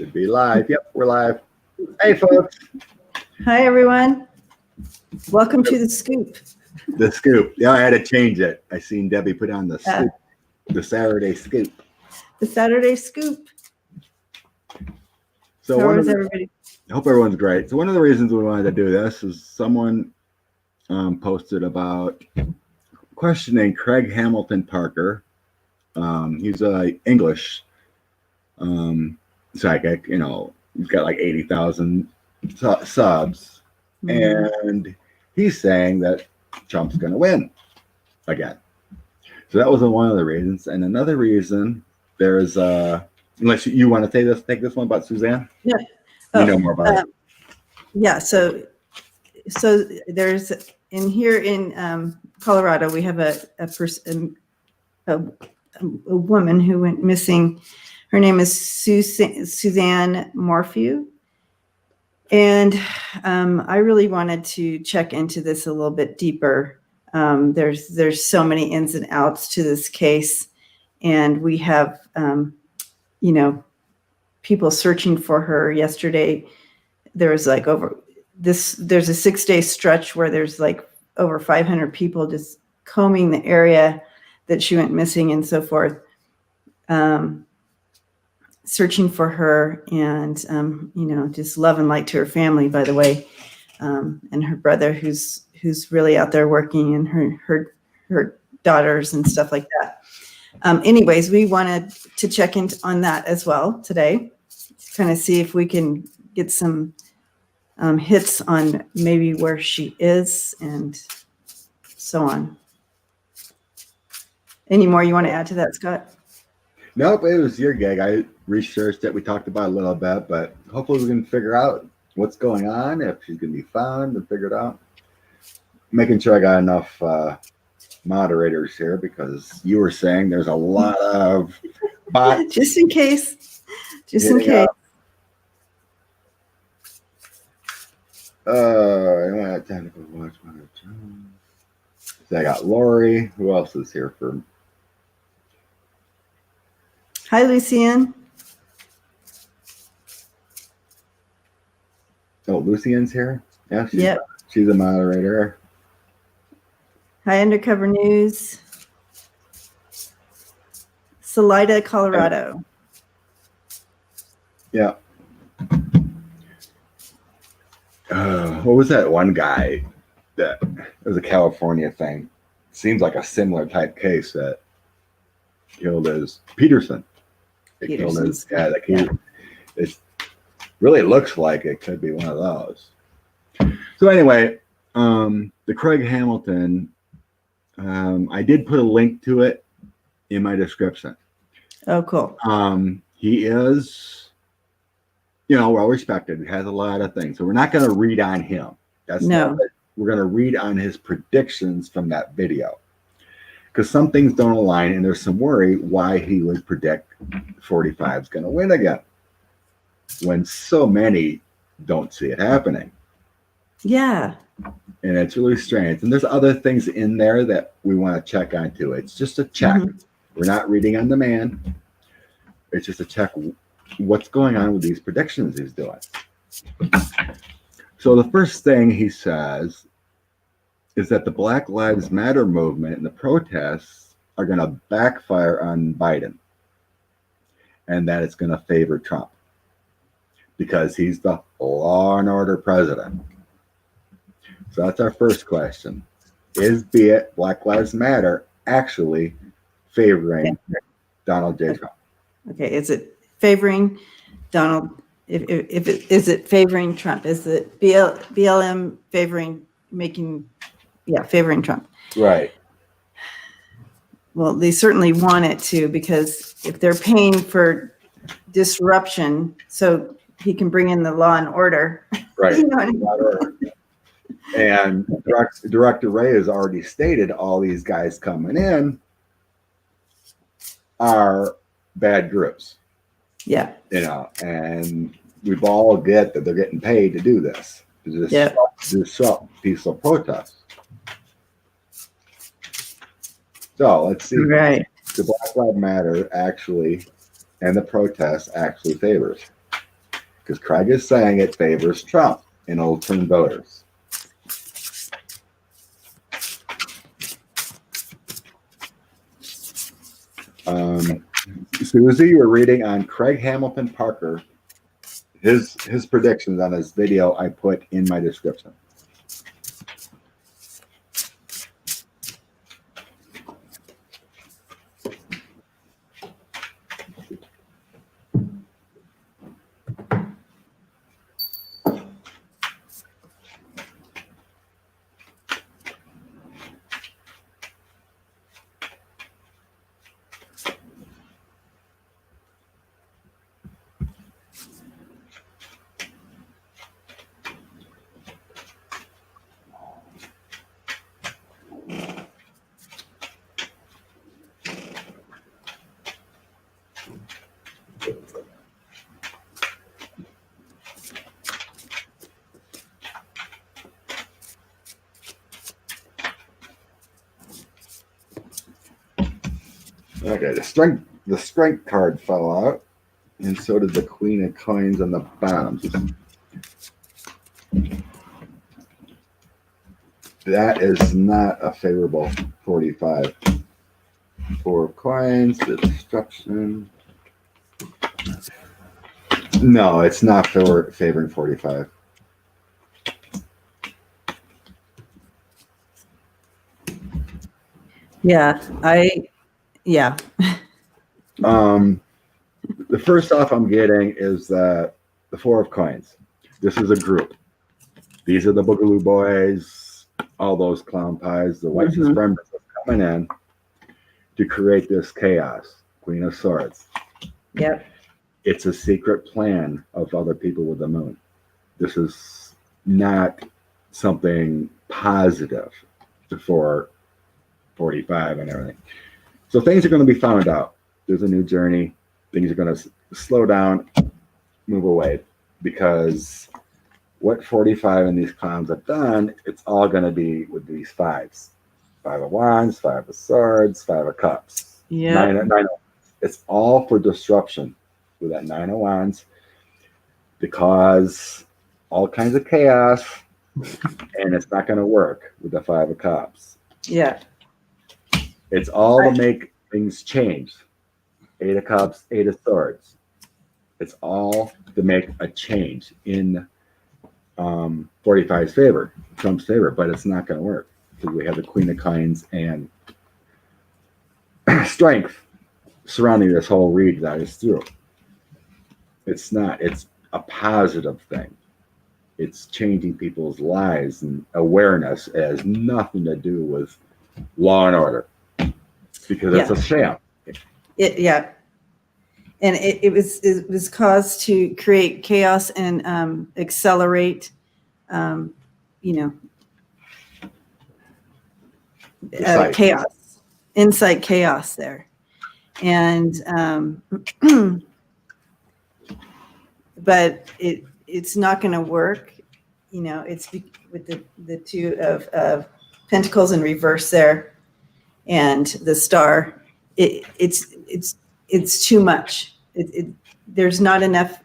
Should be live. Yep, we're live. Hey, folks. Hi, everyone. Welcome to The Scoop. The Scoop. Yeah, I had to change it. I seen Debbie put on the Scoop, the Saturday Scoop. The Saturday Scoop. So how is everybody? I hope everyone's great. So one of the reasons we wanted to do this is someone posted about questioning Craig Hamilton Parker. He's a English psychic. You know, he's got like 80,000 subs, and he's saying that Trump's going to win again. So that was one of the reasons. And another reason, there's unless you want to take this one about Suzanne. Yeah, you know more about it. Yeah. So there's in Colorado, we have a woman who went missing. Her name is Suzanne Morphew. And I really wanted to check into this a little bit deeper. There's so many ins and outs to this case, and we have people searching for her. Yesterday, there was like there's a 6-day stretch where there's like over 500 people just combing the area that she went missing and so forth, searching for her, and just love and light to her family, by the way, and her brother who's really out there working, and her daughters and stuff like that. Anyways, we wanted to check in on that as well today, to kind of see if we can get some hits on maybe where she is and so on. Any more you want to add to that, Scott? Nope, it was your gig. I researched it. We talked about it a little bit, but hopefully we can figure out what's going on, if she's going to be found and figured out. Making sure I got enough moderators here, because you were saying there's a lot of bots. Just in case. I don't have time to watch my turn. So I got Lori. Who else is here for? Hi, Lucian. Oh, Lucian's here. Yeah, Yep. She's a moderator. Hi, Undercover News. Salida, Colorado. Yeah. What was that one guy that it was a California thing? Seems like a similar type case that killed his Peterson. It really looks like it could be one of those. So anyway, the Craig Hamilton, I did put a link to it in my description. Oh, cool. He is, well respected. Has a lot of things. So we're not going to read on him. We're going to read on his predictions from that video, because some things don't align, and there's some worry why he would predict 45 is going to win again when so many don't see it happening. Yeah. And it's really strange. And there's other things in there that we want to check onto. It's just a check. We're not reading on the man. It's just a check what's going on with these predictions he's doing. So the first thing he says is that the Black Lives Matter movement and the protests are going to backfire on Biden, and that it's going to favor Trump because he's the law and order president. So that's our first question. Is Black Lives Matter actually favoring Donald J. Trump? Okay, is it favoring Donald? Is it favoring Trump? Is it BLM favoring Trump? Right. Well, they certainly want it to, because if they're paying for disruption so he can bring in the law and order. Right. And Director Ray has already stated all these guys coming in are bad groups. Yeah. And we've all get that they're getting paid to do this, to disrupt peaceful protests. So let's see. Right. The Black Lives Matter actually, and the protests actually favors. because Craig is saying it favors Trump and it'll turn voters. Susie, you were reading on Craig Hamilton Parker, his predictions on his video I put in my description. Okay, the strength card fell out, and so did the Queen of Coins on the bottom. That is not a favorable 45. 4 of Coins, the destruction. No, it's not favoring 45. Yeah, yeah. The first off I'm getting is that the 4 of Coins. This is a group. These are the Boogaloo Boys, all those clown pies, the white supremacists coming in to create this chaos. Queen of Swords. Yep. It's a secret plan of other people with the moon. This is not something positive for 45 and everything. So things are going to be found out. There's a new journey. Things are going to slow down, move away, because what 45 and these clowns have done, it's all going to be with these 5s. 5 of Wands, 5 of Swords, 5 of Cups. Yeah. 9 of Wands. It's all for disruption with that 9 of Wands to cause all kinds of chaos, and it's not going to work with the 5 of Cups. Yeah. It's all to make things change. 8 of Cups, 8 of Swords. It's all to make a change in 45's favor, Trump's favor, but it's not going to work because we have the Queen of Coins and strength surrounding this whole read that is through. It's not. It's a positive thing. It's changing people's lives, and awareness has nothing to do with law and order because it's a sham. Yeah. And it was caused to create chaos and accelerate, chaos, incite chaos there. And, but it's not going to work. It's with the 2 of Pentacles in reverse there and the Star. It's too much. There's not enough.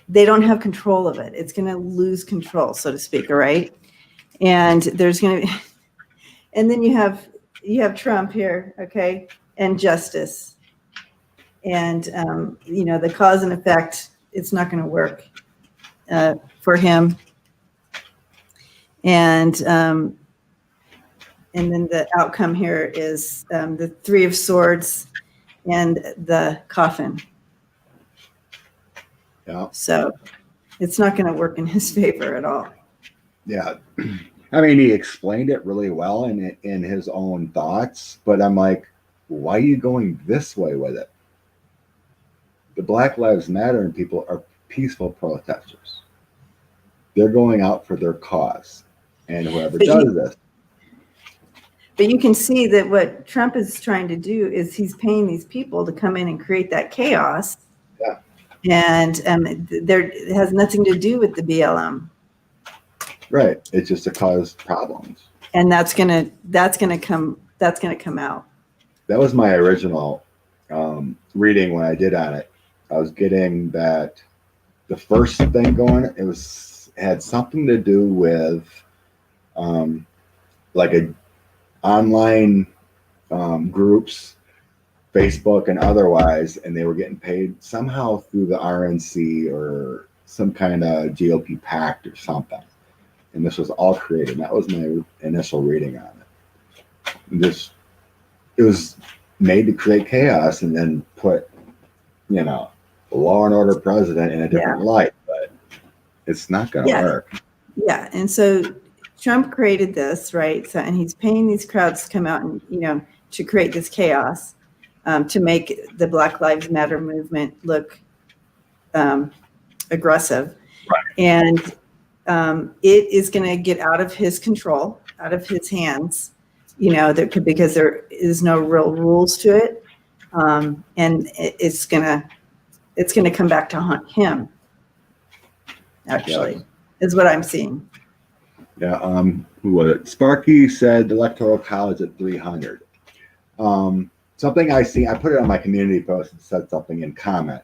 They don't have control of it. It's going to lose control, so to speak. All right. And there's going to be, and then you have Trump here. Okay. And justice. And, the cause and effect, it's not going to work for him. And then the outcome here is the 3 of Swords and the coffin. Yeah. So it's not going to work in his favor at all. Yeah. I mean, he explained it really well in his own thoughts, but I'm like, why are you going this way with it? The Black Lives Matter and people are peaceful protesters. They're going out for their cause. And whoever does this. But you can see that what Trump is trying to do is he's paying these people to come in and create that chaos. Yeah. And it has nothing to do with the BLM. Right. It's just to cause problems. And that's gonna come out. That was my original reading when I did on it, I was getting that the first thing going, had something to do with like a online groups, Facebook and otherwise, and they were getting paid somehow through the RNC or some kind of GOP pact or something. And this was all created. That was my initial reading on it. It was made to create chaos and then put, the law and order president in a different light, but it's not going to work. Yeah. And so Trump created this, right? So, and he's paying these crowds to come out and, to create this chaos, to make the Black Lives Matter movement look aggressive. Right. And it is going to get out of his control, out of his hands, because there is no real rules to it. And it's going to come back to haunt him, actually, is what I'm seeing. Yeah. Who was it? Sparky said the Electoral College at 300. Something I see, I put it on my community post and said something in comment.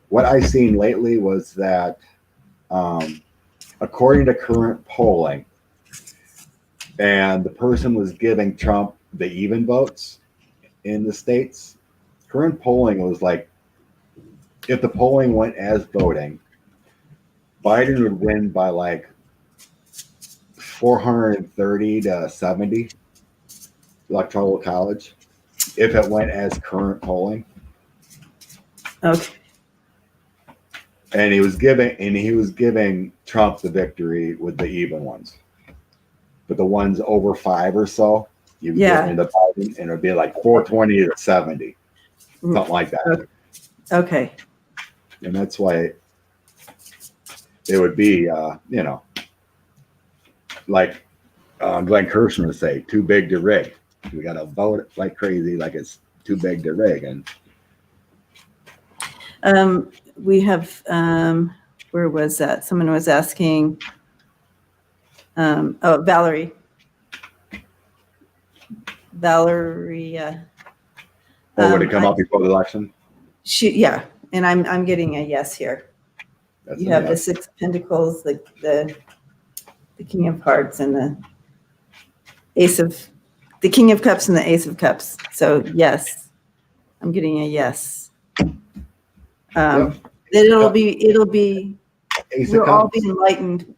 What I seen lately was that, according to current polling, and the person was giving Trump the even votes in the states, current polling was like, if the polling went as voting, Biden would win by like 430 to 70 Electoral College if it went as current polling. Okay. And he was giving Trump the victory with the even ones. But the ones over 5 or so, you would give me the Biden, and it would be like 420 to 70. Something like that. Okay. And that's why it would be like Glenn Kirshner would say, too big to rig. We got to vote it like crazy, like it's too big to rig. And we have, where was that? Someone was asking, Valerie. Valeria. Would it come up before the election? And I'm getting a yes here. That's you have the 6 of Pentacles, the King of Hearts, and the King of Cups and the Ace of Cups. So yes, I'm getting a yes. It'll be. We'll all be enlightened.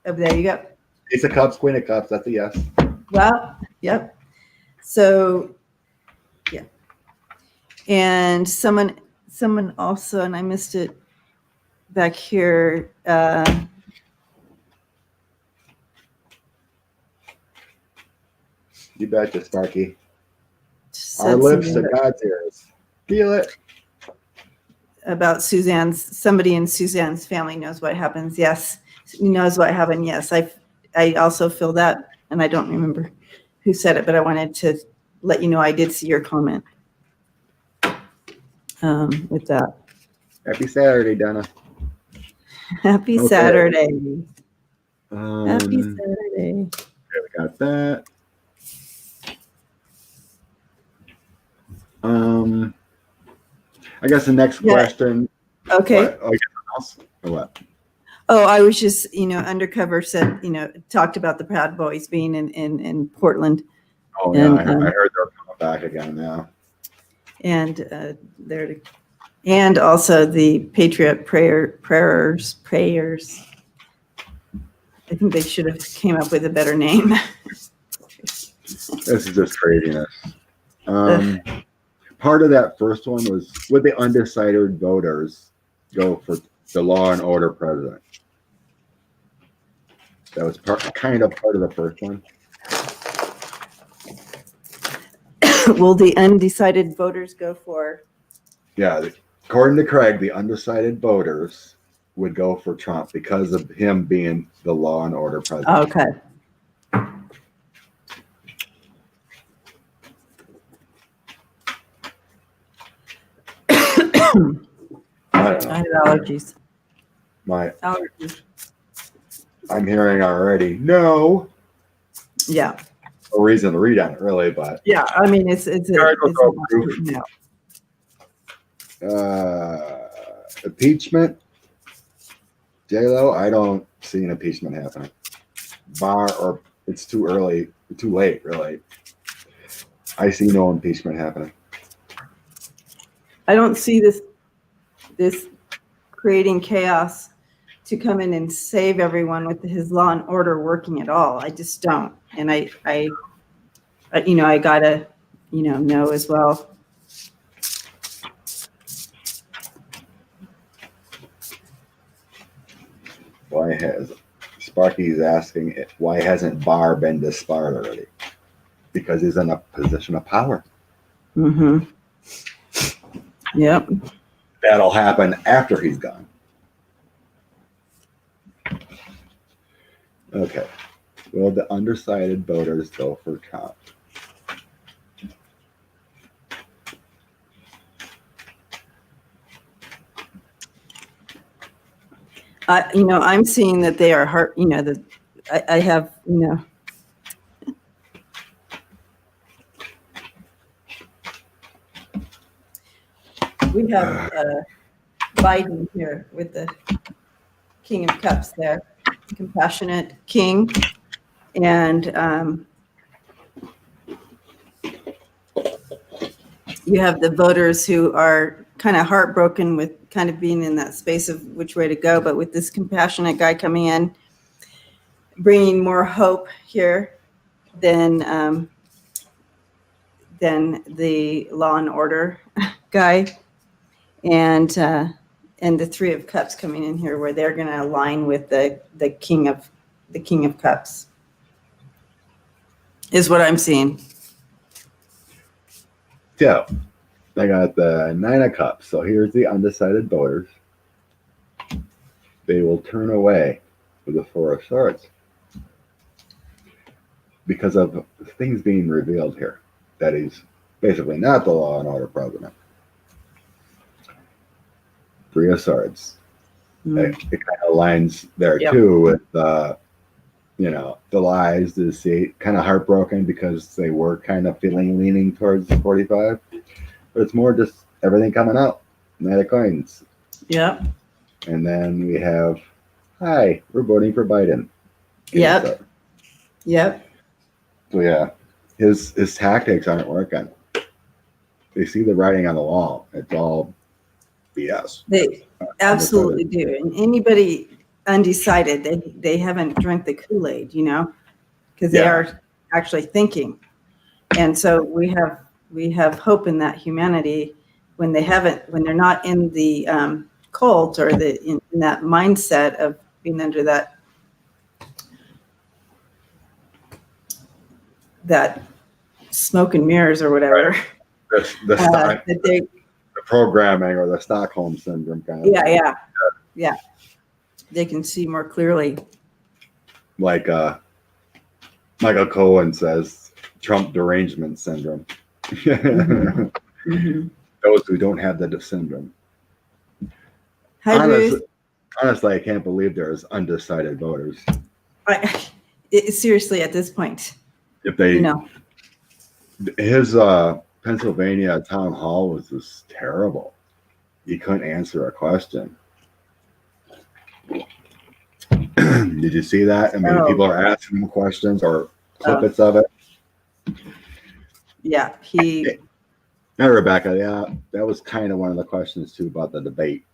Oh, there you go. Ace of Cups, Queen of Cups. That's a yes. Well, yep. So, yeah. And someone also, and I missed it back here. You betcha, Sparky. Our lips to God's ears. Feel it. About somebody in Suzanne's family knows what happens. Yes. Knows what happened. Yes. I also feel that, and I don't remember who said it, but I wanted to let you know I did see your comment with that. Happy Saturday, Donna. Happy Saturday. Happy Saturday. Okay, we got that. I guess the next question. Okay. What? Oh, I was just, Undercover said, talked about the Proud Boys being in Portland. Oh, yeah, I heard they're coming back again now. And and also the Patriot prayers. I think they should have came up with a better name. This is just craziness. Part of that first one was, would the undecided voters go for the law and order president? That was kind of part of the first one. Will the undecided voters go for? Yeah, according to Craig, the undecided voters would go for Trump because of him being the law and order president. Okay. I have allergies. Allergies. I'm hearing already. No. Yeah. No reason to read on it, really, but yeah, I mean it's no. Impeachment. J-Lo, I don't see an impeachment happening. Bar or it's too early, too late, really. I see no impeachment happening. I don't see this creating chaos to come in and save everyone with his law and order working at all. I just don't. And I gotta, know as well. Why has Sparky's asking why hasn't Barr been disbarred already? Because he's in a position of power. Mm-hmm. Yep. That'll happen after he's gone. Okay. Will the undecided voters go for Trump? I'm seeing that they are hard. I have, we have Biden here with the King of Cups there, compassionate king, and you have the voters who are kind of heartbroken with kind of being in that space of which way to go, but with this compassionate guy coming in, bringing more hope here than the law and order guy, and the Three of Cups coming in here, where they're going to align with the King of Cups, is what I'm seeing. So, I got the Nine of Cups. So here's the undecided voters. They will turn away with the Four of Swords because of things being revealed here. That he's basically not the law and order president. Three of Swords. It kind of aligns there too with the lies, the deceit. Kind of heartbroken because they were kind of leaning towards 45. But it's more just everything coming out. Knight of Coins. Yep. And then we have, hi, we're voting for Biden. Yep. Yep. So yeah, his tactics aren't working. They see the writing on the wall. It's all BS. They absolutely do. And anybody undecided, they haven't drank the Kool-Aid, because they are actually thinking. And so we have hope in that humanity when they're not in the cult or in that mindset of being under that smoke and mirrors or whatever. Right. The programming or the Stockholm syndrome kind of. Yeah. They can see more clearly. Like Michael Cohen says, Trump derangement syndrome. Mm-hmm. Those who don't have the syndrome. Honestly, I can't believe there's undecided voters. Seriously, at this point, if they, his Pennsylvania town hall was just terrible. He couldn't answer a question. Did you see that? I mean, people are asking him questions or snippets of it. Yeah, Now, Rebecca, that was kind of one of the questions too about the debate.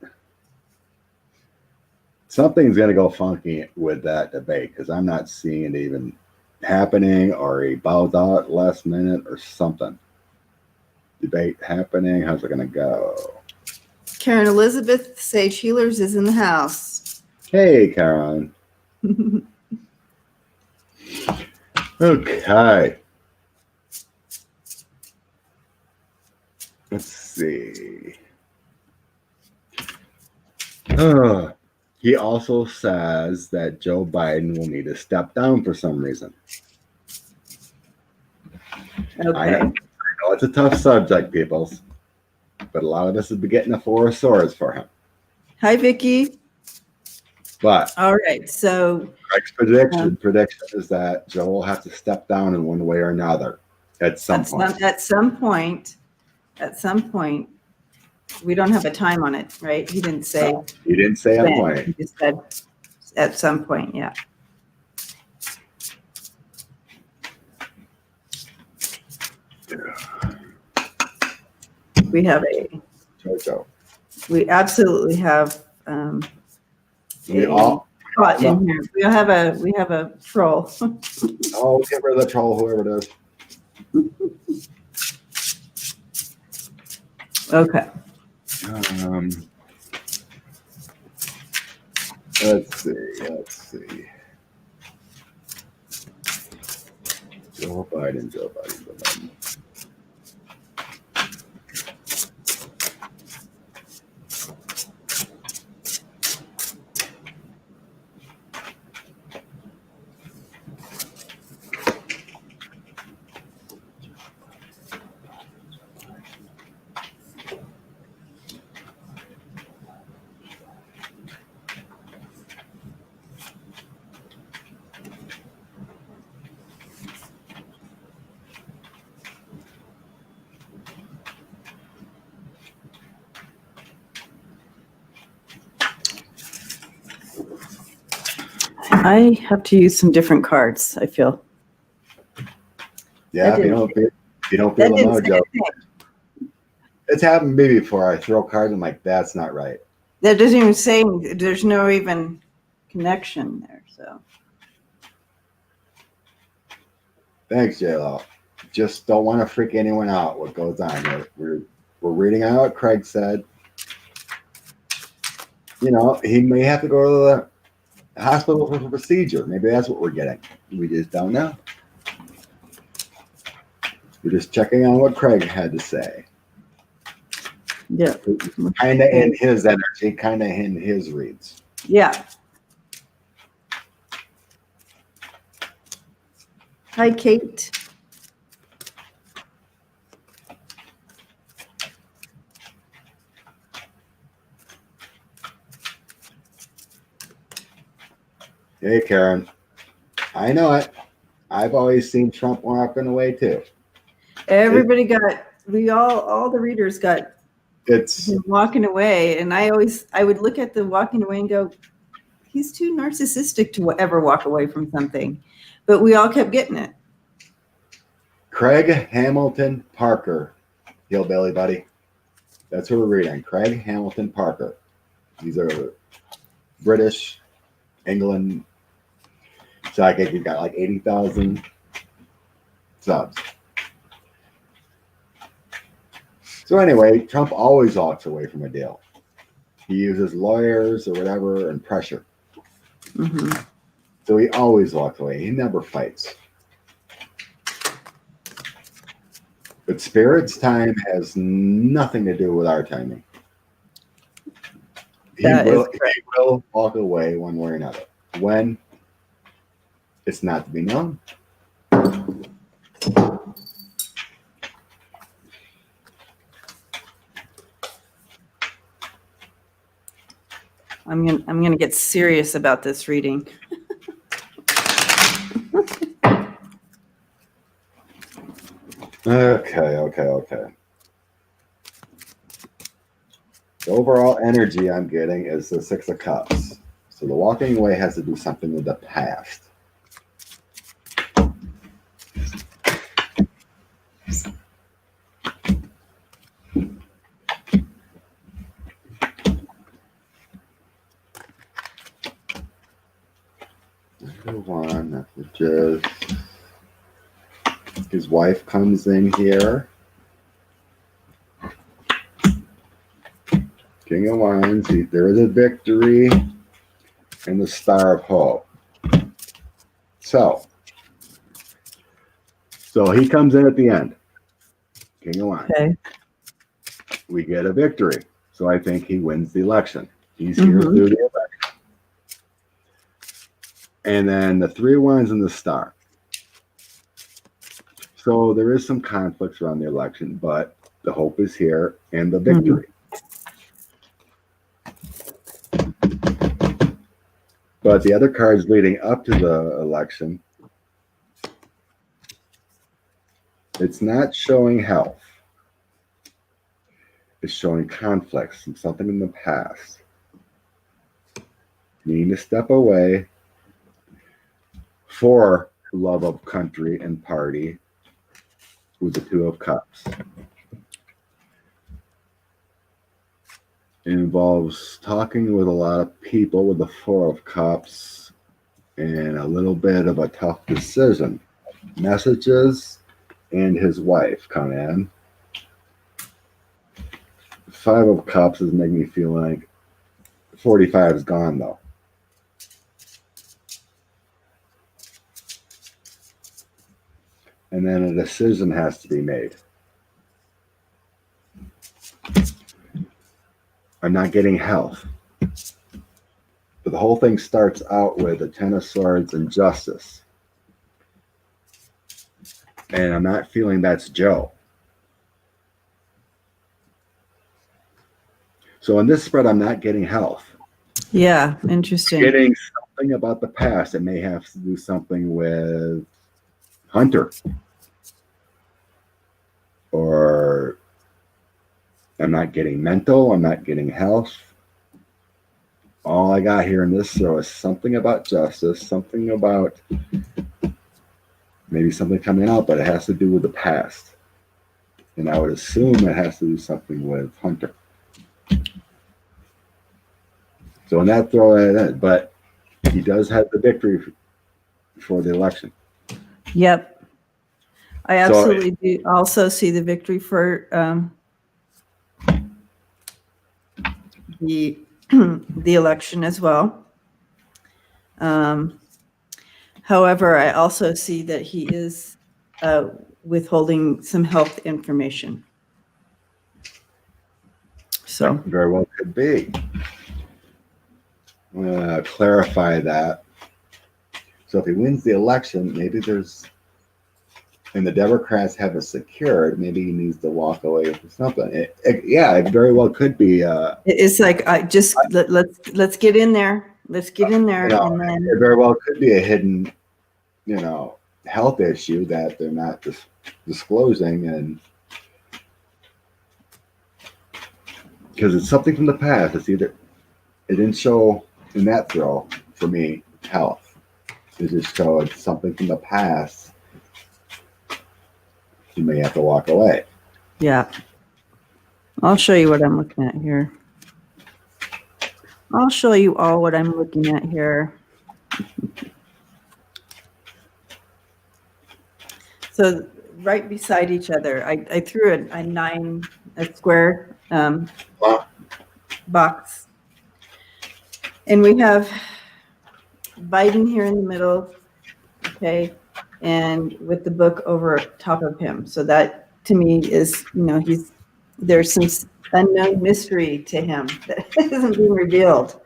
Something's going to go funky with that debate because I'm not seeing it even happening, or he bows out last minute or something. Debate happening. How's it going to go? Karen Elizabeth Sage Healers is in the house. Hey, Karen. Okay. Let's see. He also says that Joe Biden will need to step down for some reason. Okay. I know it's a tough subject, people, but a lot of us have been getting the Four of Swords for him. Hi, Vicki. But all right, so Greg's prediction is that Joe will have to step down in one way or another at some point. At some point, We don't have a time on it, right? He didn't say You didn't say a when. point. He just said at some point, yeah. We have Jojo. we absolutely have We a all. spot in here. We have a troll. Oh, get rid of the troll, whoever it is. Okay. Let's see. Joe Biden. I have to use some different cards, I feel. Yeah, That if you don't feel That the didn't say mojo. anything. It's happened to me before. I throw cards, I'm like, that's not right. That doesn't even say anything. There's no even connection there. So Thanks, JLo. Just don't want to freak anyone out what goes on here. We're reading out what Craig said. You know, he may have to go to the hospital for a procedure. Maybe that's what we're getting. We just don't know. We're just checking on what Craig had to say. yeah, Kind of in his energy, kind of in his reads. yeah. Hi, Kate. Hey, Karen. I know it. I've always seen Trump walking away too. Everybody all the readers got It's him walking away, and I would look at the walking away and go, he's too narcissistic to ever walk away from something, but we all kept getting it. Craig Hamilton Parker, hillbilly buddy. That's what we're reading. Craig Hamilton Parker. These are British, England psychic. He's got like 80,000 subs. So anyway, Trump always walks away from a deal. He uses lawyers or whatever and pressure. Mm-hmm. So he always walks away. He never fights. But Spirit's time has nothing to do with our timing. He will walk away one way or another. When? It's not to be known. I'm gonna get serious about this reading. Okay. The overall energy I'm getting is the Six of Cups. So the walking away has to do something with the past. Number one, just his wife comes in here. King of Wands, there is a victory and the Star of Hope. So he comes in at the end. King of Wands. Okay. We get a victory. So I think he wins the election. He's here through the election. And then the Three of Wands and the Star. So there is some conflicts around the election, but the hope is here and the victory. But the other cards leading up to the election, it's not showing health. is showing conflicts and something in the past. Needing to step away for love of country and party with the Two of Cups. It involves talking with a lot of people with the Four of Cups and a little bit of a tough decision. Messages and his wife come in. Five of Cups is making me feel like 45 is gone though. And then a decision has to be made. I'm not getting health. But the whole thing starts out with a Ten of Swords and Justice. And I'm not feeling that's Joe. So in this spread, I'm not getting health. Yeah, interesting. Getting something about the past. It may have to do something with Hunter. Or I'm not getting mental. I'm not getting health. All I got here in this throw is something about justice, something about maybe something coming out, but it has to do with the past. And I would assume it has to do something with Hunter. So in that throw, but he does have the victory for the election. Yep. I absolutely do also see the victory for the election as well. However, I also see that he is withholding some health information. So very well could be. I'm going to clarify that. So if he wins the election, maybe there's, and the Democrats have it secured, maybe he needs to walk away with something. It very well could be. It's like let's get in there. Let's get in there. And then it very well could be a hidden, health issue that they're not disclosing, and because it's something from the past. It's either it didn't show in that throw for me health. It just showed something from the past. You may have to walk away. Yeah. I'll show you what I'm looking at here. I'll show you all what I'm looking at here. So right beside each other, I threw a square box. And we have Biden here in the middle, okay, and with the book over top of him. So that to me is, there's some unknown mystery to him that isn't being revealed.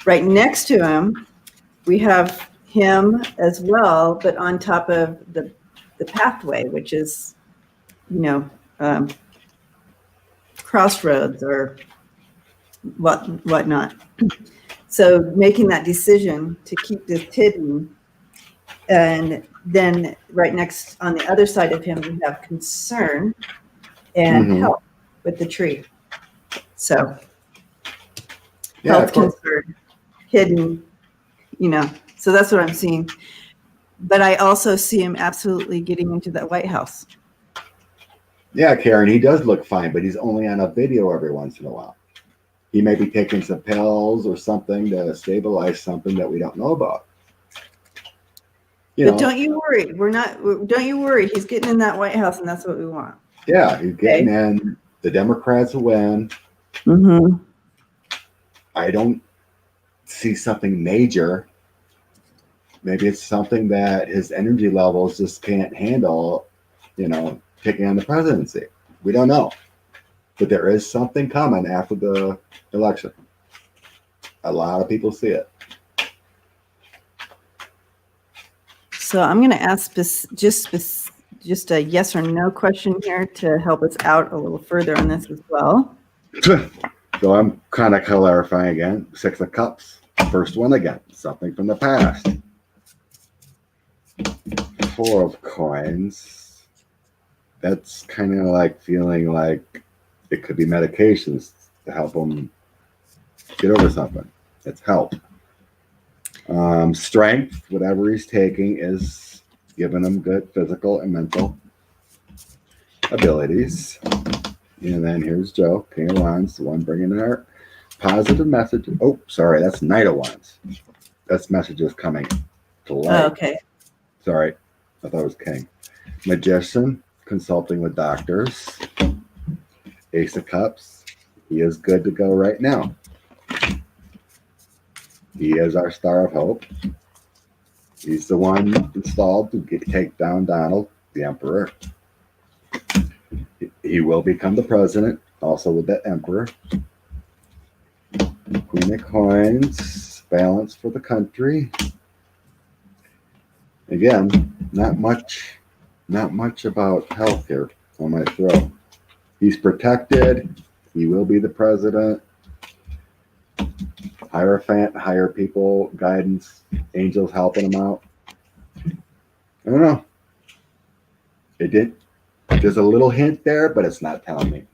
Right next to him, we have him as well, but on top of the pathway, which is, crossroads or whatnot. So making that decision to keep this hidden, and then right next on the other side of him, we have concern and help with the tree. So health concern, hidden, so that's what I'm seeing. But I also see him absolutely getting into that White House. Yeah, Karen, he does look fine, but he's only on a video every once in a while. He may be taking some pills or something to stabilize something that we don't know about. But don't you worry. Don't you worry. He's getting in that White House, and that's what we want. Yeah, he's getting in. The Democrats will win. Mm-hmm. I don't see something major. Maybe it's something that his energy levels just can't handle, taking on the presidency. We don't know. But there is something coming after the election. A lot of people see it. So I'm going to ask just a yes or no question here to help us out a little further on this as well. So I'm kind of clarifying again. Six of Cups. First one again. Something from the past. Four of Coins. That's kind of like feeling like It could be medications to help him get over something. It's help. Strength, whatever he's taking, is giving him good physical and mental abilities. And then here's Joe, King of Wands, the one bringing in our positive message. Oh, sorry, that's Knight of Wands. That's messages coming to light. Oh, okay. Sorry, I thought it was King. Magician, consulting with doctors. Ace of Cups, he is good to go right now. He is our Star of Hope. He's the one installed to take down Donald, the Emperor. He will become the president, also with the Emperor. Queen of Coins, balance for the country. Again, not much about health here on my throw. He's protected. He will be the president. Hierophant, higher people, guidance, angels helping him out. I don't know. It did. There's a little hint there, but it's not telling me.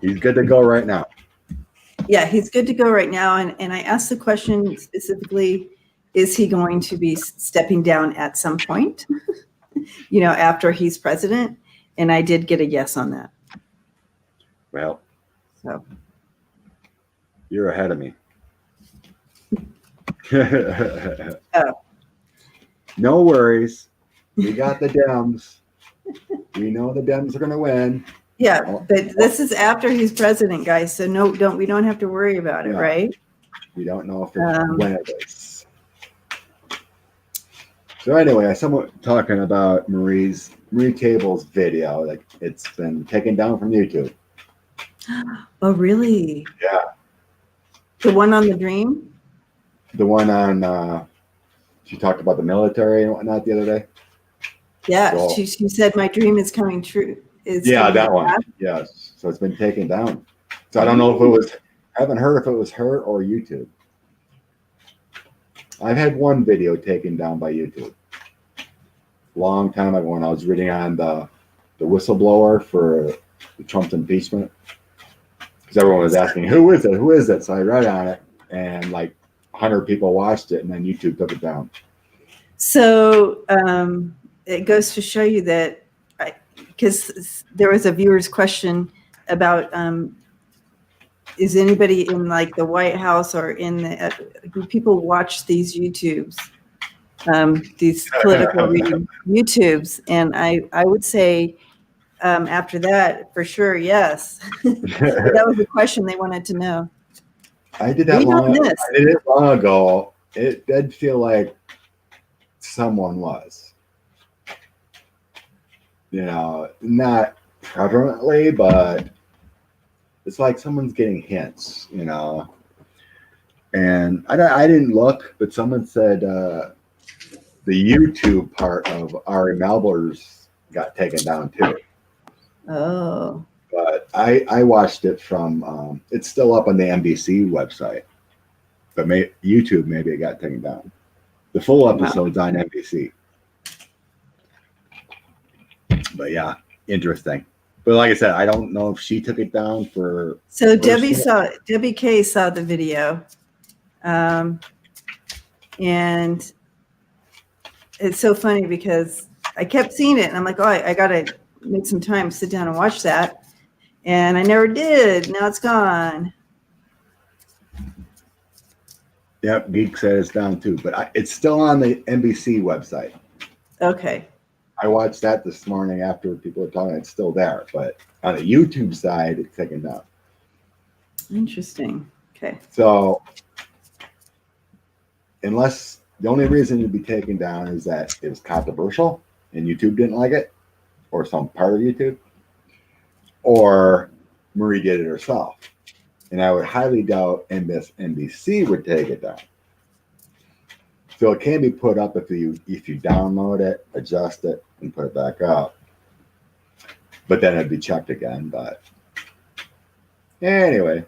He's good to go right now. Yeah, he's good to go right now. And I asked the question specifically, is he going to be stepping down at some point, after he's president? And I did get a yes on that. Well, So you're ahead of me. Oh. No worries. We got the Dems. We know the Dems are going to win. yeah, but this is after he's president, guys. So we don't have to worry about it, Yeah. right? We don't know if it's when it is. So anyway, someone talking about Marie Table's video, like it's been taken down from YouTube. Oh, really? Yeah. The one on the dream? The one on she talked about the military and whatnot the other day. Yeah, So, she said my dream is coming true. that one. Yes. So it's been taken down. So I don't know if it was. I haven't heard if it was her or YouTube. I've had one video taken down by YouTube. Long time ago when I was reading on the whistleblower for the Trump's impeachment. Because everyone was asking, who is it? Who is it? So I read on it, and like 100 people watched it, and then YouTube took it down. So it goes to show you that, because there was a viewer's question about, is anybody in like the White House or in do people watch these YouTubes, these political reading YouTubes? And I would say after that, for sure, yes. That was the question they wanted to know. I did that I did it long ago. It did feel like someone was. Not prevalently, but it's like someone's getting hints, And I didn't look, but someone said the YouTube part of Ari Melber's got taken down too. Oh. But I watched it from, it's still up on the NBC website, but YouTube, maybe it got taken down. The full episode's on NBC. But yeah, interesting. But like I said, I don't know if she took it down for. So Debbie K saw the video. And it's so funny because I kept seeing it and I'm like, oh, I got to make some time, sit down and watch that. And I never did. Now it's gone. Yep, Geek said it's down too, but it's still on the NBC website. Okay. I watched that this morning after people were talking. It's still there, but on the YouTube side, it's taken down. Interesting. Okay. So, unless the only reason it'd be taken down is that it was controversial and YouTube didn't like it, or some part of YouTube, or Marie did it herself. And I would highly doubt NBC would take it down. So it can be put up if you download it, adjust it, and put it back up. But then it'd be checked again. But anyway.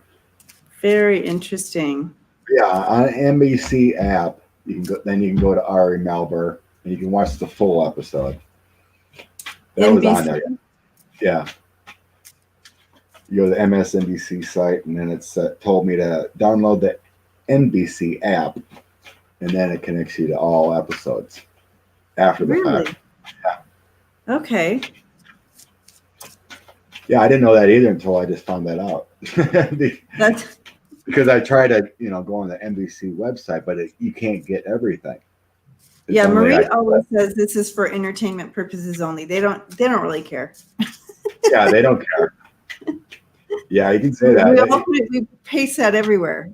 Very interesting. Yeah, on NBC app, you can go to Ari Melber and you can watch the full episode. That was on there. Yeah. You go to the MSNBC site, and then it's told me to download the NBC app, and then it connects you to all episodes after the Really? fact. Okay. Yeah, I didn't know that either until I just found that out. That's Because I tried to, go on the NBC website, but you can't get everything. It's yeah. only Marie always says this is for entertainment purposes only. They don't really care. yeah, they don't care. Yeah, you can say that. We paste that everywhere.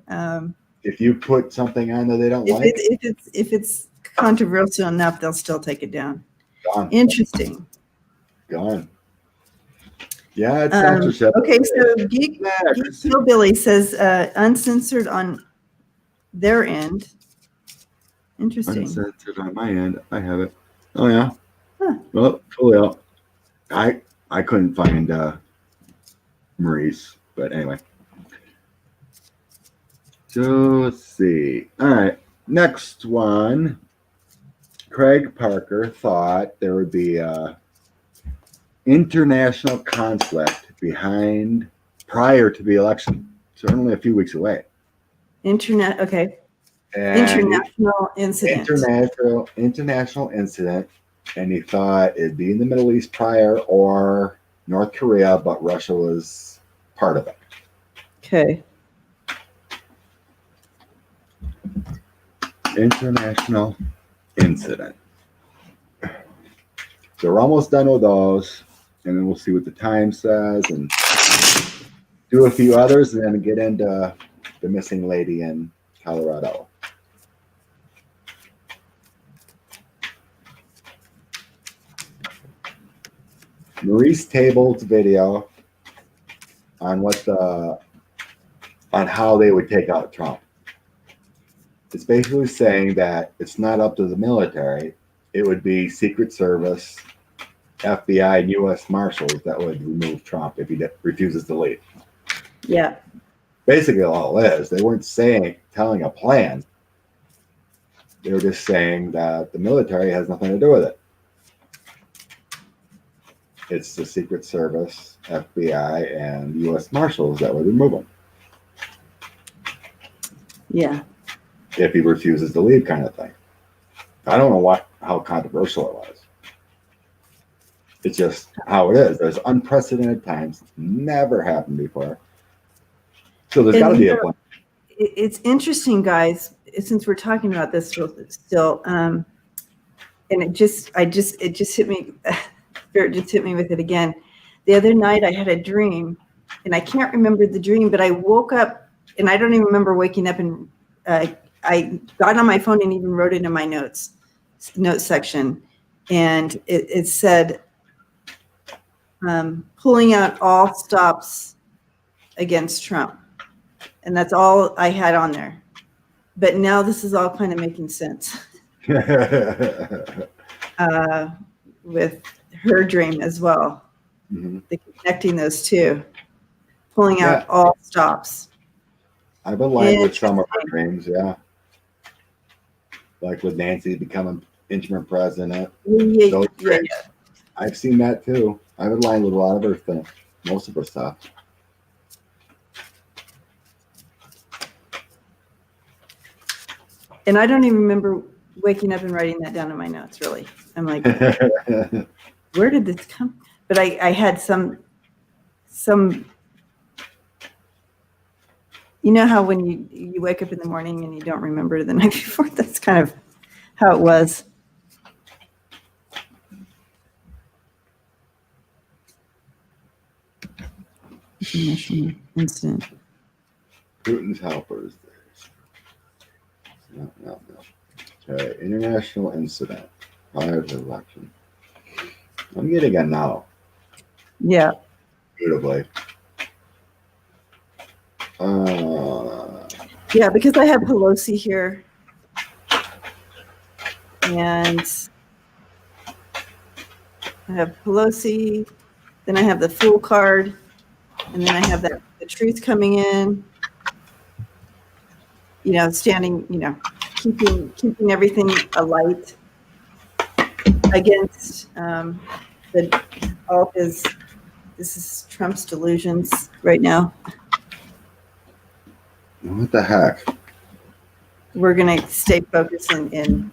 If you put something on that they don't like, if it's controversial enough, they'll still take it down. gone. Interesting. Gone. Yeah, it's censorship. Okay, so Geek Hillbilly says uncensored on their end. Interesting. Uncensored on my end. I have it. Oh yeah. Huh. Well, fully out. I couldn't find Maurice, but anyway. So let's see. All right, next one. Craig Parker thought there would be a international conflict prior to the election. So only a few weeks away. Okay. And international incident. International incident, and he thought it'd be in the Middle East prior or North Korea, but Russia was part of it. Okay. International incident. So we're almost done with those, and then we'll see what the time says and do a few others, and then get into the missing lady in Colorado. Maurice tabled video on how they would take out Trump. It's basically saying that it's not up to the military. It would be Secret Service, FBI, and U.S. Marshals that would remove Trump if he refuses to leave. Yeah. Basically, all it is. They weren't telling a plan. They were just saying that the military has nothing to do with it. It's the Secret Service, FBI, and U.S. Marshals that would remove him. Yeah. If he refuses to leave, kind of thing. I don't know how controversial it was. It's just how it is. There's unprecedented times. Never happened before. So there's got to be a plan. It's interesting, guys, since we're talking about this still, and it just hit me. Spirit just hit me with it again. The other night I had a dream, and I can't remember the dream, but I woke up, and I don't even remember waking up, and I got on my phone and even wrote it in my notes section, and it said, pulling out all stops against Trump. And that's all I had on there. But now this is all kind of making sense with her dream as well. Mm-hmm. Connecting those two, pulling out all stops. I've aligned with some of her dreams, yeah. Like with Nancy becoming interim president. Yeah. I've seen that too. I've aligned with a lot of her things, most of her stuff. And I don't even remember waking up and writing that down in my notes, really. I'm like, where did this come? But I had some, you know how when you wake up in the morning and you don't remember the night before? That's kind of how it was. International incident. Putin's helpers. No. Okay, international incident prior to the election. I'm getting it now. Yeah. Beautifully. Yeah, because I have Pelosi here. And I have Pelosi. Then I have the Fool card. And then I have the truth coming in. Standing, keeping everything alight against all his This is Trump's delusions right now. What the heck? We're going to stay focused and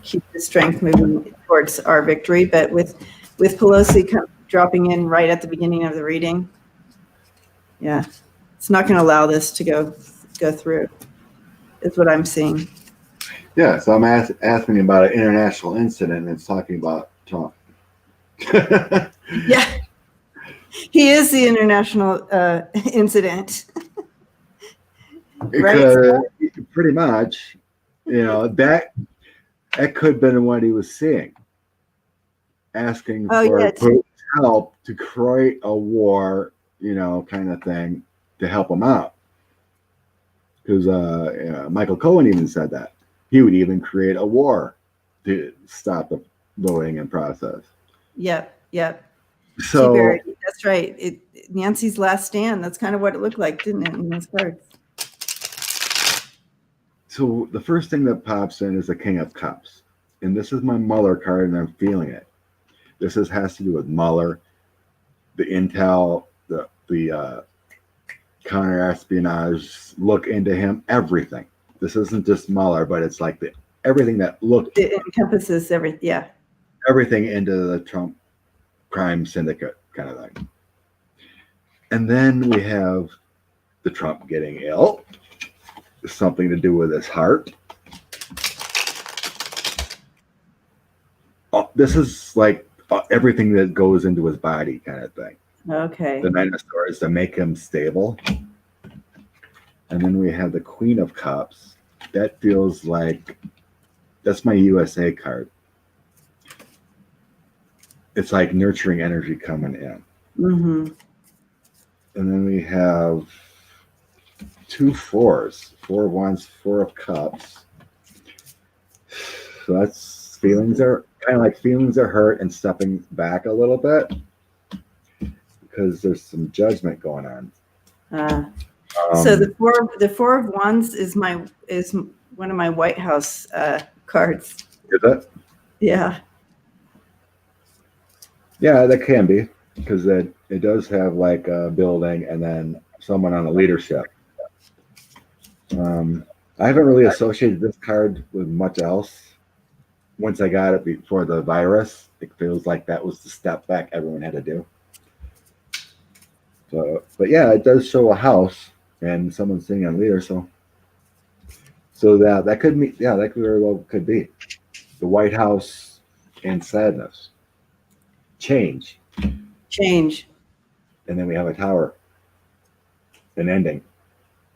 keep the strength moving towards our victory. But with Pelosi dropping in right at the beginning of the reading, yeah, it's not going to allow this to go through. Is what I'm seeing. Yeah, so I'm asking about an international incident, and it's talking about Trump. Yeah, he is the international incident. Because pretty much, that could have been what he was seeing, asking for Putin's help to create a war, kind of thing to help him out. Because Michael Cohen even said that he would even create a war to stop the voting and process. Yep. So that's right. Nancy's last stand. That's kind of what it looked like, didn't it, in those cards? So the first thing that pops in is the King of Cups, and this is my Mueller card, and I'm feeling it. This has to do with Mueller, the intel, the counter-espionage, look into him, everything. This isn't just Mueller, but it's like everything that looked. It encompasses everything, yeah. Everything into the Trump crime syndicate kind of thing. And then we have the Trump getting ill. Something to do with his heart. This is like everything that goes into his body kind of thing. Okay. The Nine of Swords to make him stable. And then we have the Queen of Cups. That feels like, that's my USA card. It's like nurturing energy coming in. Mm-hmm. And then we have 2 4s, 4 of Wands, 4 of Cups. So that's feelings are hurt and stepping back a little bit because there's some judgment going on. So the four of Wands is one of my White House cards. Is it? Yeah. Yeah, that can be, because it does have like a building and then someone on the leadership. I haven't really associated this card with much else. Once I got it before the virus, it feels like that was the step back everyone had to do. So, but yeah, it does show a house and someone sitting on leader. So that could be, yeah, that very well could be the White House and sadness, change, and then we have a tower, an ending.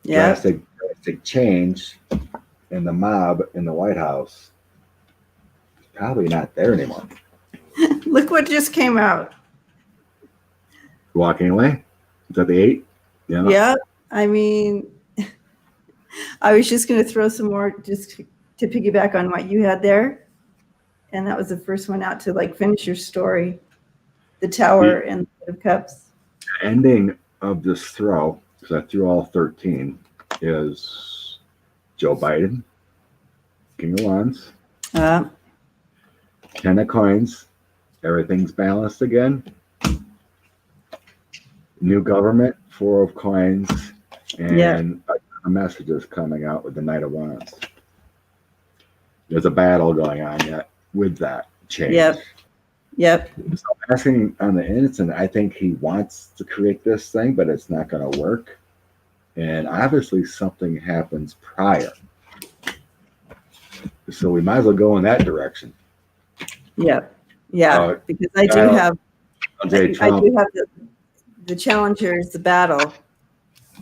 Yeah. Drastic change in the mob in the White House. It's probably not there anymore. Look what just came out. Walking away. Is that the 8? Yeah. Yeah. I mean, I was just going to throw some more just to piggyback on what you had there. And that was the first one out to like finish your story. The Tower and the Knight of Cups. The ending of this throw, because I threw all 13, is Joe Biden, King of Wands, 10 of Coins, everything's balanced again. New government, 4 of Coins, and a message is coming out with the Knight of Wands. There's a battle going on yet with that change. Yep. So I'm asking on the innocent, I think he wants to create this thing, but it's not going to work. And obviously something happens prior. So we might as well go in that direction. Yep. Yeah. Because I do have the challengers, the battle.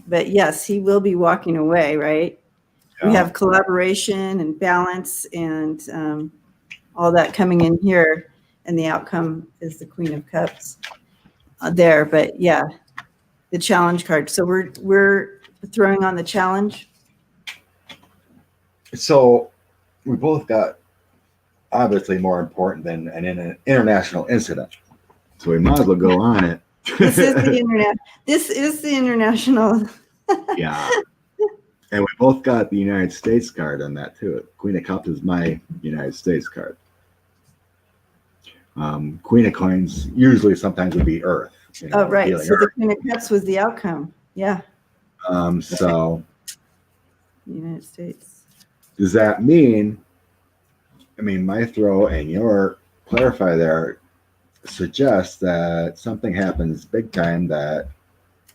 But yes, he will be walking away, right? Yeah. We have collaboration and balance and all that coming in here. And the outcome is the Queen of Cups there. But yeah, the challenge card. So we're throwing on the challenge. So we both got obviously more important than an international incident. So we might as well go on it. This is the internet. This is the international. Yeah. And we both got the United States card on that too. Queen of Cups is my United States card. Queen of Coins usually sometimes would be Earth, Oh, right. healing So the her. Queen of Cups was the outcome. Yeah. So United States. does that mean? I mean, my throw and your clarify there suggests that something happens big time that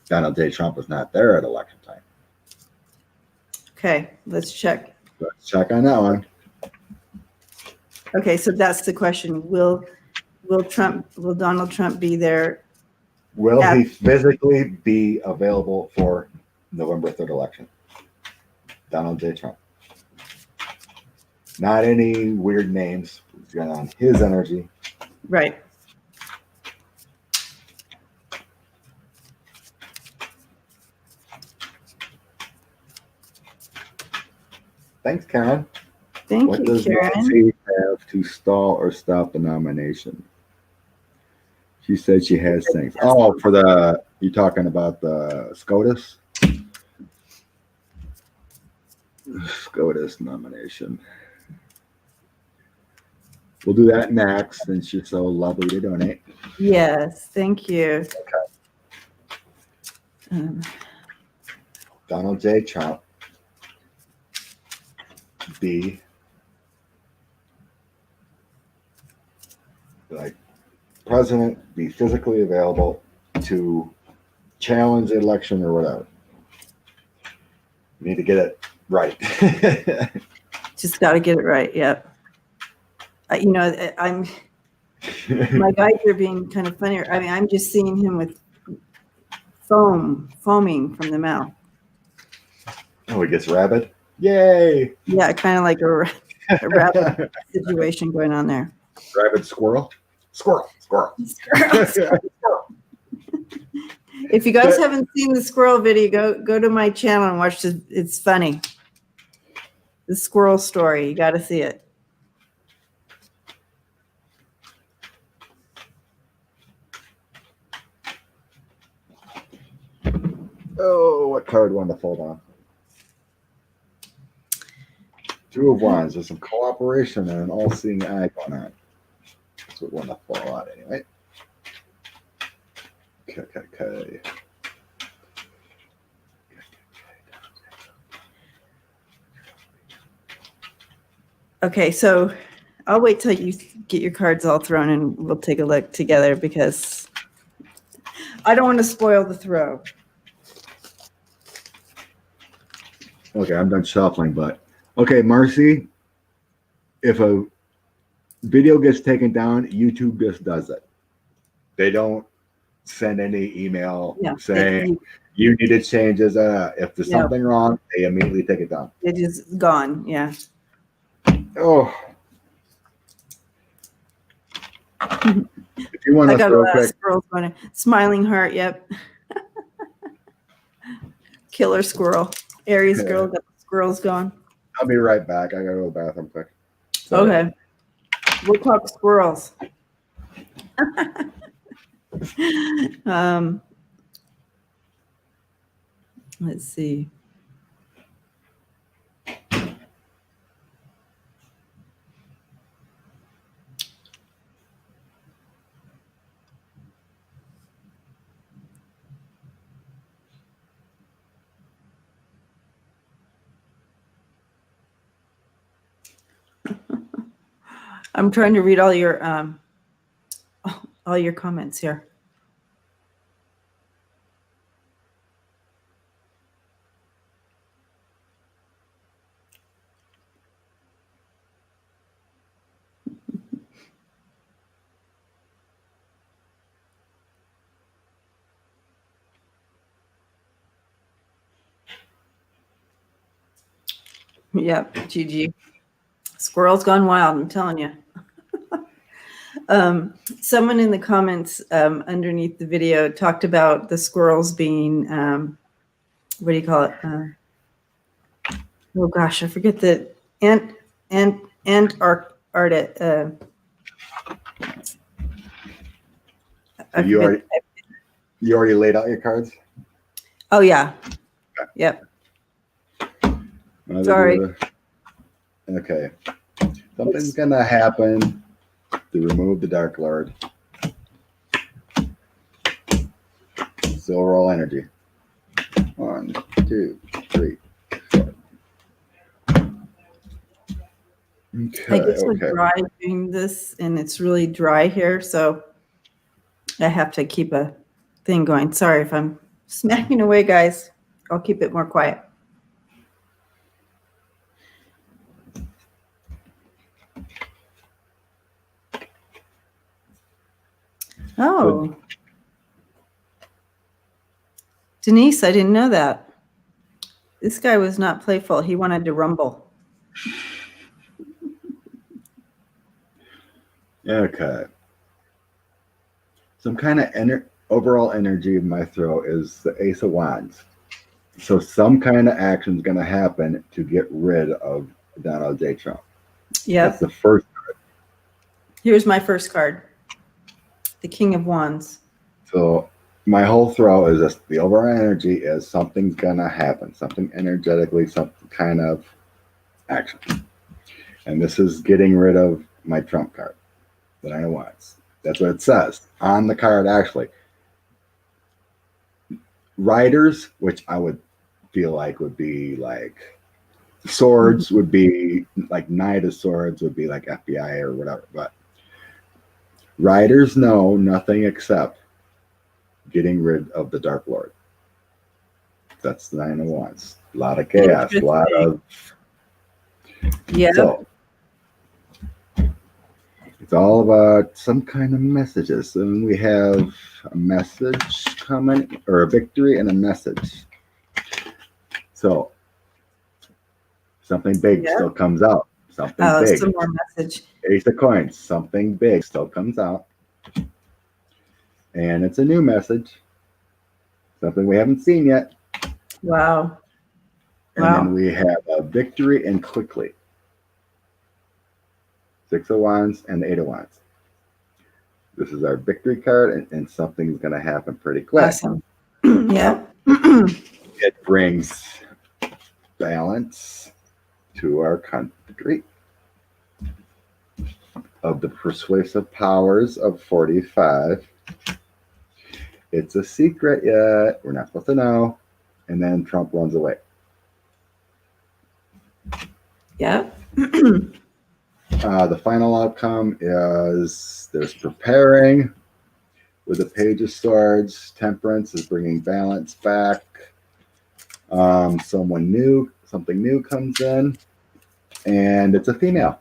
Donald J. Trump was not there at election time. Okay, let's check. Let's check on that one. Okay, so that's the question. Will Donald Trump be there? Will he physically be available for November 3rd election? Donald J. Trump. Not any weird names. He's got on his energy. Right. Thanks, Karen. Thank What you, does Karen. Nancy have to stall or stop the nomination? She said she has things. Oh, for the, you talking about the SCOTUS? SCOTUS nomination. We'll do that next since you're so lovely to donate. Yes, thank you. Donald J. Trump be like president, be physically available to challenge the election or whatever. You need to get it right. Just got to get it right. Yep. I'm my guys are being kind of funny. I mean, I'm just seeing him with foaming from the mouth. Oh, he gets rabid. Yay! Yeah, kind of like a rabbit situation going on there. Rabid squirrel. Squirrel. If you guys haven't seen the squirrel video, go to my channel and watch it. It's funny. The squirrel story. You got to see it. Oh, what card one to fold on? Two of Wands. There's some cooperation and an all-seeing eye going on. That's what one to fall out anyway. Okay. Okay, so I'll wait till you get your cards all thrown and we'll take a look together because I don't want to spoil the throw. Okay, I'm done shuffling, but okay, Marcy, if a video gets taken down, YouTube just does it. They don't send any email saying you need to change this. If there's something wrong, they immediately take it down. It is gone. Yeah. Oh. If you want to throw quick. Squirrel's going smiling heart. Yep. Killer squirrel. Aries girl got the squirrels going. I'll be right back. I gotta go to the bathroom quick. Okay. We'll talk squirrels. Let's see. I'm trying to read all your comments here. Yep, GG. Squirrel's gone wild, I'm telling you. Someone in the comments underneath the video talked about the squirrels being, what do you call it? Oh gosh, I forget the You already laid out your cards? Oh yeah. Yep. Sorry. Okay. Something's gonna happen to remove the Dark Lord. the overall energy. 1, 2, 3, 4. Okay, I get so okay. dry doing this, and it's really dry here, so I have to keep a thing going. Sorry if I'm smacking away, guys. I'll keep it more quiet. Oh. Denise, I didn't know that. This guy was not playful. He wanted to rumble. Okay. Some kind of overall energy of my throw is the Ace of Wands. So some kind of action is going to happen to get rid of Donald J. Trump. Yep. That's the first. Here's my first card. The King of Wands. So my whole throw is just the overall energy is something's going to happen. Something energetically, some kind of action. And this is getting rid of my Trump card. The Nine of Wands. That's what it says on the card, actually. Riders, which I would feel like would be like swords, would be like Knight of Swords, would be like FBI or whatever. But riders know nothing except getting rid of the Dark Lord. That's the Nine of Wands. A lot of chaos, a lot of. Yeah. So, it's all about some kind of messages. And we have a message coming, or a victory and a message. So, something big still comes out. Something big. Some more message. Ace of Coins. Something big still comes out. And it's a new message. Something we haven't seen yet. Wow. And then we have a victory and quickly. 6 of Wands and the 8 of Wands. This is our victory card, and something's going to happen pretty quick. Awesome. Yeah. It brings balance to our country of the persuasive powers of 45. It's a secret yet. We're not supposed to know. And then Trump runs away. Yeah. The final outcome is there's preparing with the Page of Swords. Temperance is bringing balance back. Something new comes in, and it's a female.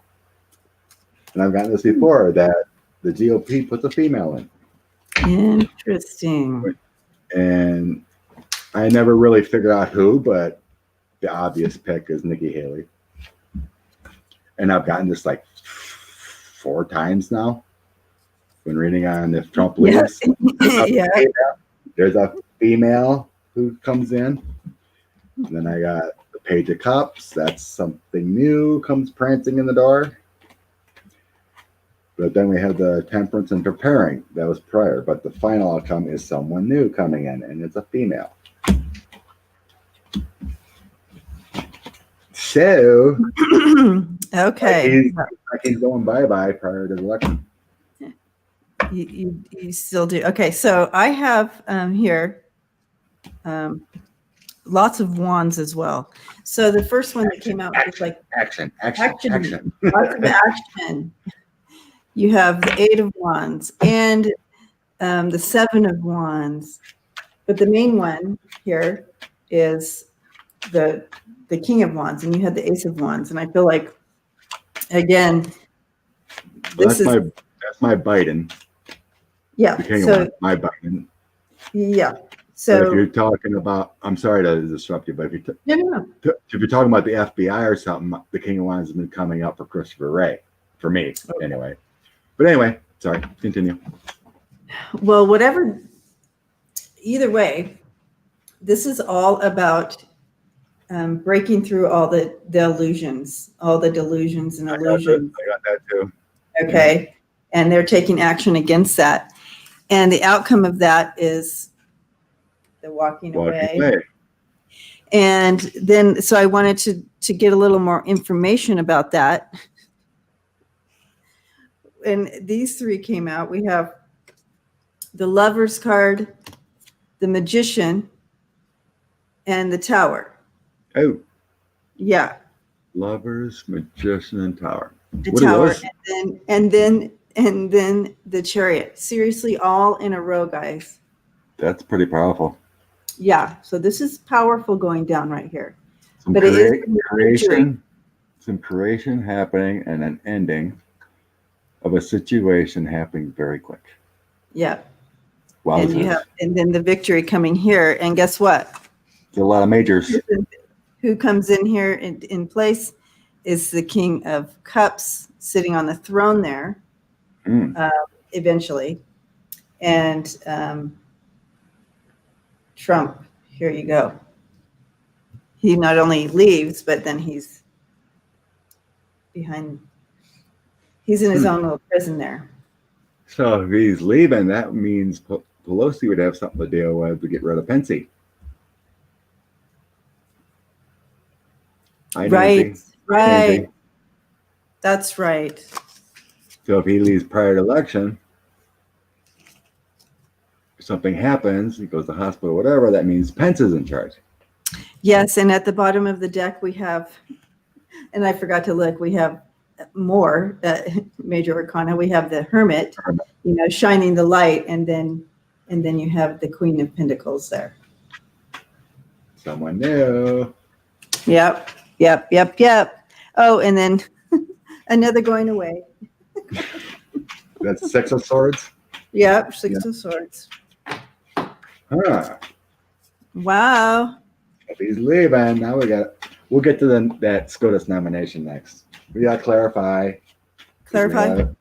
And I've gotten this before, that the GOP puts a female in. Interesting. And I never really figured out who, but the obvious pick is Nikki Haley. And I've gotten this like 4 times now when reading on if Trump leaves. There's a female who comes in. And then I got the Page of Cups. That's something new comes prancing in the door. But then we have the Temperance and preparing. That was prior. But the final outcome is someone new coming in, and it's a female. So, okay. He's going bye-bye prior to the election. You still do. Okay, so I have here lots of wands as well. So the first one that came out was like action. Lots of action. You have the 8 of Wands and the 7 of Wands, but the main one here is the King of Wands, and you had the Ace of Wands, and I feel like, again, that's my Biden. Yeah. The King of Wands, my Biden. Yeah. But So if you're talking about, I'm sorry to disrupt you, but if no. if you're talking about the FBI or something, the King of Wands has been coming up for Christopher Wray, for me anyway. But anyway, sorry, continue. Well, whatever. Either way, this is all about breaking through all the illusions, all the delusions and illusions. I got that too. Okay. And they're taking action against that. And the outcome of that is the walking away. And then, so I wanted to get a little more information about that. And these 3 came out. We have the Lover's card, the Magician, and the Tower. Oh, Yeah, Lovers, Magician, and Tower. the What are Tower, those? and then the Chariot. Seriously, all in a row, guys. That's pretty powerful. Yeah, so this is powerful going down right here. Some But it is creation, some creation happening, and an ending of a situation happening very quick. Yeah, Wow, and then the victory coming here, and guess what? there's a lot of majors. Who comes in here in place is the King of Cups sitting on the throne there, eventually, and Trump. Here you go. He not only leaves, but then he's behind. He's in his own little prison there. So if he's leaving, that means Pelosi would have something to deal with to get rid of Pence. Right. That's right. So if he leaves prior to election, if something happens, he goes to hospital, whatever, that means Pence is in charge. Yes, and at the bottom of the deck we have, and I forgot to look, we have more major arcana. We have the Hermit, shining the light, and then you have the Queen of Pentacles there. Someone new. Yep. Oh, and then another going away. That's Six of Swords. Yep, Six of Swords. Huh. Wow. If he's leaving, now we'll get to that SCOTUS nomination next. We gotta clarify. 45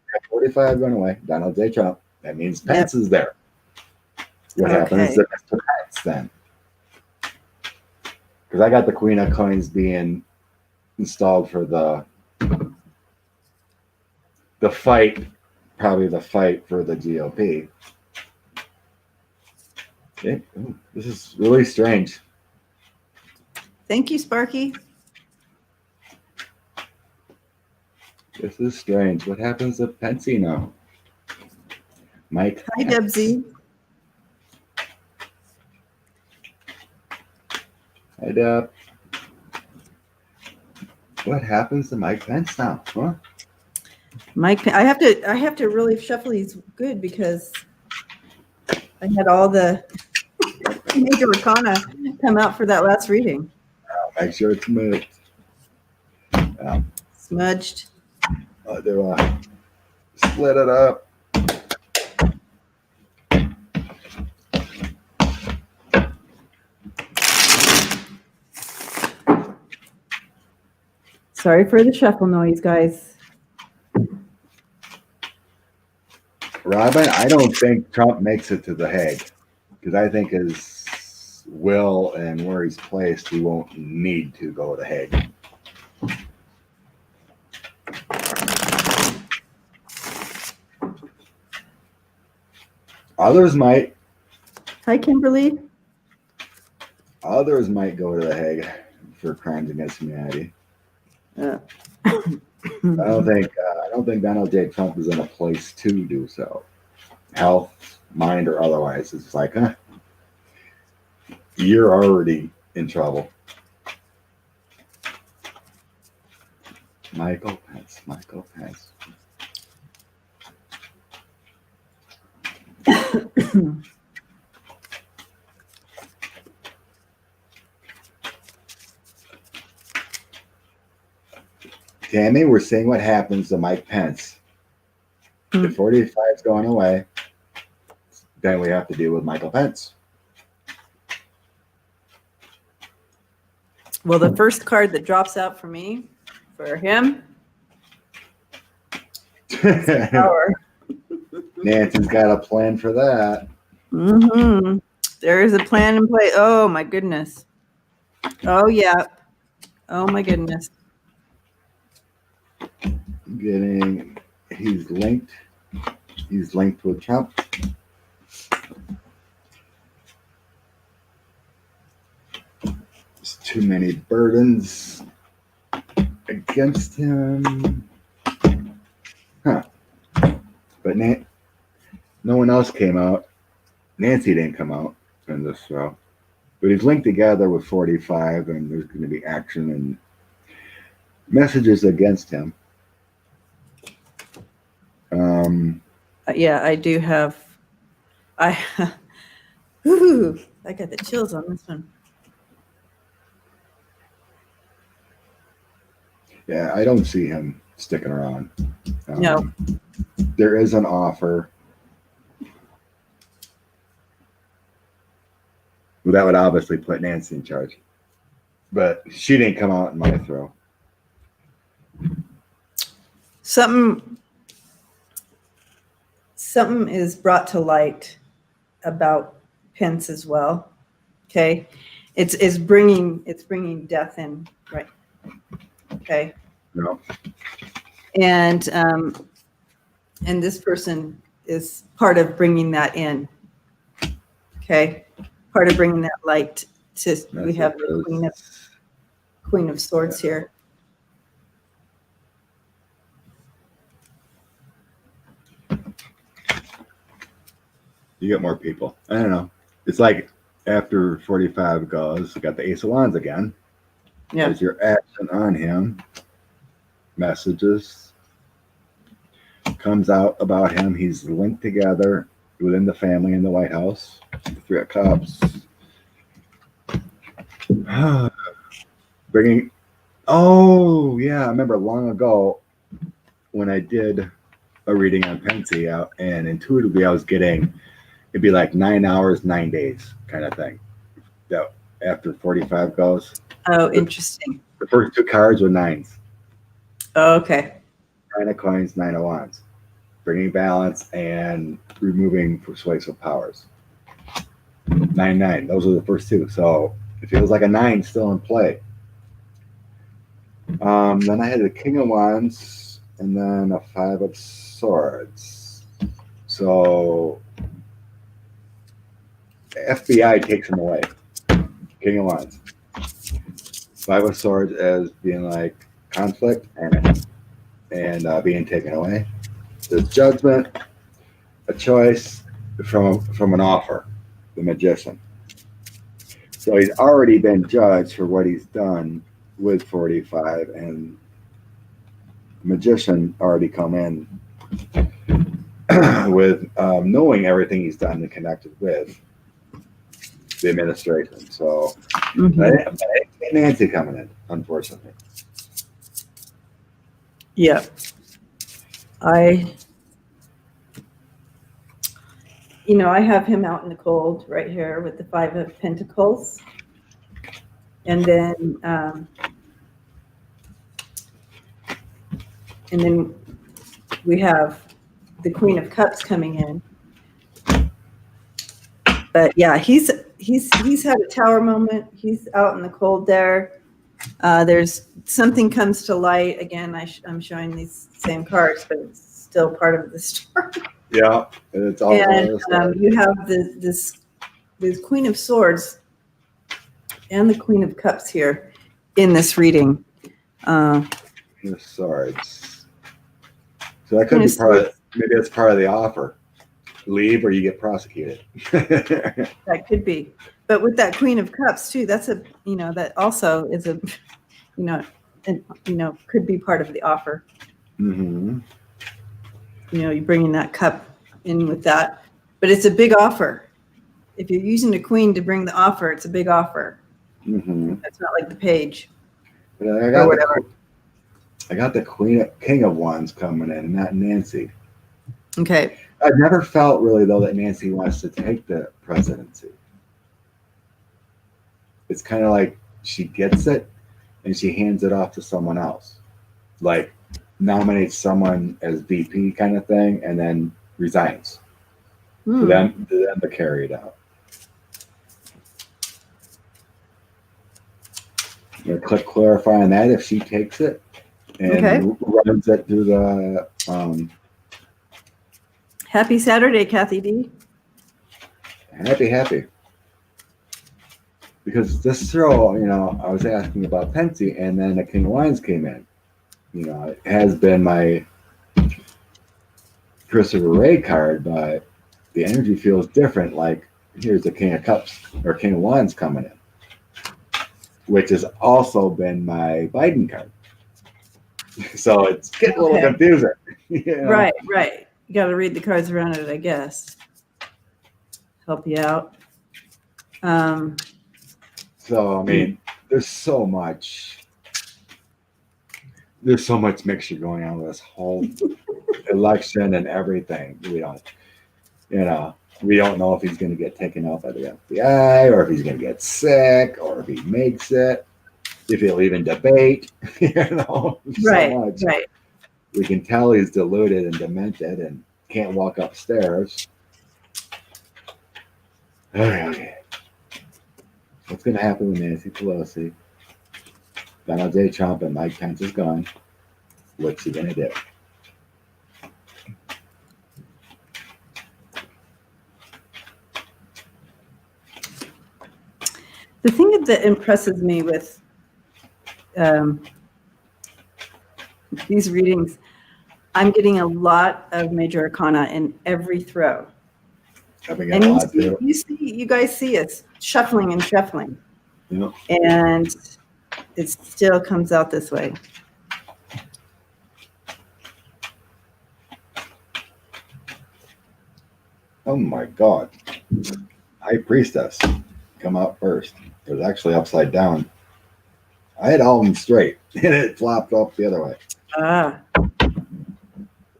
going away. Donald J. Trump. That means Pence is there. What happens to Mr. Pence then? Because I got the Queen of Coins being installed for the fight, probably the fight for the GOP. Okay. Ooh, this is really strange. Thank you, Sparky. This is strange. What happens to Pence now? Mike. Hi, Debsy. Hi, Deb. What happens to Mike Pence now? Huh? Mike, I have to really shuffle these good because I had all the major arcana come out for that last reading. Make sure it's smudged. Smudged. Do I split it up? Sorry for the shuffle noise, guys. Robin, I don't think Trump makes it to The Hague because I think his will and where he's placed, he won't need to go to Hague. Others might. Hi, Kimberly. Others might go to The Hague for crimes against humanity. I don't think Donald J. Trump is in a place to do so. Health, mind, or otherwise. It's like, you're already in trouble. Michael Pence. Tammy, we're seeing what happens to Mike Pence. The 45 is going away. Then we have to deal with Michael Pence. Well, the first card that drops out for me, for him, power. Nancy's got a plan for that. Mm-hmm. There is a plan in play. Oh, my goodness. Oh, yeah. Oh, my goodness. He's linked with Trump. There's too many burdens against him. But no one else came out. Nancy didn't come out. in this throw. But he's linked together with 45, and there's going to be action and messages against him. Yeah, I do have. I Ooh, I got the chills on this one. Yeah, I don't see him sticking around. No. There is an offer. Well, that would obviously put Nancy in charge. But she didn't come out in my throw. Something is brought to light about Pence as well. Okay, it's bringing death in, right? Okay. No. And this person is part of bringing that in. Okay, part of bringing that light to. We have the Queen of Swords here. You get more people. I don't know. It's like after 45 goes, you got the Ace of Wands again. Yeah. There's your action on him. Messages. Comes out about him. He's linked together within the family in the White House. The Three of Cups. Bringing. Oh, yeah. I remember long ago when I did a reading on Pensy out, and intuitively I was getting, it'd be like 9 hours, 9 days kind of thing. That after 45 goes. Oh, interesting. The first two cards were nines. Oh, okay. 9 of coins, 9 of wands. Bringing balance and removing persuasive powers. 9-9. Those are the first two. So it feels like a 9 still in play. Then I had the King of Wands and then a 5 of Swords. So FBI takes him away. King of Wands. 5 of Swords as being like conflict and being taken away. There's judgment, a choice from an offer, the Magician. So he's already been judged for what he's done with 45, and the Magician already come in with knowing everything he's done and connected with the administration. So Mhm. I didn't see Nancy coming in, unfortunately. Yeah. I have him out in the cold right here with the 5 of Pentacles. And then we have the Queen of Cups coming in. But yeah, he's had a tower moment. He's out in the cold there. There's something comes to light. Again, I'm showing these same cards, but it's still part of the story. Yeah, it's all. And you have this Queen of Swords and the Queen of Cups here in this reading. The Swords. So that could be part of, maybe that's part of the offer. Leave or you get prosecuted. That could be. But with that Queen of Cups too, that's a, that also is a, could be part of the offer. Mm-hmm. You're bringing that cup in with that, but it's a big offer. If you're using the Queen to bring the offer, it's a big offer. Mm-hmm. It's not like the Page. But I got the King of Wands coming in, not Nancy. Okay. I've never felt really though that Nancy wants to take the presidency. It's kind of like she gets it and she hands it off to someone else, like nominates someone as VP kind of thing, and then resigns. For them to carry it out. Click clarify on that if she takes it and runs it through the. Happy Saturday, Kathy D. Happy. Because this throw, I was asking about Pensy, and then the King of Wands came in. It has been my Christopher Ray card, but the energy feels different. Like here's the King of Cups or King of Wands coming in, which has also been my Biden card. So it's getting a little Okay. confusing. You know? Right. You got to read the cards around it, I guess. Help you out. So I mean, there's so much mixture going on with this whole election and everything. We don't know if he's going to get taken out by the FBI or if he's going to get sick or if he makes it, if he'll even debate. So much. Right. We can tell he's deluded and demented and can't walk upstairs. Okay. What's going to happen with Nancy Pelosi? Donald J. Trump and Mike Pence is gone. What's he going to do? The thing that impresses me with these readings, I'm getting a lot of major arcana in every throw. And you guys see it's shuffling and shuffling. Yep. And it still comes out this way. Oh my God. High Priestess come out first. It was actually upside down. I had all of them straight and it flopped up the other way.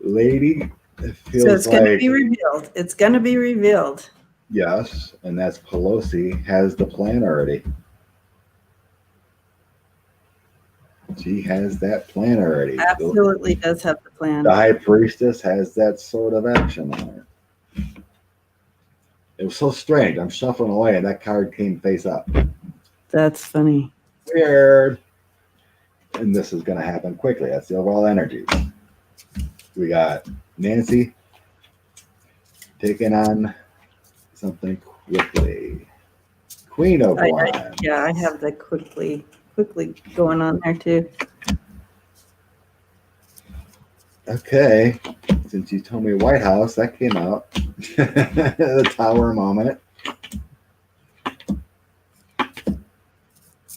Lady, it feels so it's like, going to be revealed. It's going to be revealed. Yes, and that's Pelosi has the plan already. She has that plan already. Absolutely does have the plan. The High Priestess has that sort of action on her. It was so strange. I'm shuffling away and that card came face up. That's funny. Weird. And this is going to happen quickly. That's the overall energy. We got Nancy taking on something quickly. Queen of Wands. I have the quickly going on there too. Okay, since you told me White House, that came out. The Tower moment.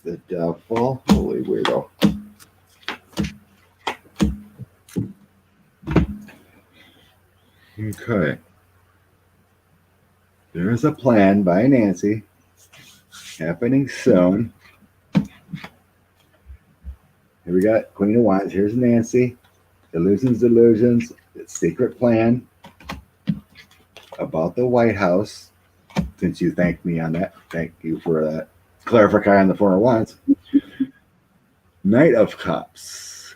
The Devil. Holy weirdo. Okay. There is a plan by Nancy happening soon. Here we got Queen of Wands. Here's Nancy. Illusions, delusions. It's secret plan about the White House. Since you thanked me on that, thank you for that clarifying on the Four of Wands. Knight of Cups.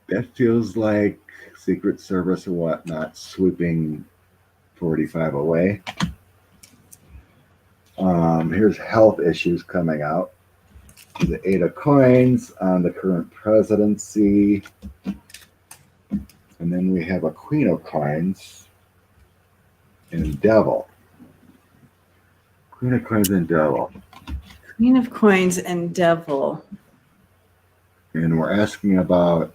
That feels like Secret Service or whatnot swooping 45 away. Here's health issues coming out. The Eight of Coins on the current presidency. And then we have a Queen of Coins and Devil. Queen of Coins and Devil. Queen of Coins and Devil. And I'm asking about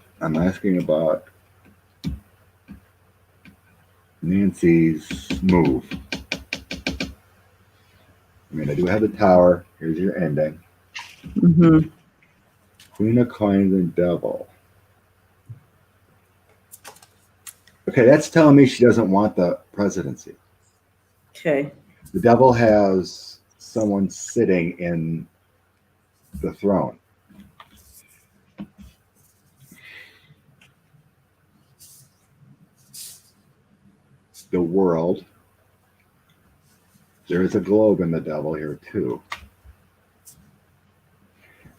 Nancy's move. I mean, I do have the Tower. Here's your ending. Mm-hmm. Queen of Coins and Devil. Okay, that's telling me she doesn't want the presidency. Okay. The Devil has someone sitting in the throne. The world. There is a globe in the Devil here too.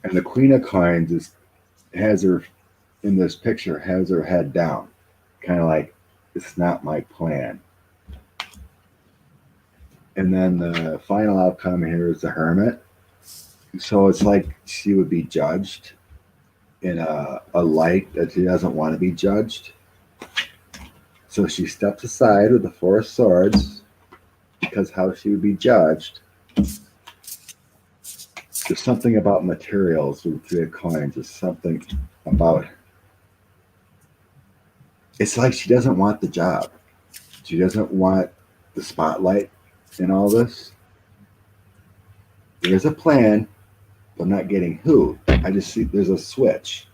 And the Queen of Coins has her in this picture, has her head down. Kind of like, it's not my plan. And then the final outcome here is the Hermit. So it's like she would be judged in a light that she doesn't want to be judged. So she steps aside with the Four of Swords because how she would be judged. There's something about materials with the Three of Coins. There's something about, it's like she doesn't want the job. She doesn't want the spotlight in all this. There's a plan, but I'm not getting who. I just see there's a switch.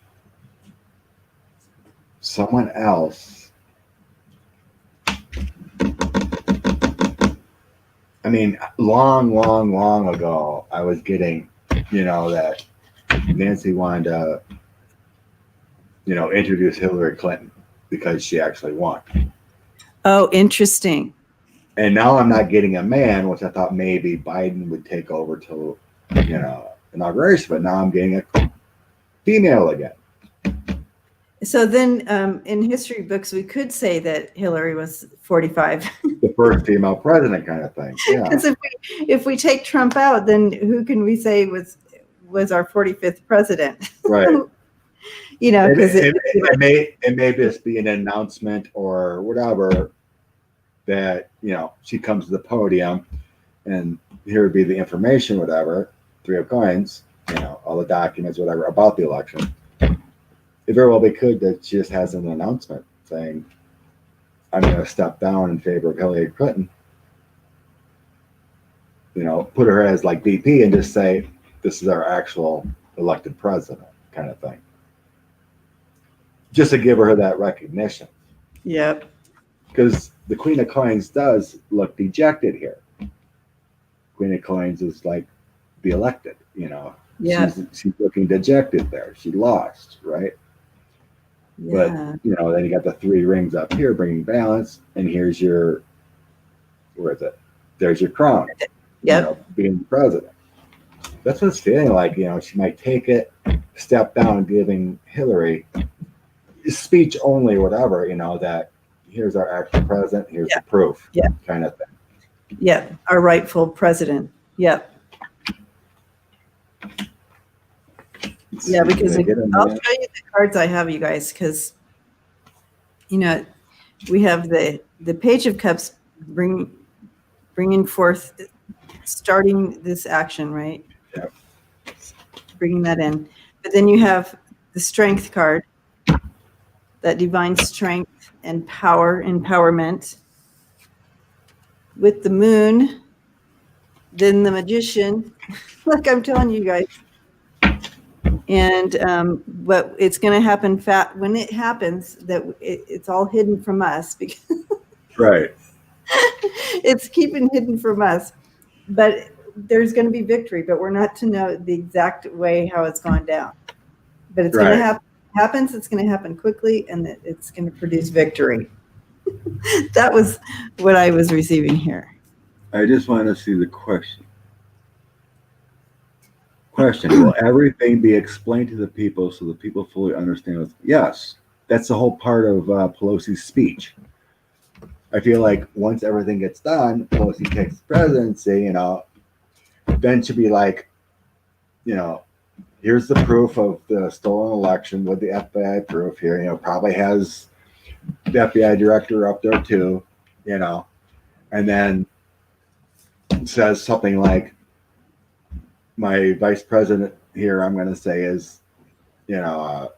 Someone else. I mean, long ago, I was getting, that Nancy wanted to, introduce Hillary Clinton because she actually won. Oh, interesting. And now I'm not getting a man, which I thought maybe Biden would take over till, inauguration, but now I'm getting a female again. So then in history books, we could say that Hillary was 45. The first female president kind of thing. Yeah. Because if we take Trump out, then who can we say was our 45th president? Right. Because it may just be an announcement or whatever that, she comes to the podium and here would be the information, whatever, 3 of coins, all the documents, whatever, about the election. It very well be could that she just has an announcement saying, I'm going to step down in favor of Hillary Clinton. Put her as like VP and just say, this is our actual elected president kind of thing. Just to give her that recognition. Yep. Because the Queen of Coins does look dejected here. Queen of Coins is like the elected, Yeah. She's looking dejected there. She lost, right? Yeah. But, then you got the 3 rings up here bringing balance, and here's your, where is it? There's your crown. Yep. Being the president. That's what it's feeling like, she might take it, step down, giving Hillary speech only, whatever, that here's our actual president, here's the proof, kind of thing. Yeah, our rightful president. Yep. Yeah, because I'll show you the cards I have, you guys, because we have the Page of Cups bringing forth, starting this action, right? Yep. Bringing that in, but then you have the Strength card, that divine strength and power, empowerment. With the Moon, then the Magician, like I'm telling you guys. And but it's going to happen when it happens, that it's all hidden from us because right. It's keeping hidden from us. But there's going to be victory, but we're not to know the exact way how it's gone down. But it's going to happen. It's going to happen quickly, and it's going to produce victory. That was what I was receiving here. I just want to see the question. Will everything be explained to the people so the people fully understand? Yes, that's the whole part of Pelosi's speech. I feel like once everything gets done, Pelosi takes the presidency, then she'll be like, here's the proof of the stolen election with the FBI proof here, probably has the FBI director up there too, and then says something like, my vice president here, I'm going to say is, Hillary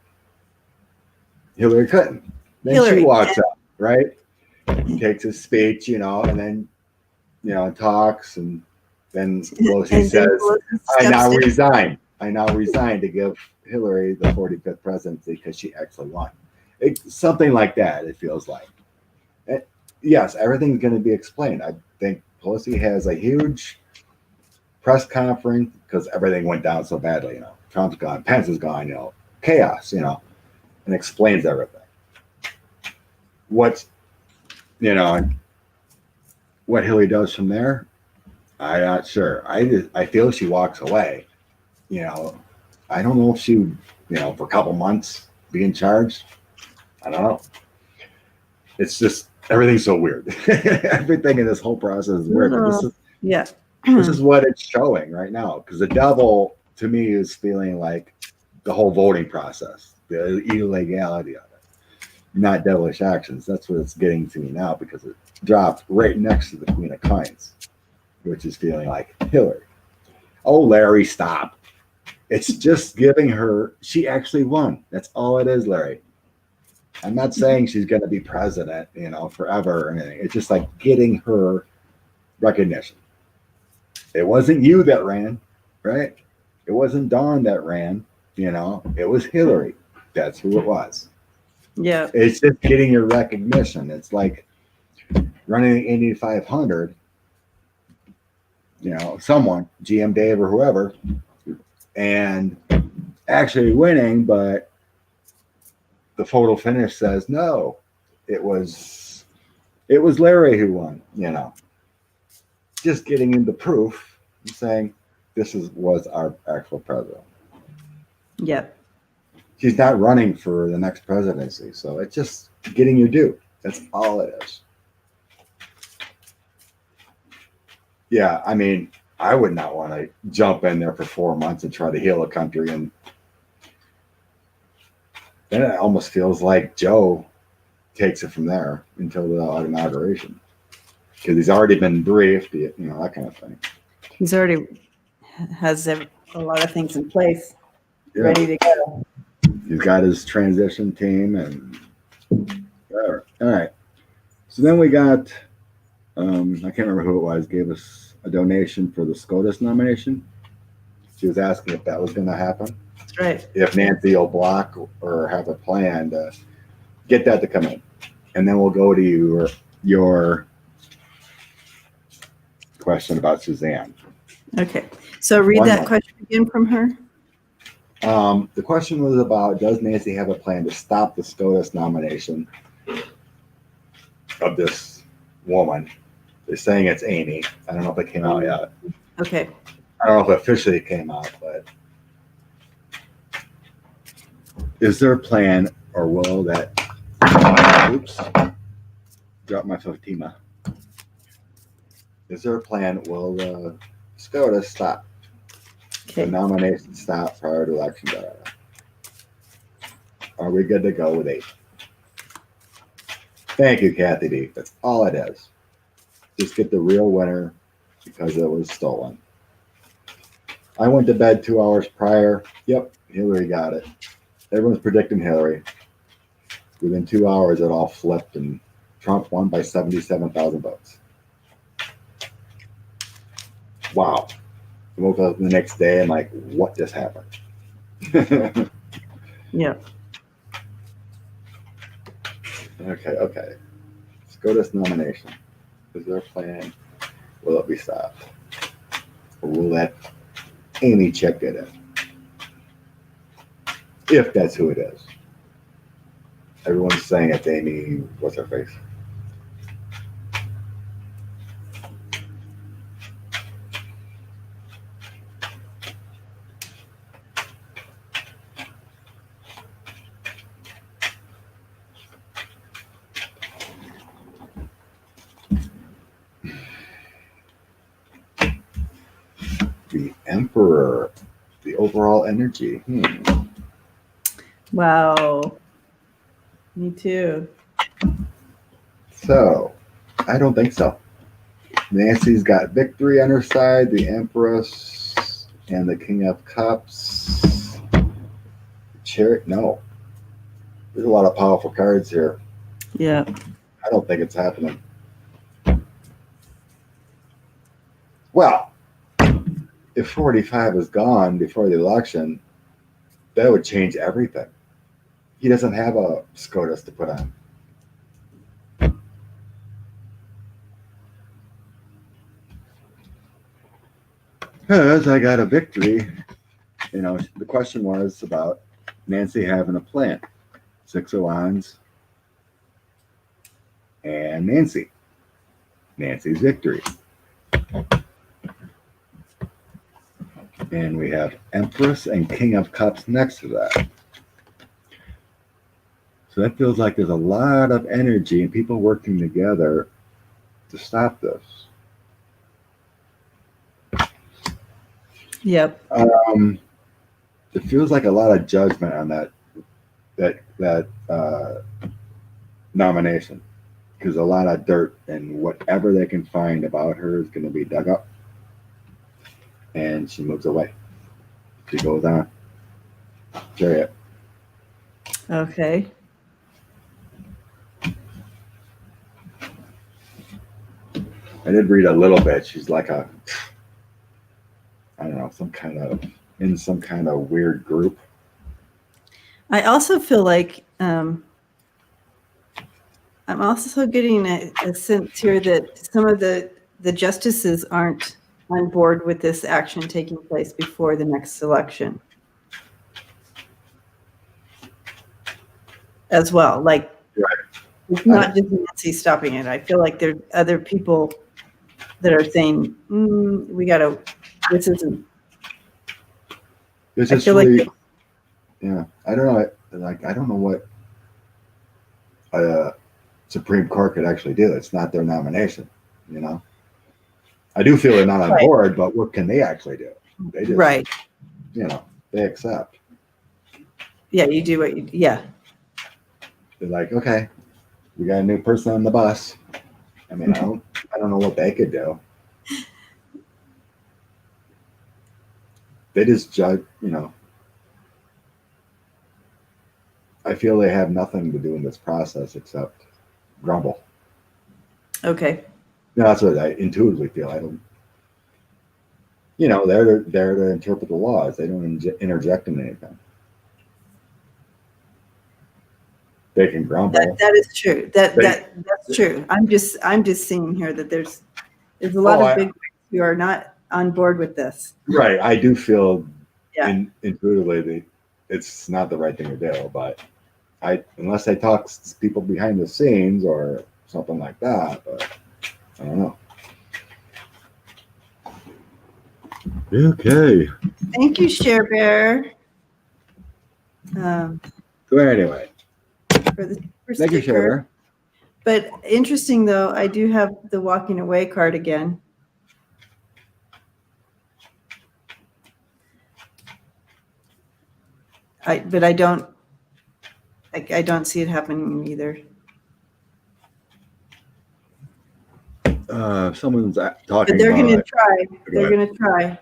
Clinton. Then she walks up, right? He takes his speech, and then, talks, and then Pelosi says, I now resign to give Hillary the 45th presidency because she actually won. Something like that, it feels like. Yes, everything's going to be explained. I think Pelosi has a huge press conference because everything went down so badly. Trump's gone, Pence is gone, chaos, and explains everything. What Hillary does from there, I'm not sure. I feel she walks away. I don't know if she, for a couple months be in charge. I don't know. It's just everything's so weird. Everything in this whole process is weird. This is what it's showing right now. Because the devil, to me, is feeling like the whole voting process, the illegality of it, not devilish actions. That's what it's getting to me now because it dropped right next to the Queen of Coins, which is feeling like Hillary. Oh, Larry, stop. It's just giving her, she actually won. That's all it is, Larry. I'm not saying she's going to be president, forever or anything. It's just like getting her recognition. It wasn't you that ran, right? It wasn't Dawn that ran, it was Hillary. That's who it was. Yeah. It's just getting your recognition. It's like running the Indy 500, someone, GM Dave or whoever, and actually winning, but the photo finish says no, it was Larry who won. Just getting into proof and saying this was our actual president. Yep. She's not running for the next presidency, so it's just getting your due. That's all it is. Yeah, I mean, I would not want to jump in there for 4 months and try to heal a country, and then it almost feels like Joe takes it from there until the inauguration, because he's already been briefed, that kind of thing. He's already has a lot of things in place, Yeah. ready to go. He's got his transition team and whatever. All right. So then we got, I can't remember who it was, gave us a donation for the SCOTUS nomination. She was asking if that was going to happen. That's right. If Nancy will block or have a plan to get that to come in. And then we'll go to your question about Suzanne. Okay. So read that question again from her. The question was about, does Nancy have a plan to stop the SCOTUS nomination of this woman? They're saying it's Amy. I don't know if it came out yet. Okay. I don't know if it officially came out, but is there a plan, or will that, oops, drop my Fatima. Is there a plan, will the SCOTUS stop? Okay. The nomination stop prior to election day? Are we good to go with 8? Thank you, Kathy D. That's all it is. Just get the real winner because it was stolen. I went to bed 2 hours prior. Yep, Hillary got it. Everyone's predicting Hillary. Within 2 hours, it all flipped and Trump won by 77,000 votes. Wow. I woke up the next day and like, what just happened? Yeah. Okay. SCOTUS nomination. Is there a plan? Will it be stopped? Or will that Amy chick get in? If that's who it is. Everyone's saying it's Amy, what's her face? The Emperor. The overall energy. Wow. Me too. So, I don't think so. Nancy's got victory on her side, the Empress and the King of Cups. Chariot, no. There's a lot of powerful cards here. Yeah. I don't think it's happening. Well, if 45 is gone before the election, that would change everything. He doesn't have a SCOTUS to put on. Because I got a victory. The question was about Nancy having a plan. 6 of Wands and Nancy. Nancy's victory. And we have Empress and King of Cups next to that. So that feels like there's a lot of energy and people working together to stop this. Yep. It feels like a lot of judgment on that nomination, because a lot of dirt and whatever they can find about her is going to be dug up, and she moves away. She goes on. Chariot. Okay. I did read a little bit. She's like I don't know, in some kind of weird group. I also feel like I'm also getting a sense here that some of the justices aren't on board with this action taking place before the next election as well. Like, Right. it's not just Nancy stopping it. I feel like there's other people that are saying, this isn't. It's I just feel really, like yeah. I don't know. Like, I don't know what Supreme Court could actually do. It's not their nomination, you know. I do feel they're not on Right. board, but what can they actually do? They just, right. you know, they accept. Yeah, you do what you. Yeah, They're like, okay, we got a new person on the bus. I mean, I don't know what they could do. They just judge, you know. I feel they have nothing to do in this process except grumble. okay. No, that's what I intuitively feel. I don't, you know, they're there to interpret the laws. They don't interject in anything. They can grumble. That is true. That's true. I'm just seeing here that there's a lot of big who are not on board with this. Right. I do feel Yeah. Intuitively that it's not the right thing to do, but unless they talk to people behind the scenes or something like that, but I don't know. Okay. Thank you, Share Bear. So anyway, For the super thank you, sticker. Share. But interesting though, I do have the walking away card again. But I don't see it happening either. Someone's talking But they're about going to try. Go They're ahead. going to try.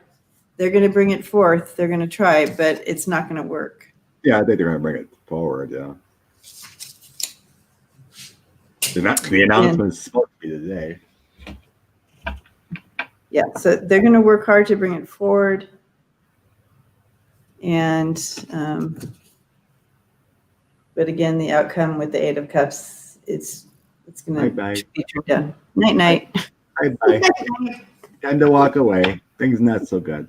They're going to bring it forth. They're going to try, but it's not going to work. Yeah, I think they're going to bring it forward. Yeah. The announcement's supposed to be today. Yeah, so they're going to work hard to bring it forward. And, but again, the outcome with the Eight of Cups, it's going to be turned down. Night, night. Bye. Time to walk away. Things not so good.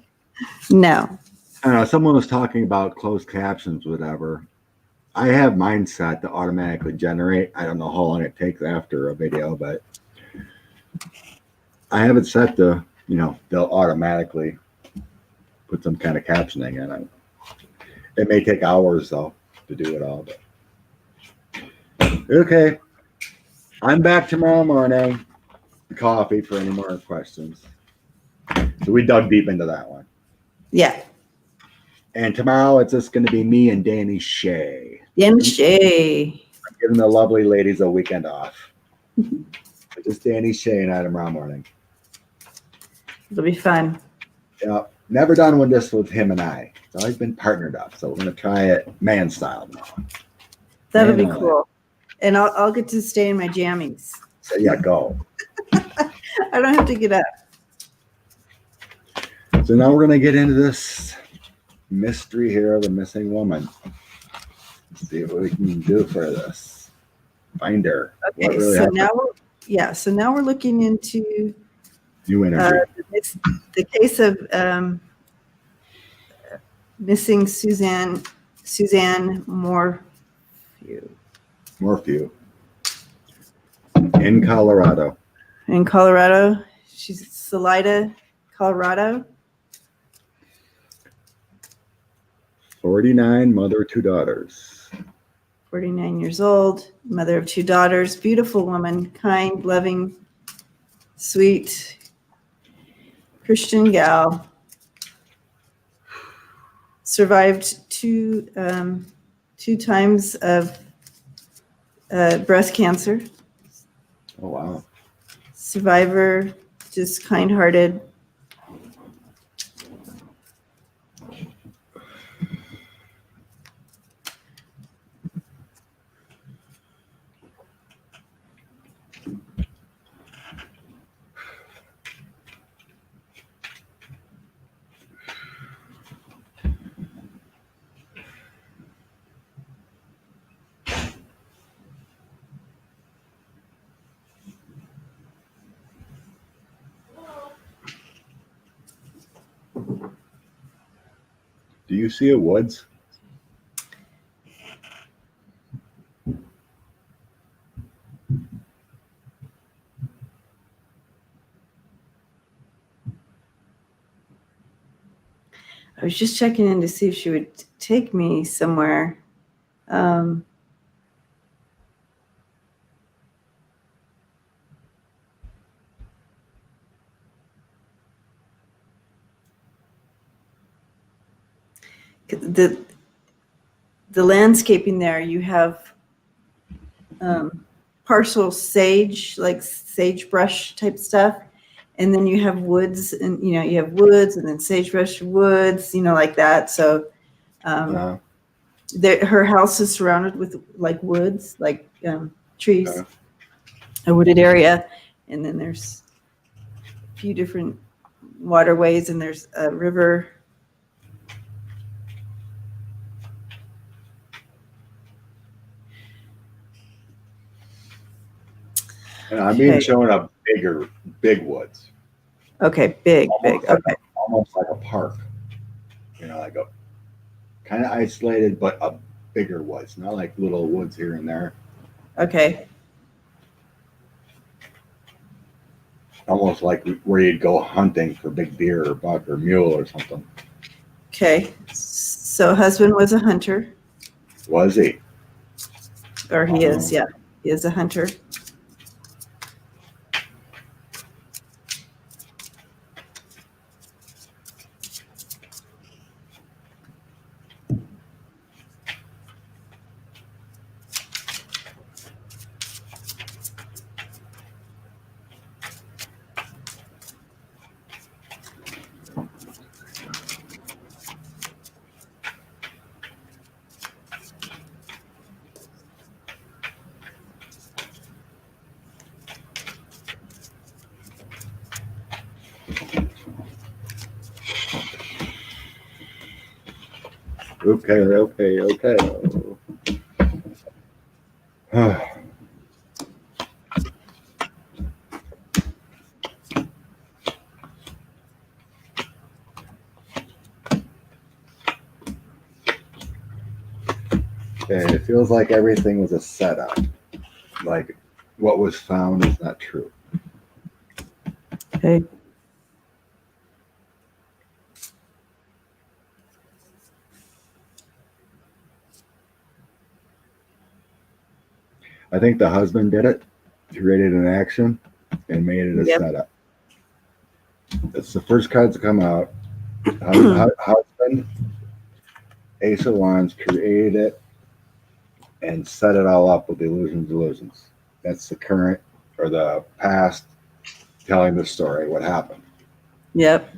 No. I don't know. Someone was talking about closed captions, whatever. I have mine set to automatically generate. I don't know how long it takes after a video, but I have it set to, you know, they'll automatically put some kind of captioning in it. It may take hours though to do it all. But okay. I'm back tomorrow morning. Coffee for any more questions. So we dug deep into that one. Yeah. And tomorrow it's just going to be me and Danny Shea. Danny Shea. I'm giving the lovely ladies a weekend off. Just Danny Shea and I tomorrow morning. It'll be fun. Yeah, never done with this with him and I. It's always been partnered up. So we're going to try it man style now. That'll be cool. And I'll get to stay in my jammies. So yeah, go. I don't have to get up. So now we're going to get into this mystery here of the missing woman. Let's see what we can do for this. Find her. Okay, really so now we're looking into new energy. The case of missing Suzanne Morphew. In Colorado. In Colorado. She's Salida, Colorado. 49, mother of 2 daughters. 49 years old, mother of 2 daughters, beautiful woman, kind, loving, sweet, Christian gal. Survived two times of breast cancer. Oh, wow. Survivor, just kind-hearted. Do you see a woods? I was just checking in to see if she would take me somewhere. Um, the landscaping there, you have parcel sage, like sagebrush type stuff, and then you have woods, and you have woods, and then sagebrush woods, like that. So her house is surrounded with like woods, like trees, a wooded area, and then there's a few different waterways, and there's a river. And I'm being shown a big woods. Okay, big. Okay. Almost like a park. Like a kind of isolated, but a bigger woods, not like little woods here and there. Okay. Almost like where you'd go hunting for big deer or buck or mule or something. Okay. So husband was a hunter. Was he? Or he is, yeah. He is a hunter. Okay. Okay, it feels like everything was a setup. Like what was found is not true. Okay. I think the husband did it, created an action, and made it a setup. It's the first cards to come out. Husband, Ace of Wands, created it and set it all up with the illusions. That's the current or the past telling the story, what happened. Yep.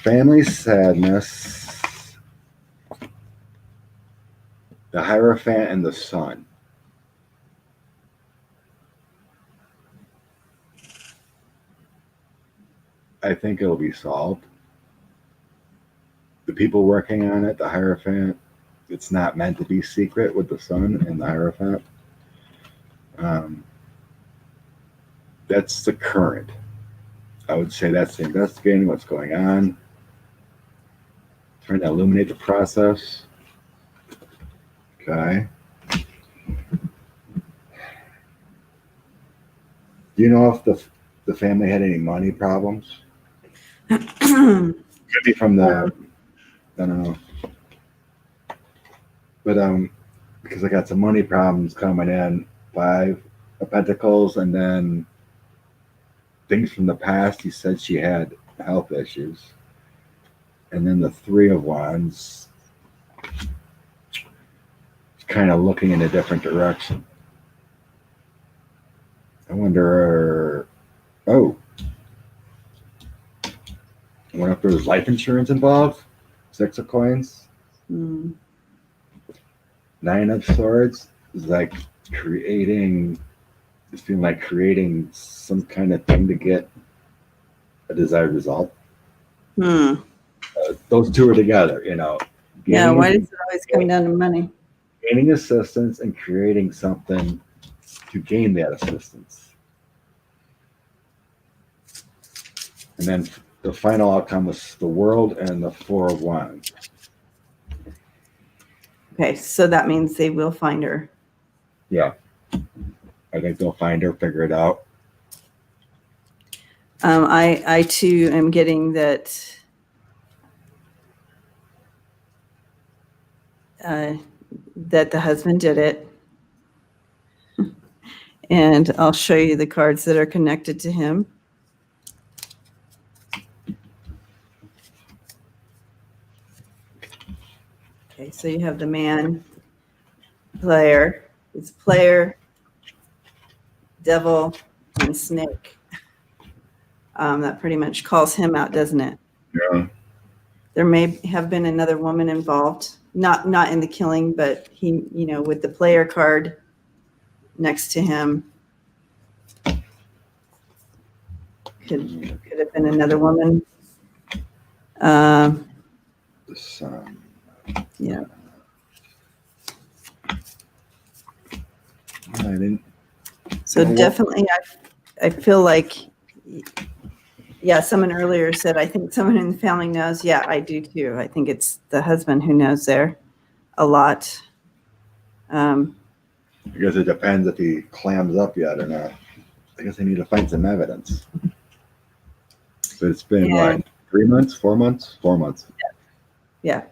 Family sadness. The Hierophant and the Sun. I think it'll be solved. The people working on it, the Hierophant, it's not meant to be secret with the Sun and the Hierophant. That's the current. I would say that's investigating what's going on, trying to illuminate the process. Okay. Do you know if the family had any money problems? Could be from the, I don't know. But because I got some money problems coming in, 5 of Pentacles, and then things from the past. He said she had health issues, and then the 3 of Wands, kind of looking in a different direction. I wonder. I wonder if there was life insurance involved. 6 of Coins. 9 of Swords is like creating some kind of thing to get a desired result. Those two are together, Yeah, why does it always come down to money? Gaining assistance and creating something to gain that assistance. And then the final outcome was the World and the Four of Wands. Okay, so that means they will find her. Yeah. I think they'll find her, figure it out. I too am getting that that the husband did it. And I'll show you the cards that are connected to him. Okay, so you have the man, player, it's player, devil, and snake. That pretty much calls him out, doesn't it? Yeah. There may have been another woman involved, not in the killing, but he, with the player card next to him, could have been another woman. The Sun. Yeah. I didn't. So definitely, I feel like, yeah, someone earlier said, I think someone in the family knows. Yeah, I do too. I think it's the husband who knows there a lot. I guess it depends if he clams up yet or not. I guess they need to find some evidence. But it's been what, 3 months, 4 months? 4 months. Yeah.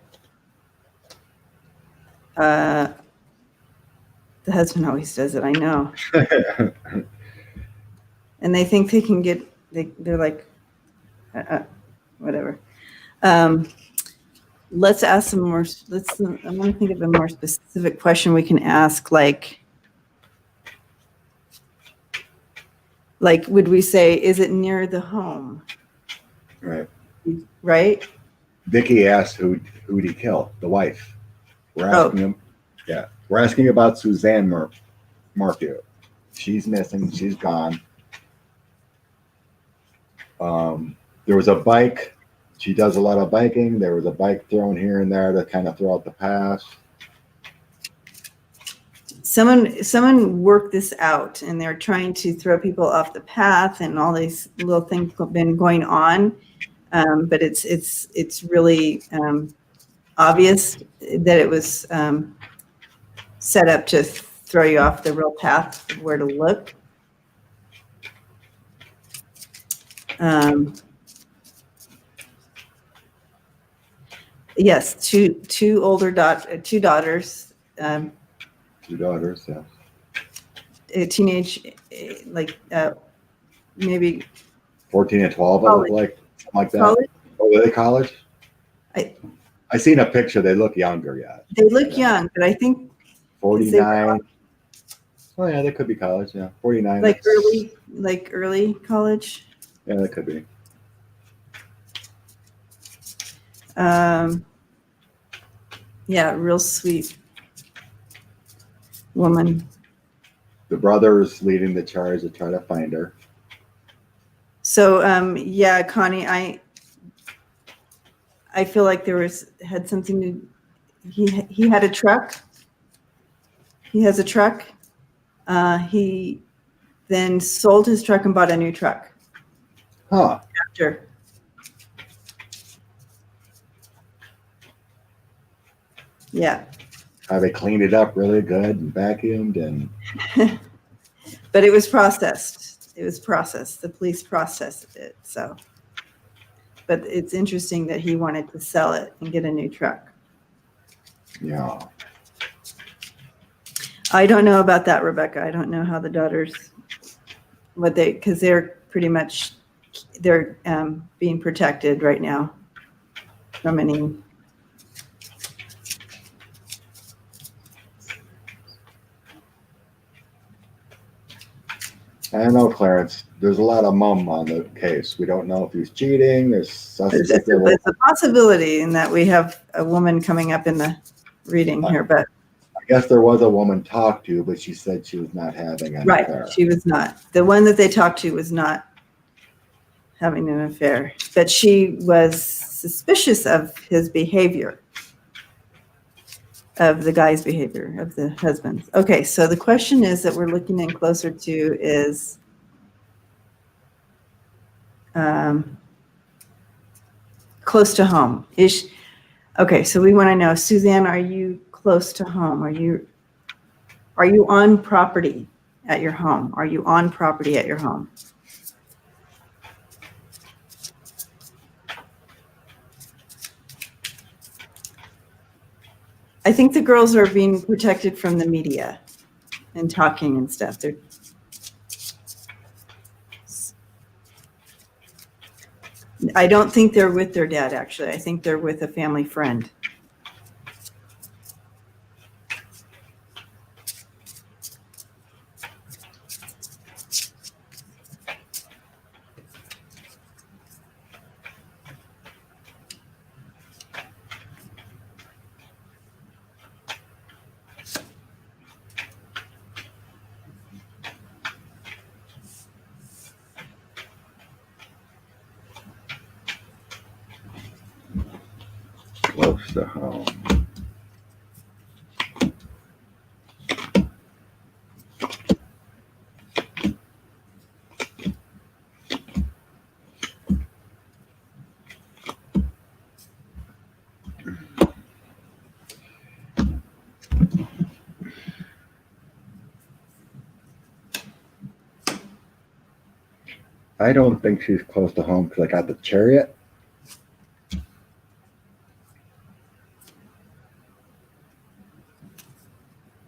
The husband always does it, I know. And they think they can get, they're like, whatever. Let's ask some more, I want to think of a more specific question we can ask, like, would we say, is it near the home? Right. Right? Vicky asked who'd he kill? The wife. We're asking him. Yeah. We're asking about Suzanne Markio. She's missing. She's gone. There was a bike. She does a lot of biking. There was a bike thrown here and there to kind of throw out the past. Someone worked this out, and they're trying to throw people off the path, and all these little things have been going on. But it's really obvious that it was set up to throw you off the real path of where to look. Yes, two daughters. Two daughters, yeah. A teenage, maybe 14 and 12, I look like, something like that. college. Oh, are they college? I seen a picture. They look younger yet. They look young, but I think 49. Oh yeah, they could be college. Yeah, 49. early college. Yeah, that could be. Yeah, real sweet woman. The brother's leading the charge to try to find her. So yeah, Connie, I feel like had something to. He had a truck. He has a truck. He then sold his truck and bought a new truck. Huh. After. Yeah. They cleaned it up really good and vacuumed and. But it was processed. The police processed it. So, but it's interesting that he wanted to sell it and get a new truck. Yeah. I don't know about that, Rebecca. I don't know how the daughters, because they're pretty much, they're being protected right now from any. I don't know, Clarence. There's a lot of mum on the case. We don't know if he's cheating. There's It's a possibility in that we have a woman coming up in the reading here, but I guess there was a woman talked to, but she said she was not having an affair. She was not. The one that they talked to was not having an affair, but she was suspicious of his behavior, of the guy's behavior, of the husband's. Okay, so the question is that we're looking in closer to is close to home? Okay, so we want to know, Suzanne, are you close to home? Are you on property at your home? Are you on property at your home? I think the girls are being protected from the media and talking and stuff. I don't think they're with their dad, actually. I think they're with a family friend. Close to home. I don't think she's close to home because I got the Chariot.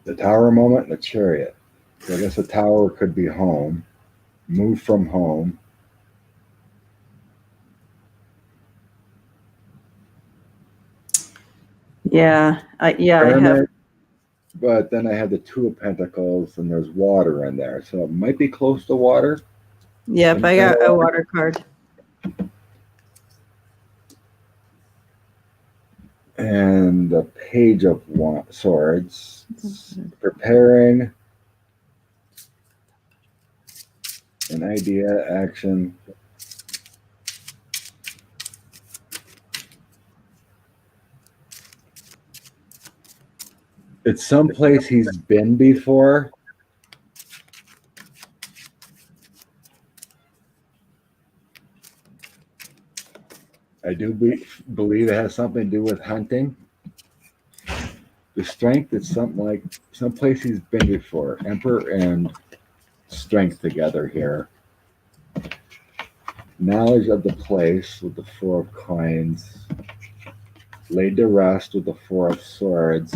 The Tower moment and the Chariot. So I guess the Tower could be home. Move from home. Yeah, I have. Hermit, but then I have the Two of Pentacles and there's water in there. So it might be close to water. Yep, I got a water card. And the Page of Swords. Preparing an idea, action. It's someplace he's been before. I do believe it has something to do with hunting. The Strength is something like someplace he's been before. Emperor and Strength together here. Knowledge of the place with the Four of Coins. Laid to rest with the Four of Swords.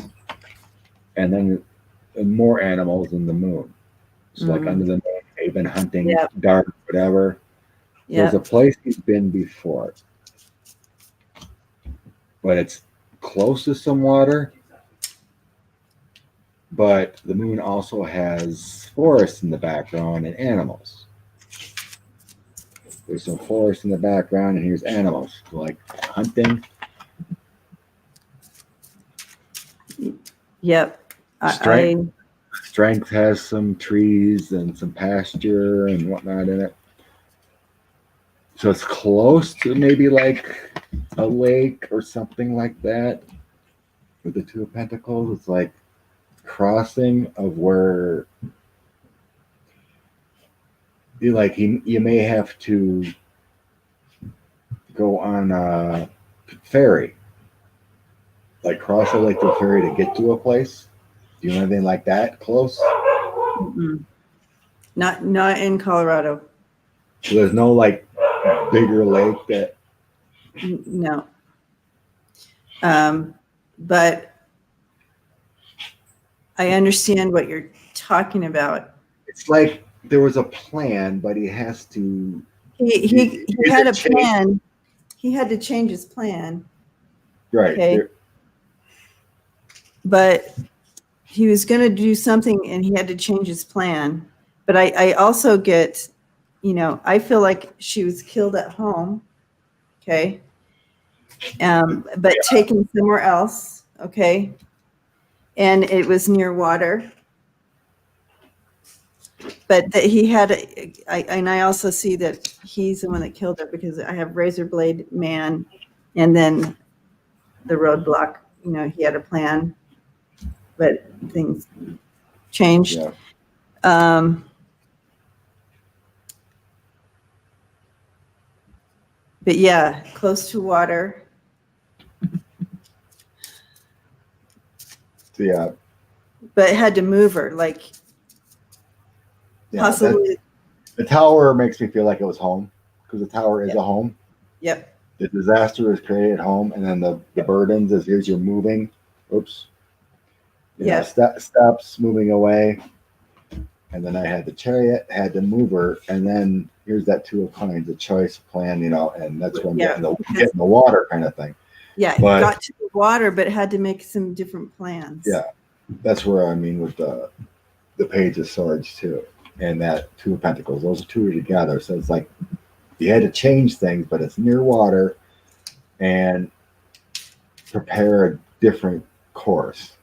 And then more animals in the moon. So like under the moon, they've been hunting, dark, whatever. There's a place he's been before. But it's close to some water. But the moon also has forests in the background and animals. There's some forest in the background and here's animals, like hunting. Yep. Strength has some trees and some pasture and whatnot in it. So it's close to maybe like a lake or something like that. With the Two of Pentacles, it's like crossing of where you may have to go on a ferry, like cross a lake to a ferry to get to a place. Do you know anything like that close? Mm-mm. Not in Colorado. So there's no like bigger lake that. No. But I understand what you're talking about. It's like there was a plan, but he has to. He had a plan. He had to change his plan. Right. Okay. But he was going to do something and he had to change his plan. But I also get, I feel like she was killed at home. Okay. But taken somewhere else. Okay. And it was near water. But that he had, and I also see that he's the one that killed her because I have Razor Blade Man and then the roadblock. He had a plan, but things changed. Yeah. but yeah, close to water. So yeah, But it had to move her, like yeah. possibly. The tower makes me feel like it was home because the tower is Yep. a home. Yep. The disaster is created at home, and then the burdens is here's you're moving. Oops. Yeah. Steps moving away, and then I had the chariot, had to move her, and then here's that two of coins, the choice plan, and that's when Yeah, getting the water kind of thing. Yeah, But- it got to the water, but it had to make some different plans. Yeah, that's where I mean with the page of swords too, and that two of pentacles. Those two are together, so it's like you had to change things, but it's near water, and prepare a different course.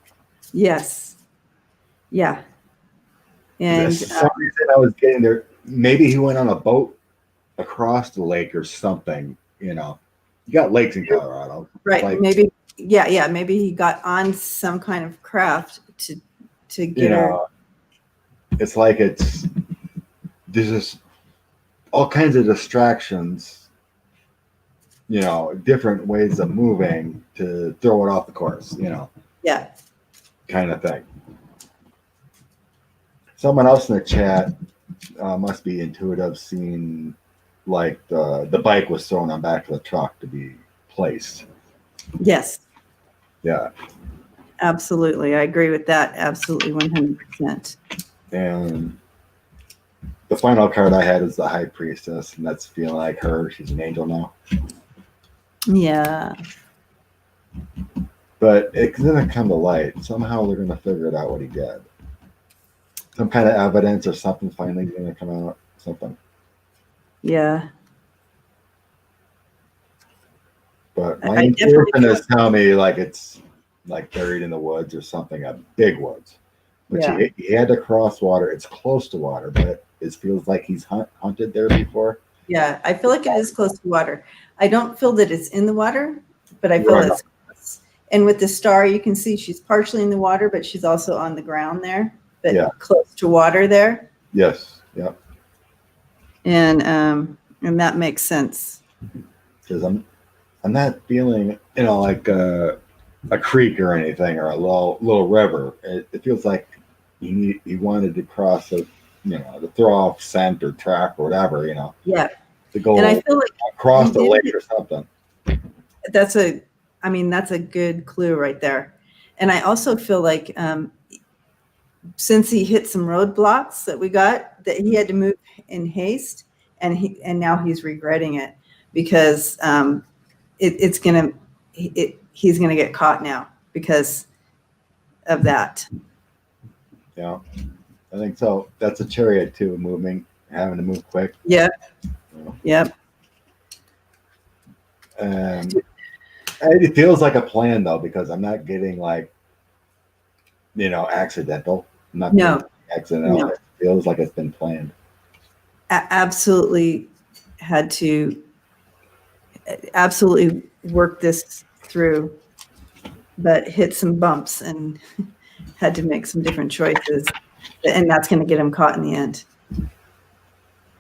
Yes. Yeah. And For some reason I was getting there. Maybe he went on a boat across the lake or something. You got lakes in Colorado. right, like- maybe maybe he got on some kind of craft to get her. It's like there's just all kinds of distractions, different ways of moving to throw it off the course, Yeah. kind of thing. Someone else in the chat must be intuitive, seeing like the bike was thrown on back of the truck to be placed. Yes. Yeah. Absolutely. I agree with that. Absolutely 100%. And the final card I had is the High Priestess, and that's feeling like her. She's an angel now. Yeah. But it's going to come to light. Somehow they're going to figure it out what he did. Some kind of evidence or something finally going to come out. Something. Yeah. But I my definitely intuition is telling me like it's like buried in the woods or something, a big woods. But Yeah. he had to cross water. It's close to water, but it feels like he's hunted there before. Yeah. I feel like it is close to water. I don't feel that it's in the water, but I feel Right. it's close. And with the star, you can see she's partially in the water, but she's also on the ground there, but Yeah. close to water there. Yes. Yep. And that makes sense. Because I'm not feeling like a creek or anything or a little river. It feels like he wanted to cross to throw off scent or track or whatever, Yeah. to go And I feel like across he the did lake it. or something. that's a good clue right there. And I also feel like since he hit some roadblocks that we got, that he had to move in haste, and now he's regretting it because he's gonna get caught now because of that. Yeah, I think so. That's a chariot too, having to move quick. Yeah. Yep. And it feels like a plan though, because I'm not getting like, accidental. I'm not No. getting accidental. No. It feels like it's been planned. Absolutely had to absolutely work this through, but hit some bumps and had to make some different choices, and that's going to get him caught in the end.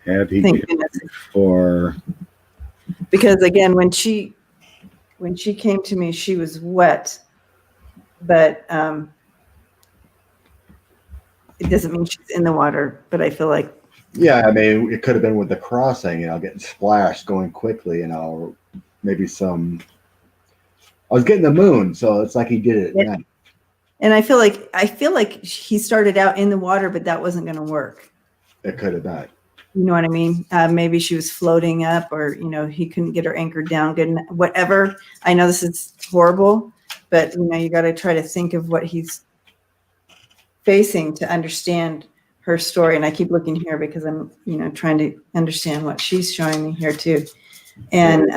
Have he Thank goodness. for? Because again, when she came to me, she was wet, but it doesn't mean she's in the water. But I feel like, Yeah, I mean, it could have been with the crossing, getting splashed, going quickly, maybe some. I was getting the moon, so it's like he did it at night. and I feel like he started out in the water, but that wasn't going to work. It could have been. You know what I mean? Maybe she was floating up, or he couldn't get her anchored down good enough. Whatever. I know this is horrible, but you got to try to think of what he's facing to understand her story. And I keep looking here because I'm trying to understand what she's showing me here too. And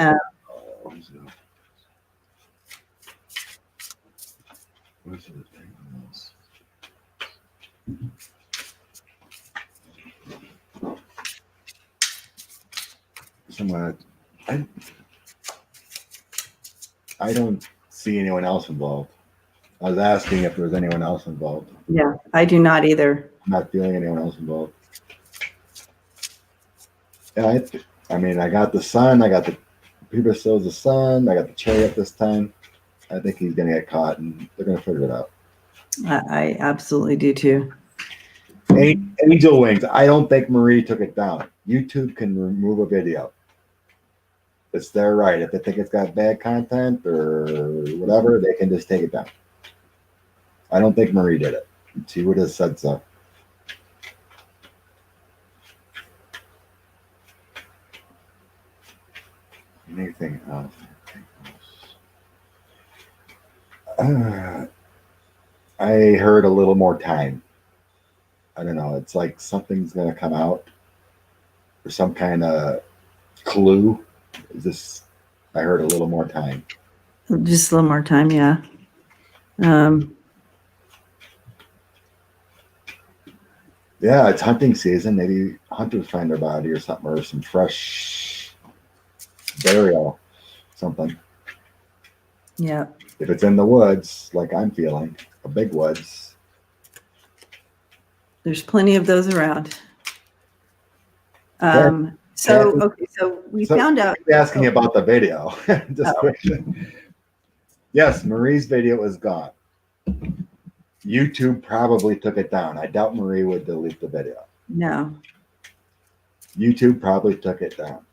I don't see anyone else involved. I was asking if there was anyone else involved. yeah, I do not either. I'm not feeling anyone else involved. Yeah, I mean, I got the sun, I got the Peter Sills the son. I got the chariot this time. I think he's gonna get caught, and they're gonna figure it out. I absolutely do too. Angel Wings. I don't think Marie took it down. YouTube can remove a video. It's their right. If they think it's got bad content or whatever, they can just take it down. I don't think Marie did it. She would have said so. Anything else? I heard a little more time. I don't know. It's like something's gonna come out or some kind of clue. Is this? I heard a little more time. Just a little more time, yeah. Yeah, it's hunting season. Maybe hunters find their body or something, or some fresh burial, something. Yeah. If it's in the woods, like I'm feeling, the big woods. There's plenty of those around. Yeah. So we found out. Asking about the video. Just quickly. Yes, Marie's video is gone. YouTube probably took it down. I doubt Marie would delete the video. No. YouTube probably took it down.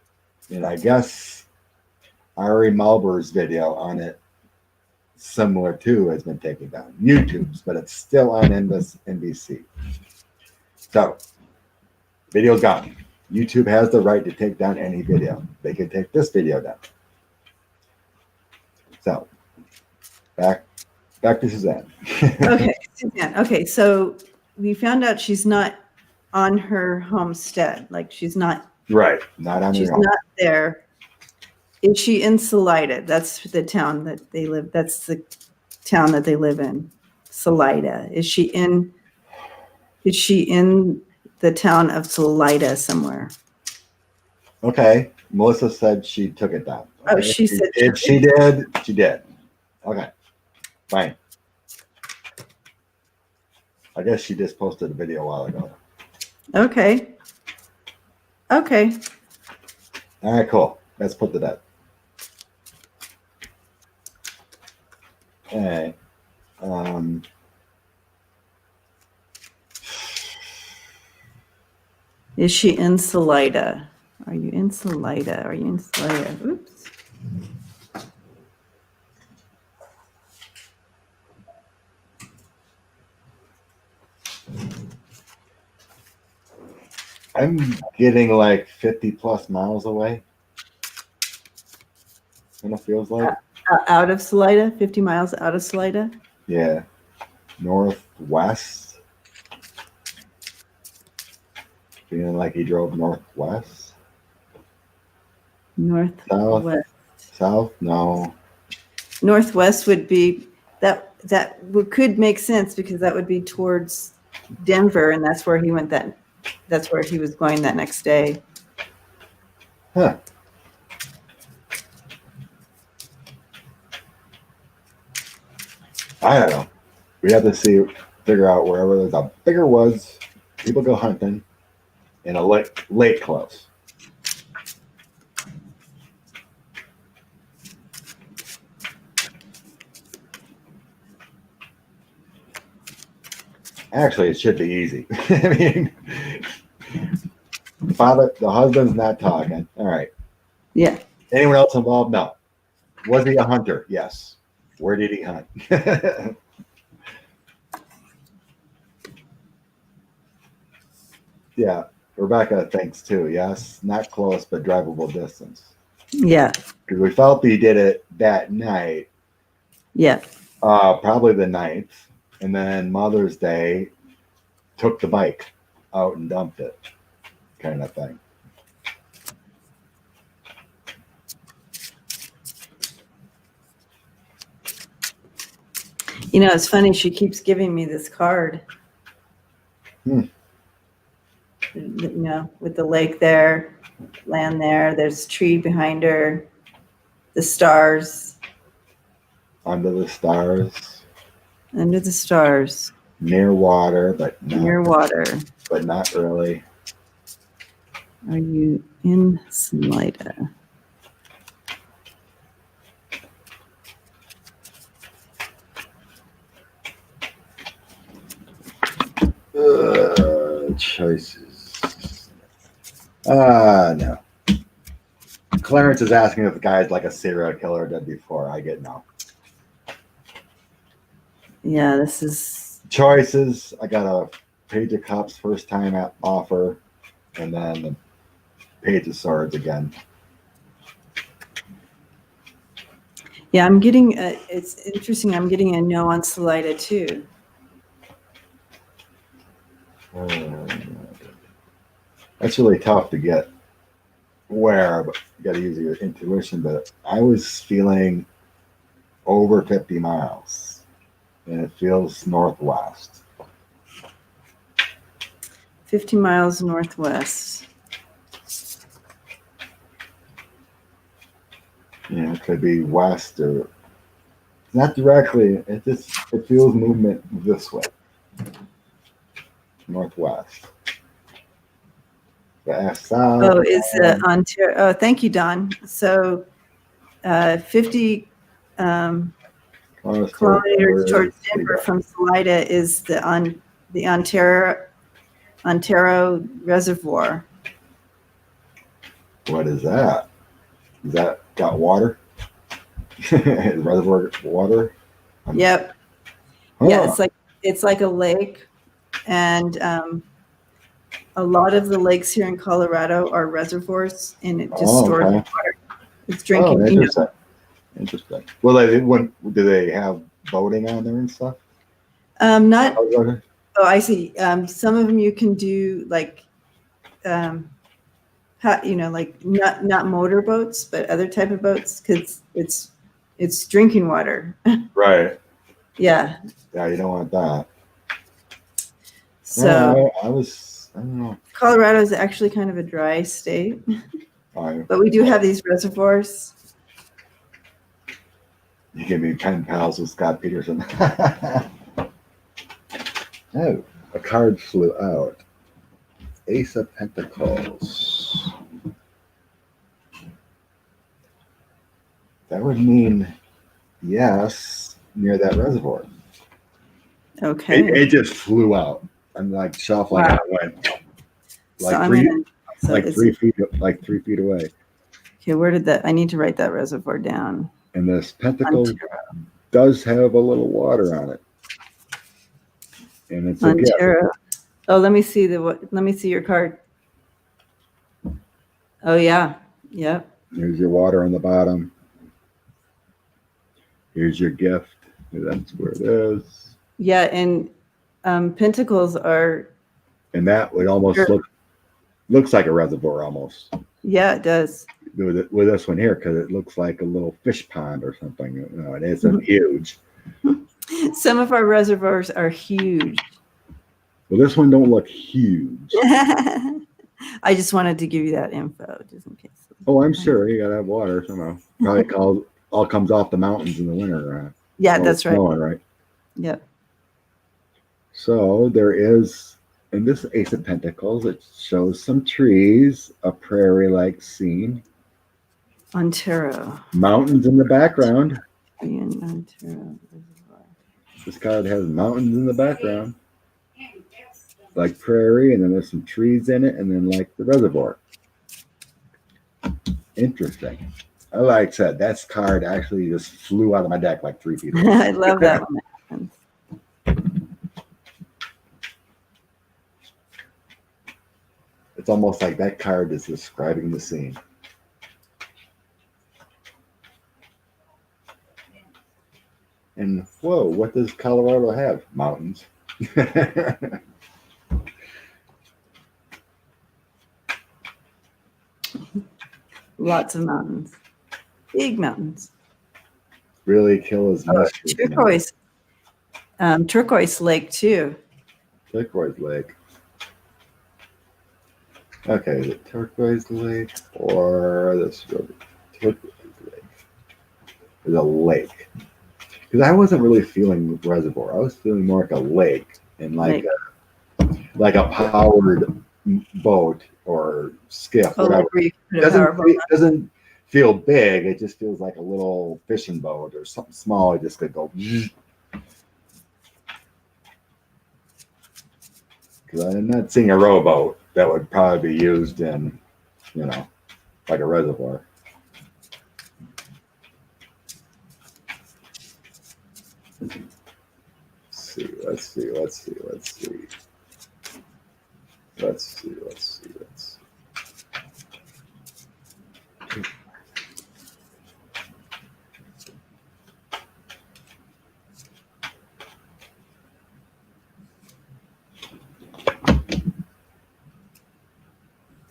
And I guess Ari Melber's video on it, similar to, has been taken down. YouTube's, but it's still on NBC. So, video's gone. YouTube has the right to take down any video. They can take this video down. So, back to Suzanne. Okay, Suzanne. Okay, so we found out she's not on her homestead. Like she's not. Right, not on She's her own. not there. Is she in Salida? That's the town that they live. That's the town that they live in. Salida. Is she in the town of Salida somewhere? Okay, Melissa said she took it down. Oh, she said if she did, she did. Okay, fine. I guess she just posted a video a while ago. Okay. Okay. All right, cool. Let's put to that. Okay. Is she in Salida? Are you in Salida? Are you in Salida? Oops. I'm getting like 50 plus miles away. And it feels like. Out of Salida? 50 miles out of Salida? Yeah. Northwest. Feeling like he drove northwest. Northwest. South? No. Northwest would be could make sense because that would be towards Denver, and that's where he went that's where he was going that next day. Huh. I don't know. We have to figure out wherever there's a bigger woods, people go hunting, and a lake close. Actually, it should be easy. I mean, the husband's not talking. All right. Yeah. Anyone else involved? No. Was he a hunter? Yes. Where did he hunt? Yeah. Rebecca thinks too. Yes. Not close, but drivable distance. Yeah. Because we felt he did it that night. Yeah. Probably the 9th. And then Mother's Day took the bike out and dumped it, kind of thing. You know, it's funny. She keeps giving me this card. You know, with the lake there, land there. There's a tree behind her. The stars. Under the stars. Under the stars. Near water, but not, Near water. But not really. Are you in Salida? choices. No. Clarence is asking if the guy's like a serial killer or dead before. I get no. Yeah, this is Choices. I got a Page of Cups first time at offer, and then the Page of Swords again. yeah. I'm getting it's interesting. I'm getting a no on Salida too. That's really tough to get where, but you got to use your intuition. But I was feeling over 50 miles, and it feels northwest. 50 miles northwest. Yeah, it could be west or not directly. It feels movement this way, northwest. The south. Oh, is the Ontario? Oh, thank you, Don. So, 50 kilometers towards Denver from Salida is the Ontario Reservoir. What is that? Is that got water? Reservoir water? Yep. Huh. Yeah, it's like a lake, and a lot of the lakes here in Colorado are reservoirs, and it just stores okay. water. It's drinking. Interesting. Interesting. Well, do they have boating on there and stuff? Not. Okay. Oh, I see. Some of them you can do like, like not motor boats, but other type of boats because it's drinking water. Right. Yeah. Yeah, you don't want that. So no, I don't know. Colorado is actually kind of a dry state, but we do have these reservoirs. You give me 10 pals with Scott Peterson. Oh, a card flew out. Ace of Pentacles. That would mean yes, near that reservoir. Okay. It just flew out. I'm like shelf like I went like 3 feet away. Okay, where did that? I need to write that reservoir down. And this pentacle does have a little water on it, and it's Ontario. Oh, let me see your card. Oh yeah, yep. Here's your water on the bottom. Here's your gift. That's where it is. Yeah, and pentacles are. And that would almost looks like a reservoir almost. Yeah, it does. With this one here, because it looks like a little fish pond or something. No, it isn't huge. Some of our reservoirs are huge. Well, this one don't look huge. I just wanted to give you that info, just in case. Oh, I'm sure you gotta have water somehow. Probably all comes off the mountains in the winter. Yeah, that's right. Snowing, right. Yep. So there is, in this Ace of Pentacles, it shows some trees, a prairie-like scene. Ontario. Mountains in the background. Ontario. This card has mountains in the background. Like prairie, and then there's some trees in it, and then like the reservoir. Interesting. Like I said, that card actually just flew out of my deck like 3 feet away. I love that one. It's almost like that card is describing the scene. And whoa, what does Colorado have? Mountains. Lots of mountains. Big mountains. Really kill his turquoise. Turquoise lake too. Turquoise lake. Okay, is it turquoise lake or this river? Turquoise lake. There's a lake. Because I wasn't really feeling reservoir. I was feeling more like a lake and like a powered boat or skiff. Whatever. It doesn't feel big. It just feels like a little fishing boat or something small. It just could go. Because I'm not seeing a rowboat that would probably be used in, like a reservoir. Let's see.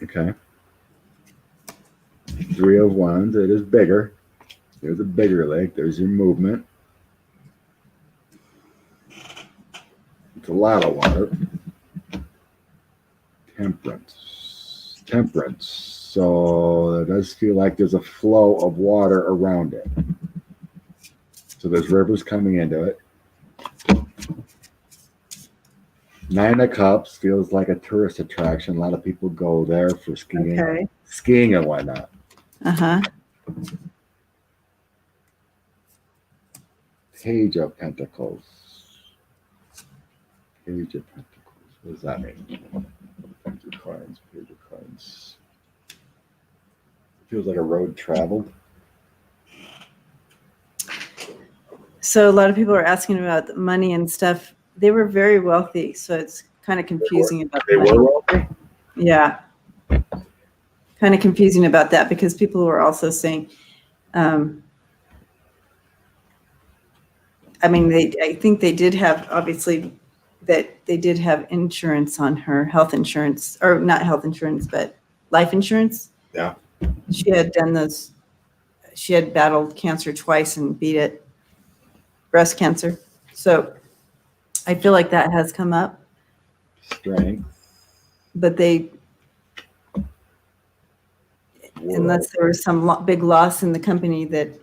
Okay. 3 of Wands. It is bigger. There's a bigger lake. There's your movement. It's a lot of water. Temperance. So it does feel like there's a flow of water around it. So there's rivers coming into it. 9 of Cups feels like a tourist attraction. A lot of people go there for skiing and whatnot. Page of Pentacles. What does that mean? Page of Coins. Feels like a road traveled. So a lot of people are asking about money and stuff. They were very wealthy, so it's kind of confusing about They money. were wealthy? Yeah. Kind of confusing about that because people were also saying, I think they did have, obviously, that they did have insurance on her, health insurance, or not health insurance, but life insurance. Yeah. She had done those. She had battled cancer twice and beat it, breast cancer. So I feel like that has come up. Strength. But unless there was some big loss in the company that,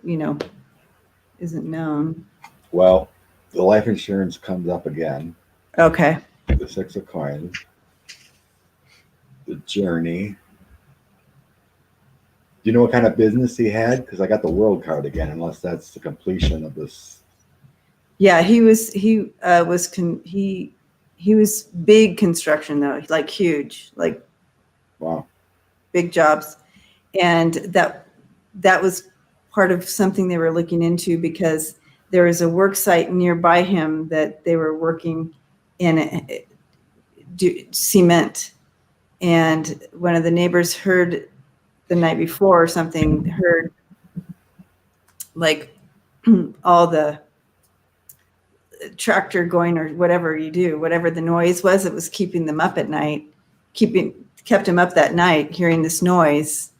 isn't known. Well, the life insurance comes up again. Okay. The 6 of Coins. The Journey. Do you know what kind of business he had? Because I got the World card again, unless that's the completion of this. Yeah, he was big construction though, like huge, like Wow. big jobs. And that was part of something they were looking into because there was a work site nearby him that they were working in cement. And one of the neighbors heard the night before or something, heard like all the tractor going or whatever you do, whatever the noise was, it was keeping them up at night, kept him up that night hearing this noise.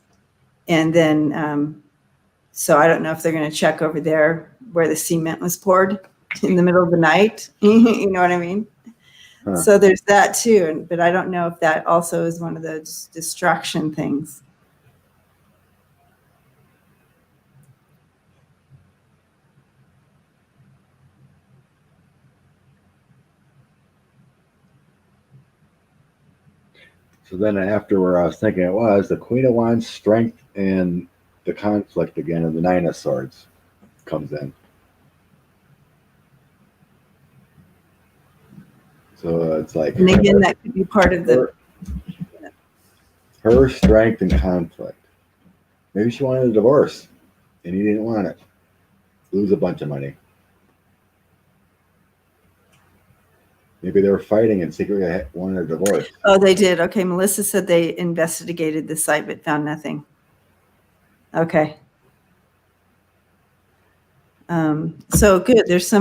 And then, so I don't know if they're going to check over there where the cement was poured in the middle of the night. You know what I mean? Huh. So there's that too. But I don't know if that also is one of those distraction things. So then after where I was thinking it was, the Queen of Wands, strength, and the conflict again, and the 9 of Swords comes in. So it's like... And again, that could be part of her strength and conflict. Maybe she wanted a divorce, and he didn't want it. Lose a bunch of money. Maybe they were fighting and secretly wanted a divorce. Oh, they did. Okay. Melissa said they investigated the site but found nothing. Okay. So good. There's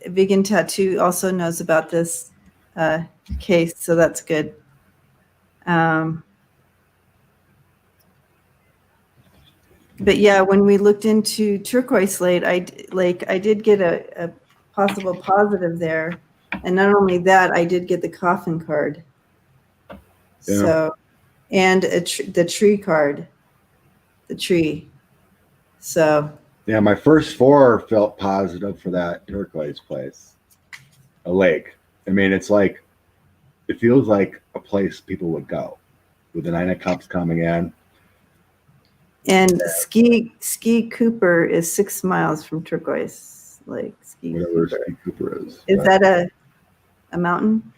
Vegan Tattoo also knows about this case, so that's good. But yeah, when we looked into Turquoise Lake, I did get a possible positive there. And not only that, I did get the coffin card. Yeah. So, and the tree card, the tree. So. Yeah, my first 4 felt positive for that turquoise place, a lake. I mean, it feels like a place people would go with the 9 of Cups coming in. And Ski Cooper is 6 miles from Turquoise Lake. Whatever Ski Cooper is. Is that a mountain?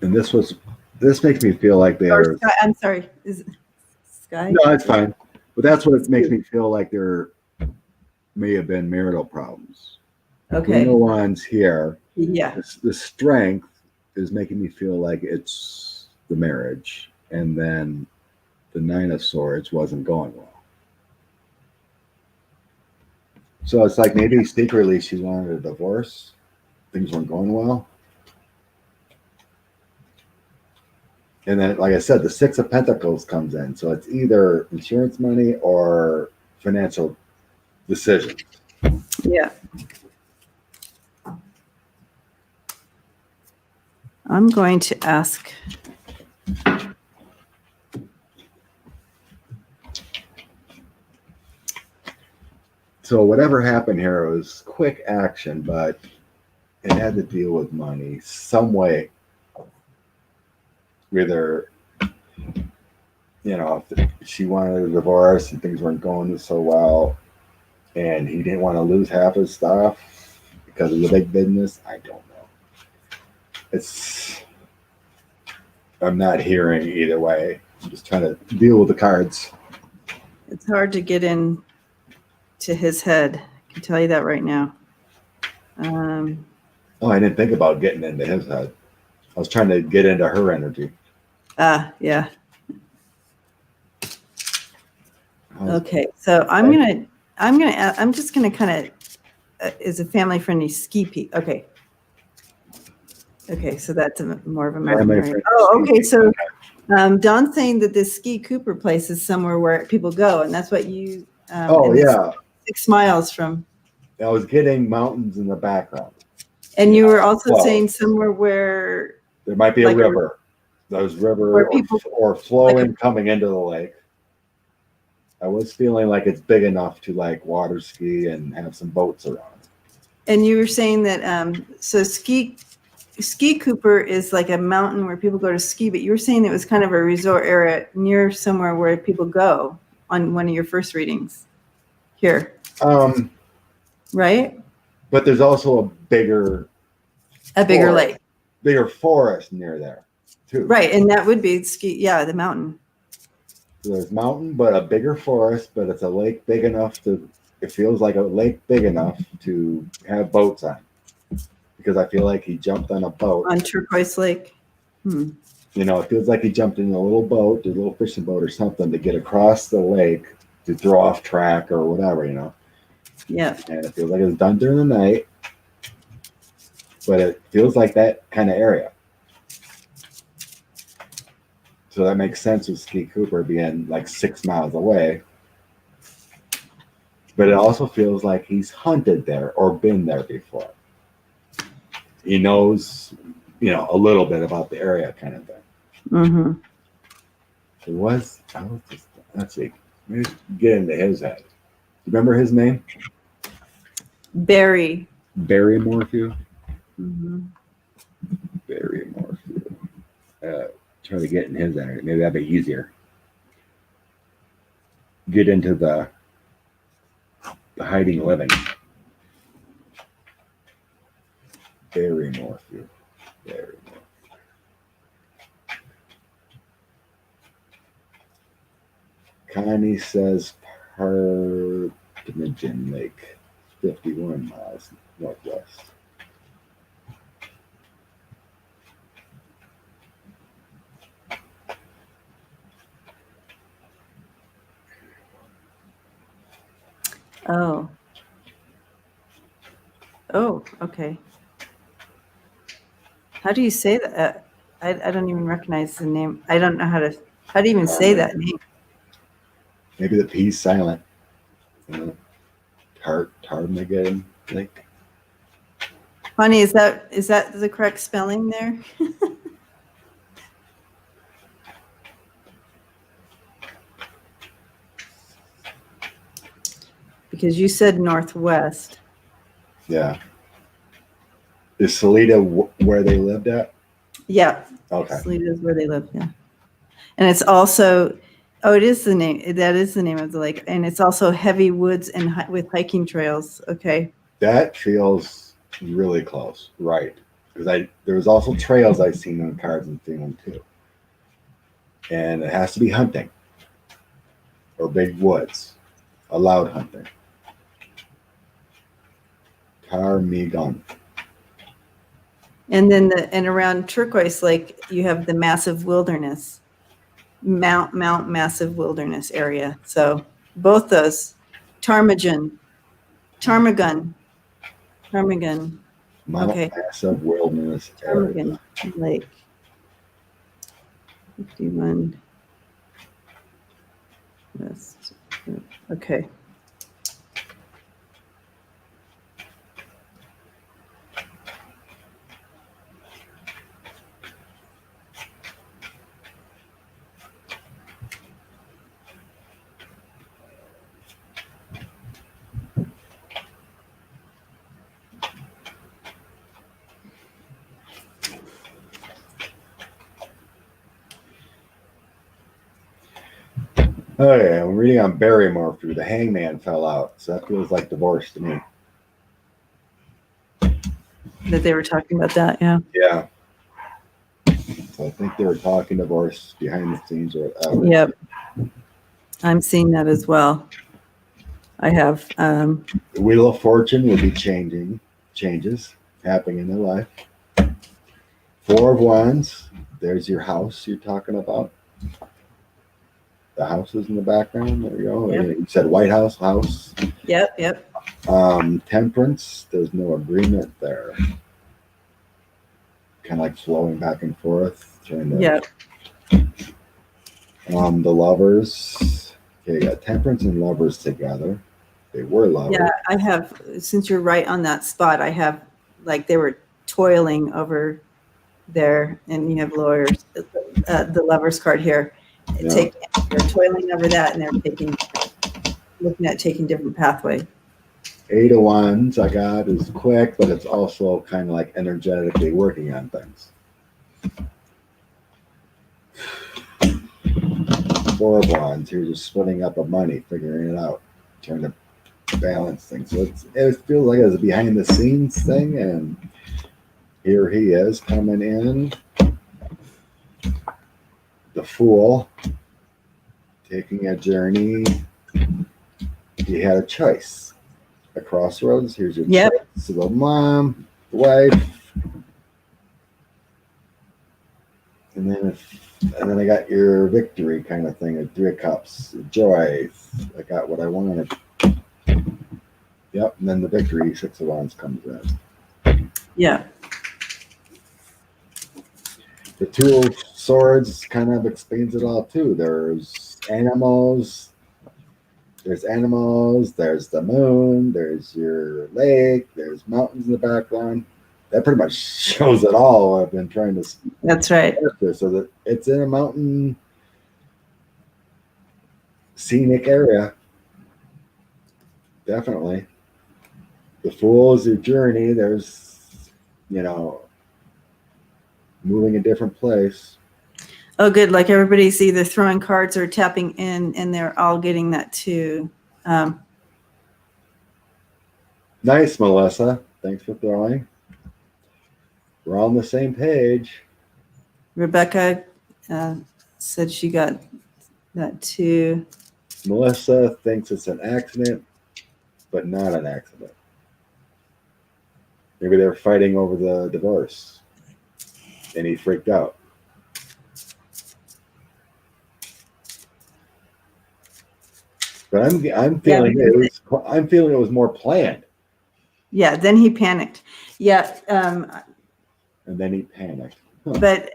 And this makes me feel like Or they're, Sky, I'm sorry, is it Sky? no, it's fine. But that's what it makes me feel like there may have been marital problems. Okay, Queen of Wands here, yeah, the strength is making me feel like it's the marriage. And then the Nine of Swords wasn't going well. So it's like maybe secretly she wanted a divorce. Things weren't going well. And then, like I said, the Six of Pentacles comes in. So it's either insurance money or financial decisions. yeah. I'm going to ask. So whatever happened here was quick action, but it had to deal with money some way. Either, if she wanted a divorce and things weren't going so well, and he didn't want to lose half his stuff because of the big business. I don't know. I'm not hearing either way. I'm just trying to deal with the cards. It's hard to get in to his head. I can tell you that right now. Oh, I didn't think about getting into his head. I was trying to get into her energy. Yeah. Okay, so I'm just gonna kind of is a family friendly ski peak. Okay. Okay, so that's more of a mountain area. Oh, okay. So Don's saying that this Ski Cooper place is somewhere where people go, and that's what you. And it's Yeah. 6 miles from. I was getting mountains in the background. And you were also saying somewhere where there might be a river. There's river or flowing coming into the lake. I was feeling like it's big enough to like water ski and have some boats around. And you were saying that so Ski Cooper is like a mountain where people go to ski, but you were saying it was kind of a resort area near somewhere where people go on one of your first readings here. Right? But there's also a bigger lake. Bigger forest near there too. Right, and that would be the mountain. So there's mountain, but a bigger forest, but it's a lake big enough it feels like a lake big enough to have boats on. Because I feel like he jumped on a boat. On Turquoise Lake. It feels like he jumped in a little boat, a little fishing boat or something to get across the lake to throw off track or whatever, Yeah. And it feels like it was done during the night. But it feels like that kind of area. So that makes sense with Ski Cooper being like 6 miles away. But it also feels like he's hunted there or been there before. He knows, a little bit about the area kind of thing. Mm-hmm. Let's see. Let me get into his head. Remember his name? Barry Morphew? Mm-hmm. Barry Morphew. Try to get in his energy. Maybe that'd be easier. Get into the hiding living. Barry Morphew. Connie says Park-Dimension Lake, 51 miles northwest. Oh, okay. How do you say that? I don't even recognize the name. I don't know how to even say that name. Maybe the P's silent. Tarmageddon Lake. Honey, is that the correct spelling there? Because you said northwest. Yeah. Is Salida where they lived at? Yeah. Okay. Salida is where they live, yeah. And it's also, it is the name. That is the name of the lake. And it's also heavy woods and with hiking trails. Okay. That feels really close. Right. because there was also trails I seen on cards in Finland too, and it has to be hunting or big woods, allowed hunting. Ptarmigan. And then and around Turquoise Lake, you have the massive wilderness, Mount Massive Wilderness area. So both those, Ptarmigan. Mount Okay. Massive Wilderness Area. Ptarmigan Lake. 51 West. Okay. Oh yeah, I'm reading on Barrymore through the hangman fell out, so that feels like divorce to me. That they were talking about that, yeah. Yeah. So I think they were talking divorce behind the scenes or whatever. Yep. I'm seeing that as well. I have The Wheel of Fortune will be changes happening in their life. Four of Wands, there's your house you're talking about. The houses in the background. There you go. Yep. You said White House. yep. Temperance, there's no agreement there. Kind of like flowing back and forth. Trying to, Yep. The Lovers. Okay, you got Temperance and Lovers together. They were lovers. Yeah, I have, since you're right on that spot, I have, like, they were toiling over there, and you have lawyers, the Lovers card here. Yeah. They're toiling over that, and they're looking at taking different pathway. Eight of Wands I got is quick, but it's also kind of like energetically working on things. Four of Wands, you're just splitting up of money, figuring it out, trying to balance things. So it feels like it's a behind the scenes thing, and here he is coming in. The Fool, taking a journey. He had a choice. A crossroads. Here's your Yep. choice. So the mom, the wife, and then I got your victory kind of thing. A Three of Cups, joy. I got what I wanted. Yep. And then the victory, Six of Wands comes in. Yeah. The Two of Swords kind of explains it all too. There's animals, there's the moon, there's your lake, there's mountains in the background. That pretty much shows it all. I've been trying to. That's right. So that it's in a mountain scenic area. Definitely. The Fool is your journey. There's, moving a different place. Oh, good. Like everybody's either throwing cards or tapping in, and they're all getting that too. Nice, Melissa. Thanks for throwing. We're on the same page. Rebecca said she got that too. Melissa thinks it's an accident, but not an accident. Maybe they're fighting over the divorce, and he freaked out. But I'm feeling it was more planned. Yeah. Then he panicked. Yeah. And then he panicked. Huh. But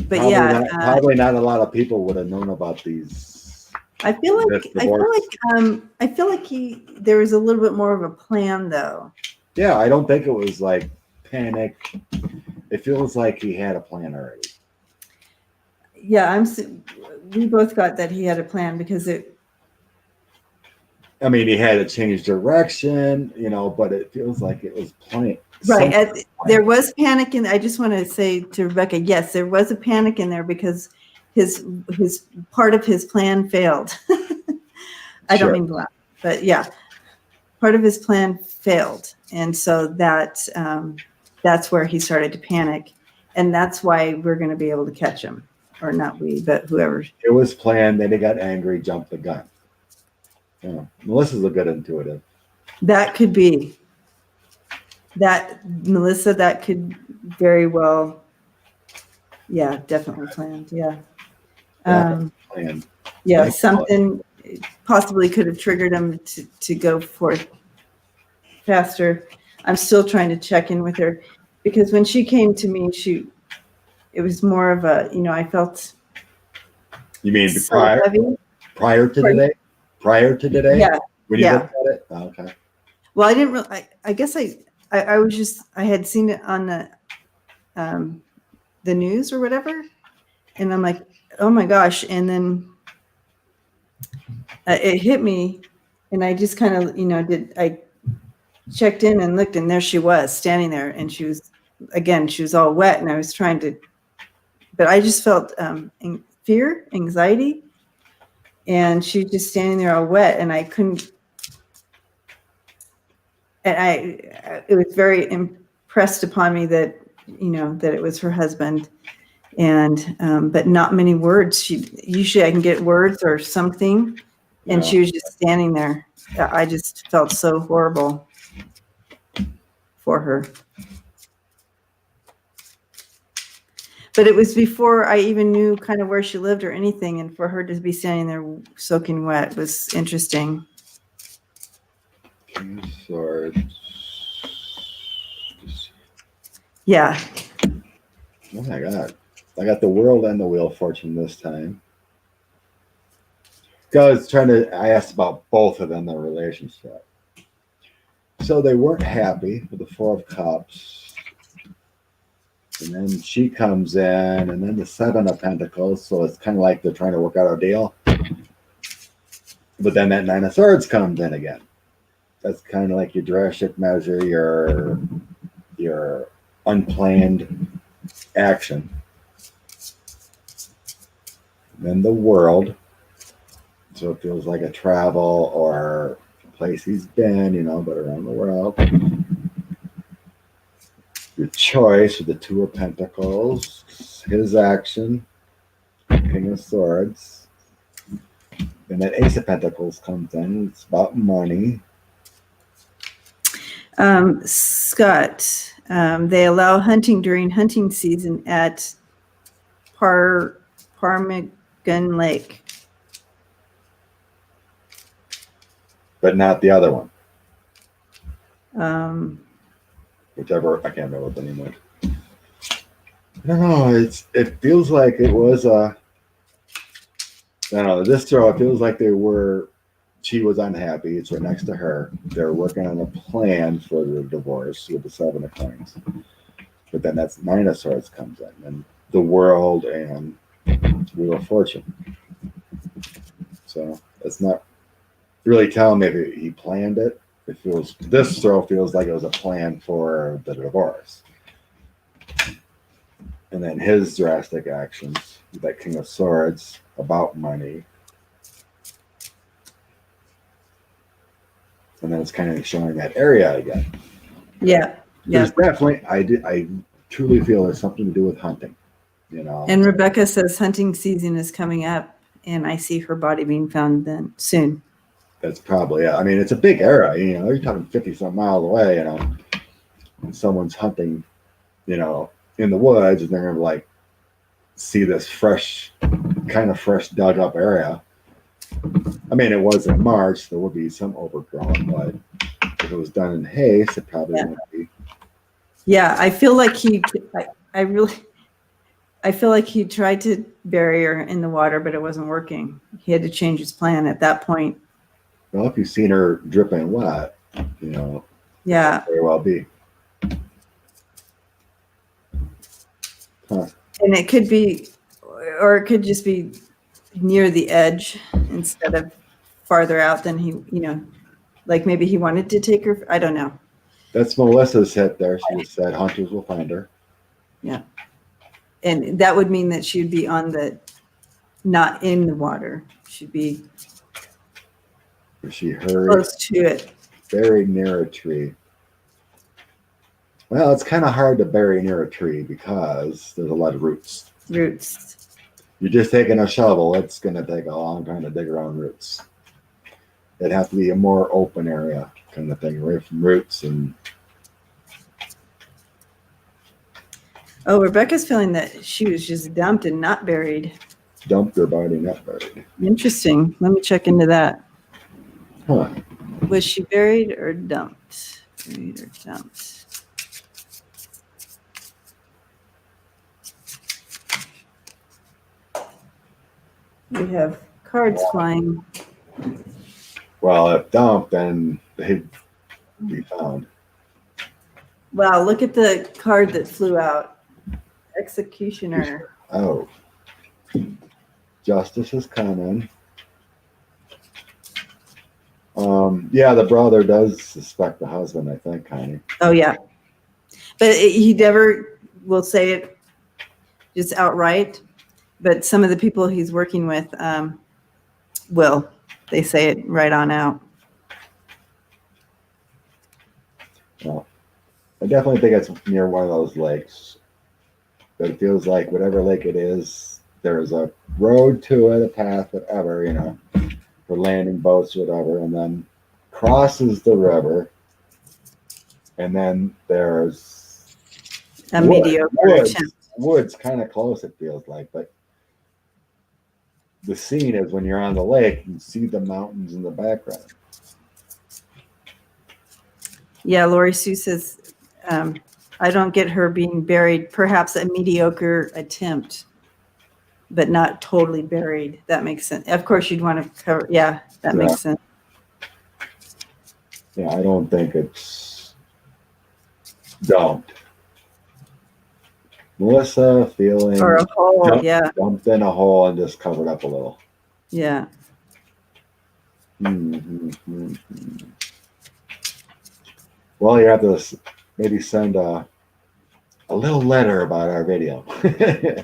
Probably yeah, probably not a lot of people would have known about these. I feel like there was a little bit more of a plan though. Yeah, I don't think it was like panic. It feels like he had a plan already. Yeah, we both got that he had a plan because he had to change direction, but it feels like it was planned. Right. There was panic I just want to say to Rebecca, yes, there was a panic in there because his part of his plan failed. I don't mean to laugh, but yeah. part of his plan failed, and so that's where he started to panic, and that's why we're going to be able to catch him, or not we, but whoever. It was planned, then he got angry, jumped the gun. Yeah. Melissa's a good intuitive. That could be that, Melissa. That could very well, yeah, definitely planned. Yeah, Planned. yeah, Like, something possibly could have triggered him to go forth faster. I'm still trying to check in with her because when she came to me, it was more of a, I felt You mean so prior heavy. prior to Pardon? today? Prior to today? Yeah. When you Yeah. looked at it? Oh, okay. Well, I didn't really, I guess I was just, I had seen it on the news or whatever. And I'm like, oh my gosh. And then it hit me and I just kind of, I checked in and looked and there she was standing there and she was all wet and I was trying to, but I just felt fear, anxiety. And she was just standing there all wet and I couldn't, and it was very impressed upon me that, that it was her husband and, but not many words. Usually I can get words or something. And Yeah. she was just standing there. I just felt so horrible for her. But it was before I even knew kind of where she lived or anything. And for her to be standing there soaking wet was interesting. King of Swords. Yeah. Oh my God. I got the World and the Wheel of Fortune this time. I asked about both of them, their relationship. So they weren't happy with the Four of Cups. And then she comes in, and then the Seven of Pentacles. So it's kind of like they're trying to work out a deal. But then that Nine of Swords comes in again. That's kind of like your drastic measure, your unplanned action. Then the World. So it feels like a travel or a place he's been, but around the world. Your choice with the Two of Pentacles, his action, King of Swords. And that Ace of Pentacles comes in. It's about money. Scott, they allow hunting during hunting season at Ptarmigan Lake. But not the other one. Whichever, I can't remember what the name was. I don't know. It feels like it was I don't know. This throw, it feels like she was unhappy. It's right next to her. They're working on a plan for the divorce with the Seven of Coins. But then that's Nine of Swords comes in, and the World and Wheel of Fortune. So it's not really telling me if he planned it. This throw feels like it was a plan for the divorce. And then his drastic actions, that King of Swords, about money. And then it's kind of showing that area again. Yeah. Yeah. There's definitely, I truly feel there's something to do with hunting, And Rebecca says hunting season is coming up and I see her body being found then soon. That's probably, I mean, it's a big area, you're talking 50 some miles away, and someone's hunting, in the woods, and they're going to like see this fresh dug up area. I mean, it was in March, there would be some overgrown, but if it was done in haste, it probably wouldn't be. Yeah. I feel like I feel like he tried to bury her in the water, but it wasn't working. He had to change his plan at that point. Well, if you've seen her dripping wet, Yeah. very well be. Huh. And it could be, or it could just be near the edge instead of farther out than he, like maybe he wanted to take her. I don't know. That's Melissa's hit there. She just said hunters will find her. Yeah. And that would mean that she'd be not in the water. She'd be She hurried. close to it. Buried near a tree. Well, it's kind of hard to bury near a tree because there's a lot of roots. Roots. You're just taking a shovel, it's going to take a long time to dig around roots. It'd have to be a more open area kind of thing, away from roots. And Oh, Rebecca's feeling that she was just dumped and not buried. dumped her body, not buried. Interesting. Let me check into that. Huh. Was she buried or dumped? Buried or dumped? We have cards flying. Well, if dumped, then they'd be found. Wow, look at the card that flew out. Executioner. Oh. Justice is coming. Yeah, the brother does suspect the husband, I think, Connie. Oh, yeah. But he never will say it just outright. But some of the people he's working with will. They say it right on out. Well, I definitely think it's near one of those lakes. But it feels like whatever lake it is, there's a road to it, a path, whatever, you know, for landing boats, whatever, and then crosses the river. And then there's A mediocre attempt. woods kind of close, it feels like, but the scene is when you're on the lake, you see the mountains in the background. Yeah, Lori Sue says, I don't get her being buried. Perhaps a mediocre attempt, but not totally buried. That makes sense. Of course, you'd want to cover. Yeah, that makes sense. Yeah, I don't think it's dumped. Melissa feeling Or a hole. Yeah, dumped in a hole and just covered up a little. yeah. Mm-hmm. Well, you have to maybe send a little letter about our video.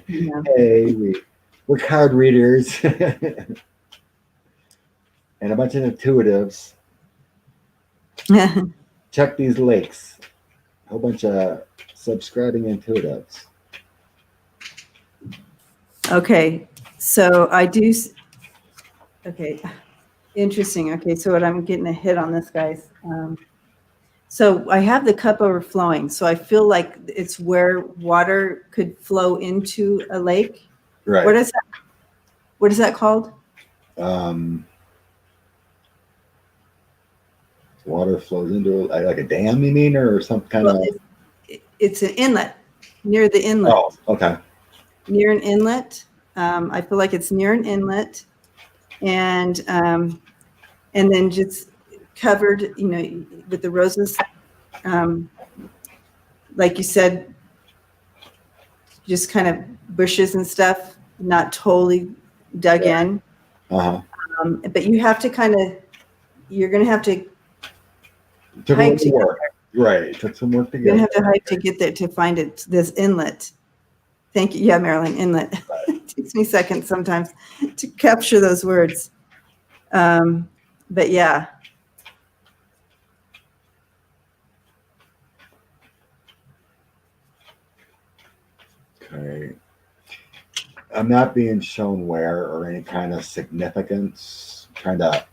Yeah. Hey, we're card readers and a bunch of intuitives. Check these links. A whole bunch of subscribing intuitives. Okay, so I do. Okay, interesting. Okay, so what I'm getting a hit on this, guys. So I have the cup overflowing. So I feel like it's where water could flow into a lake. Right. What is that? What is that called? Water flows into like a dam, you mean, or some kind of? It's an inlet, near the inlet. Oh, okay. Near an inlet. I feel like it's near an inlet, and then just covered, you know, with the roses, like you said, just kind of bushes and stuff, not totally dug in. Uh-huh. But you have to you're going to have to Took hike to get work. there. Right. Took some work to You're get going to have to hike to get there to find it, this inlet. Thank you. Yeah, Marilyn, inlet. It takes me seconds sometimes to capture those words. But yeah. Okay. I'm not being shown where or any kind of significance. I'm trying to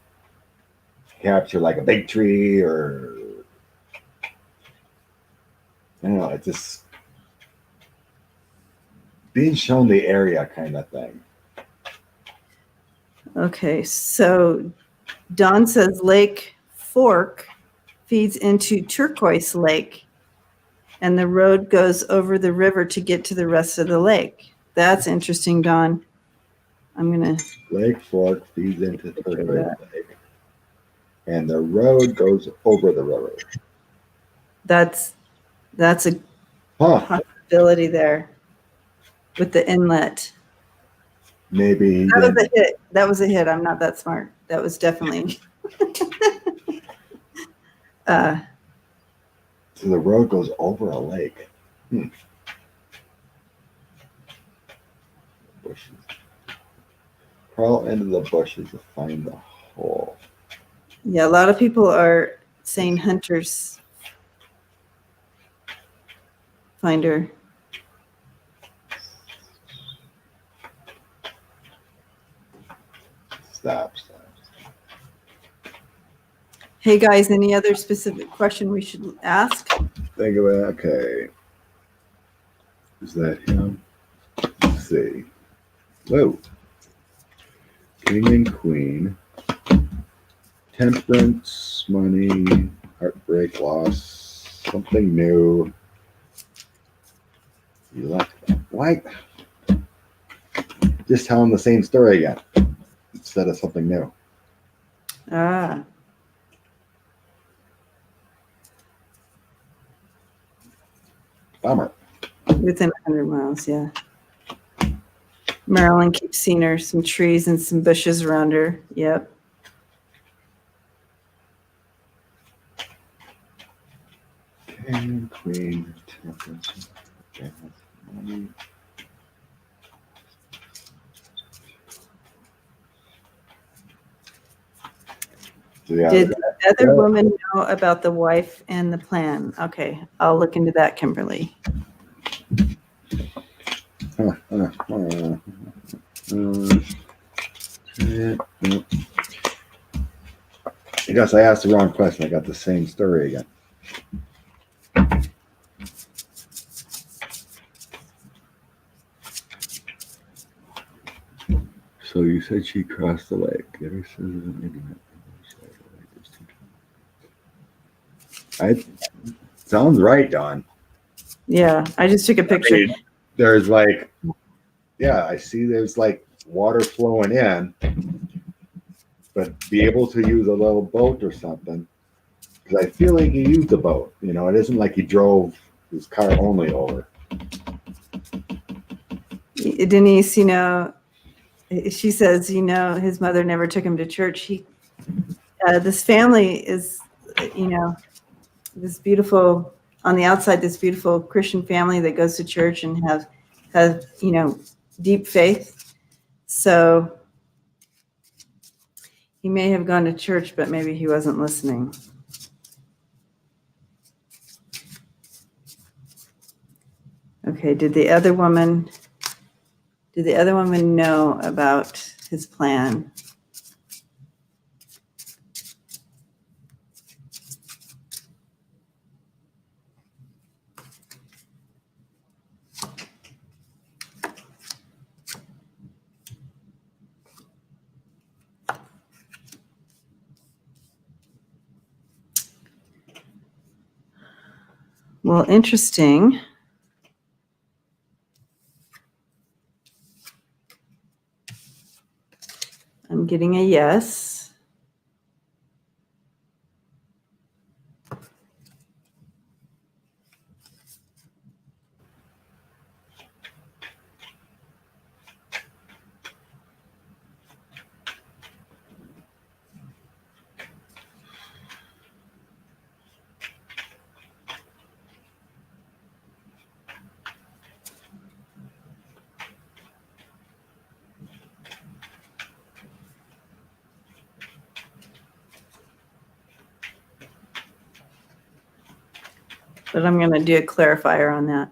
capture like a big tree or I don't know. It's just being shown the area kind of thing. Okay, so Don says Lake Fork feeds into Turquoise Lake, and the road goes over the river to get to the rest of the lake. That's interesting, Don. I'm gonna. Lake Fork feeds into Turquoise Lake, and the road goes over the river. That's a possibility there with the inlet. Maybe That was a hit. That was a hit. I'm not that smart. That was definitely. So the road goes over a lake. Bushes. Crawl into the bushes to find the hole. Yeah, a lot of people are saying hunters finder. Stop. Hey guys, any other specific question we should ask? Think of it. Okay. Is that him? Let's see. Whoa. King and Queen. Temperance, money, heartbreak, loss, something new. You left. Why? Just tell them the same story again instead of something new. Ah, Bummer. within 100 miles, yeah. Marilyn keeps seeing her some trees and some bushes around her. Yep. King and Queen, temperance, money. So yeah, Did the other woman know about the wife and the plan? Okay, I'll look into that, Kimberly. I guess I asked the wrong question. I got the same story again. So you said she crossed the lake. Ever says an internet. Sounds right, Don. Yeah, I just took a picture. I mean, there's like, yeah, I see there's like water flowing in, but be able to use a little boat or something. Because I feel like he used a boat. You know, it isn't like he drove his car only over. Denise, she says, his mother never took him to church. This family is, this beautiful, on the outside, this beautiful Christian family that goes to church and have deep faith. So he may have gone to church, but maybe he wasn't listening. Okay, did the other woman know about his plan? Well, interesting. I'm getting a yes. But I'm going to do a clarifier on that.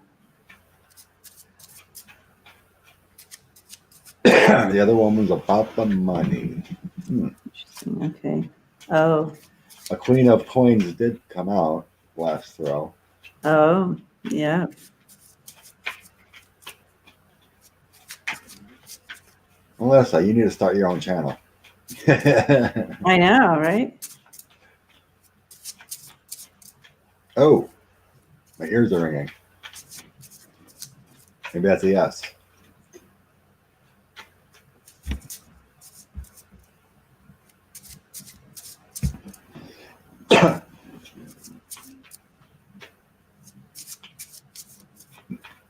The other one was about the money. Interesting. Okay. Oh. A Queen of Coins did come out last throw. Oh, yeah. Melissa, you need to start your own channel. I know, right? Oh, my ears are ringing. Maybe that's a yes.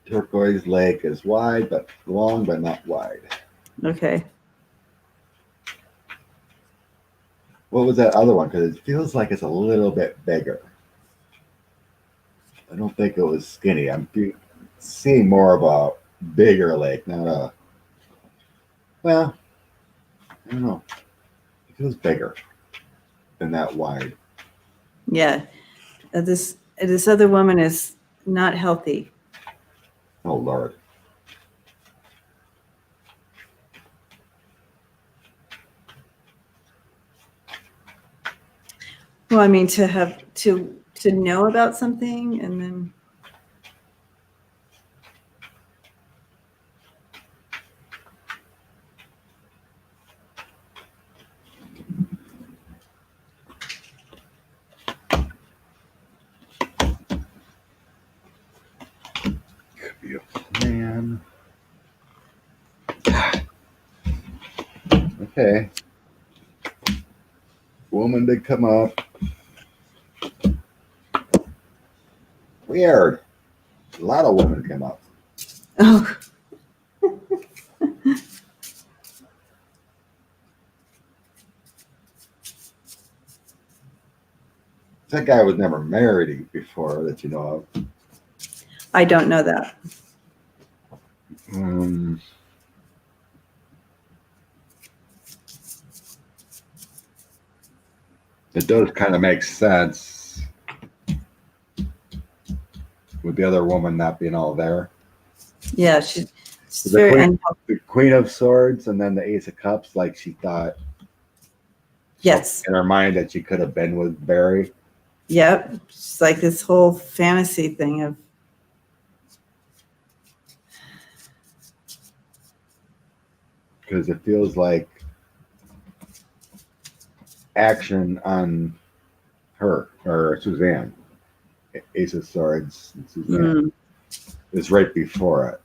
Turquoise Lake is wide, but long, but not wide. Okay. What was that other one? Because it feels like it's a little bit bigger. I don't think it was skinny. I'm seeing more of a bigger lake, not a. Well, I don't know. It feels bigger than that wide. Yeah. This other woman is not healthy. Oh Lord. Well, I mean, to have to know about something and then. Could be a plan. Okay. Woman did come up. Weird. A lot of women came up. Oh, That guy was never married before that you know of. I don't know that. Um, it does kind of make sense with the other woman not being all there. Yeah, she's The very queen, unhealthy. the Queen of Swords and then the Ace of Cups, like she thought Yes. in her mind that she could have been with Barry. Yep. It's like this whole fantasy thing of. Because it feels like action on her or Suzanne. Ace of Swords and Suzanne is right before it.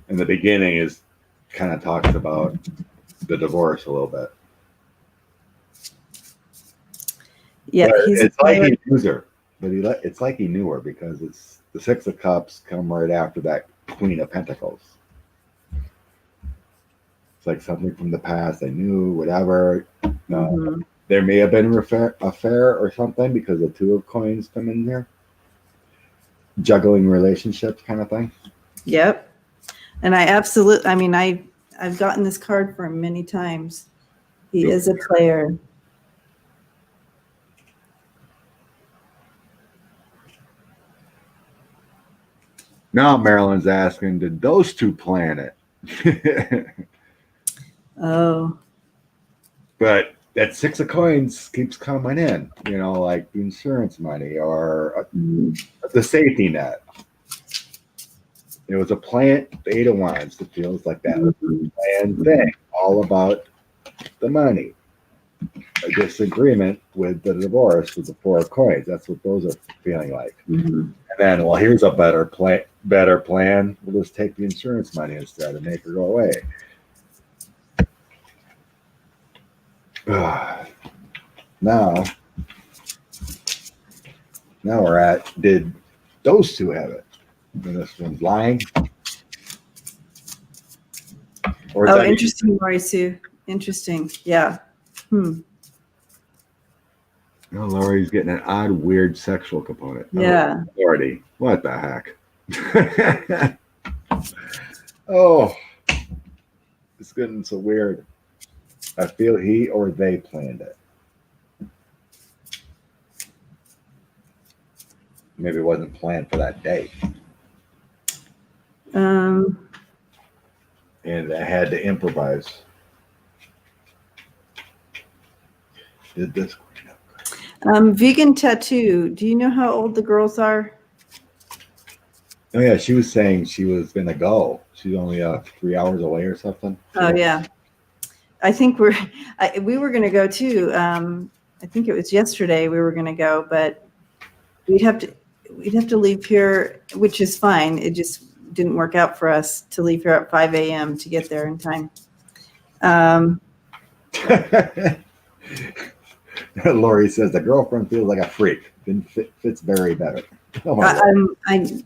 And the beginning is kind of talks about the divorce a little bit. Yeah, But he's it's like he knew her, but it's like he knew her because it's the Six of Cups come right after that Queen of Pentacles. It's like something from the past they knew, whatever. There may have been an affair or something because the Two of Coins come in there. Juggling relationships kind of thing. Yep. And I mean, I've gotten this card for him many times. He is a player. Now Marilyn's asking, did those two plan it? Oh. But that Six of Coins keeps coming in, you know, like the insurance money or the safety net. It was a plan. The Eight of Wands. It feels like that planned thing, all about the money. A disagreement with the divorce with the Four of Coins. That's what those are feeling like. And then, well, here's a better plan. Better plan. We'll just take the insurance money instead and make her go away. Now we're at, did those two have it? And this one's lying. Or Oh, interesting, Lori Sue. Interesting. Yeah. No, Laurie's getting an odd, weird sexual component. Yeah. Oh, Lordy, what the heck? Oh, it's getting so weird. I feel he or they planned it. Maybe it wasn't planned for that day. And I had to improvise. Did this. Vegan tattoo. Do you know how old the girls are? Oh yeah, she was saying she was gonna go. She's only 3 hours away or something. Oh yeah. I think we were gonna go too. I think it was yesterday we were gonna go, but we'd have to leave here, which is fine. It just didn't work out for us to leave here at 5 a.m. to get there in time. Lori says the girlfriend feels like a freak. Fits Barry better. Oh my God.